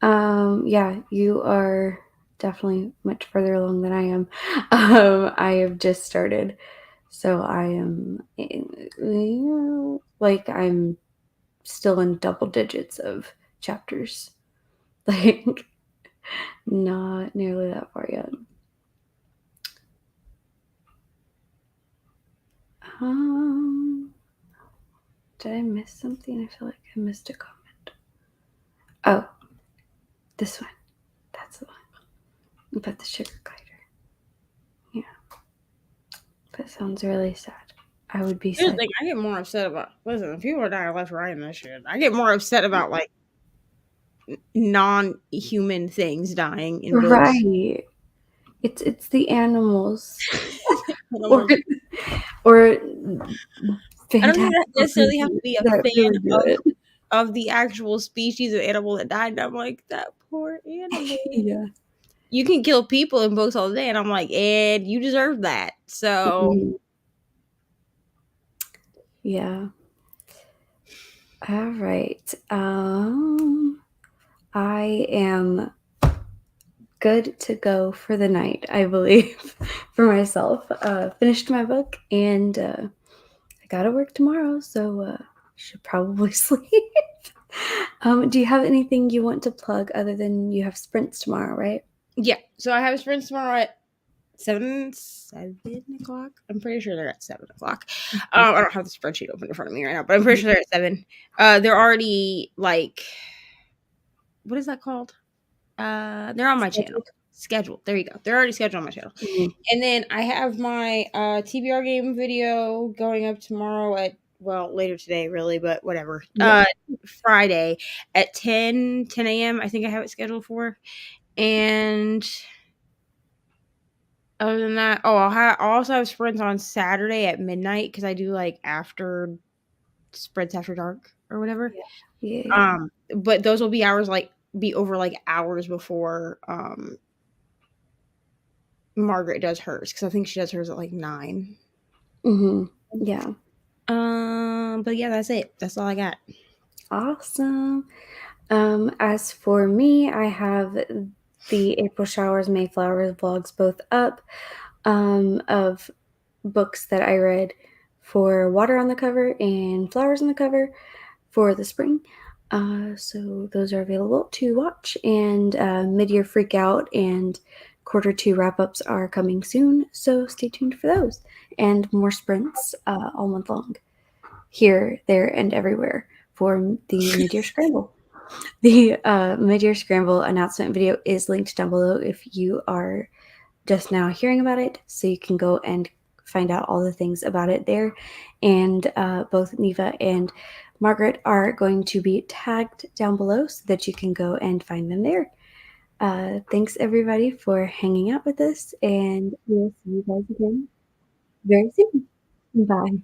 Mm-hmm. Yeah, you are definitely much further along than I am. I have just started, so I am like I'm still in double digits of chapters. Like not nearly that far yet. Um, did I miss something? I feel like I missed a comment. Oh, this one. That's the one. About the sugar glider. Yeah. That sounds really sad. I would be Here's the sad. thing, I get more upset about listen, people are dying left, right, and this shit. I get more upset about like non-human things dying in books. Right. It's the animals. And I'm Or like, or I don't even fantastical necessarily have to creatures be a that really fan do it. of the actual species of animal that died. And I'm like, that poor animal. Yeah. You can kill people in books all day, and I'm like, Ed, you deserve that. So Mhm. Yeah. All right. I am good to go for the night, I believe, for myself. Finished my book and I gotta work tomorrow, so should probably sleep. Do you have anything you want to plug other than you have sprints tomorrow, right? Yeah. So I have sprints tomorrow at 7 o'clock. I'm pretty sure they're at 7 o'clock. I don't have the spreadsheet open in front of me right now, but I'm pretty sure they're at 7. They're already like, what is that called? They're on my channel. Scheduled. There you go. They're already scheduled on my channel. Mhm. And then I have my TBR game video going up tomorrow at, well, later today, really, but whatever. Yeah. Friday at 10 a.m. I think I have it scheduled for. And other than that, I'll also have sprints on Saturday at midnight because I do like after sprints after dark or whatever. Yeah. But those will be over hours before Margaret does hers because I think she does hers at like 9. Yeah. But yeah, that's it. That's all I got. Awesome. As for me, I have the April Showers, Mayflowers vlogs both up of books that I read for water on the cover and flowers on the cover for the spring. So those are available to watch. And Midyear Freak Out and Q2 wrap-ups are coming soon, so stay tuned for those. And more sprints all month long. Here, there, and everywhere for the Midyear Scramble. The Midyear Scramble announcement video is linked down below if you are just now hearing about it, so you can go and find out all the things about it there. And both Neva and Margaret are going to be tagged down below so that you can go and find them there. Thanks everybody for hanging out with us, and we'll see you guys again very soon. Bye.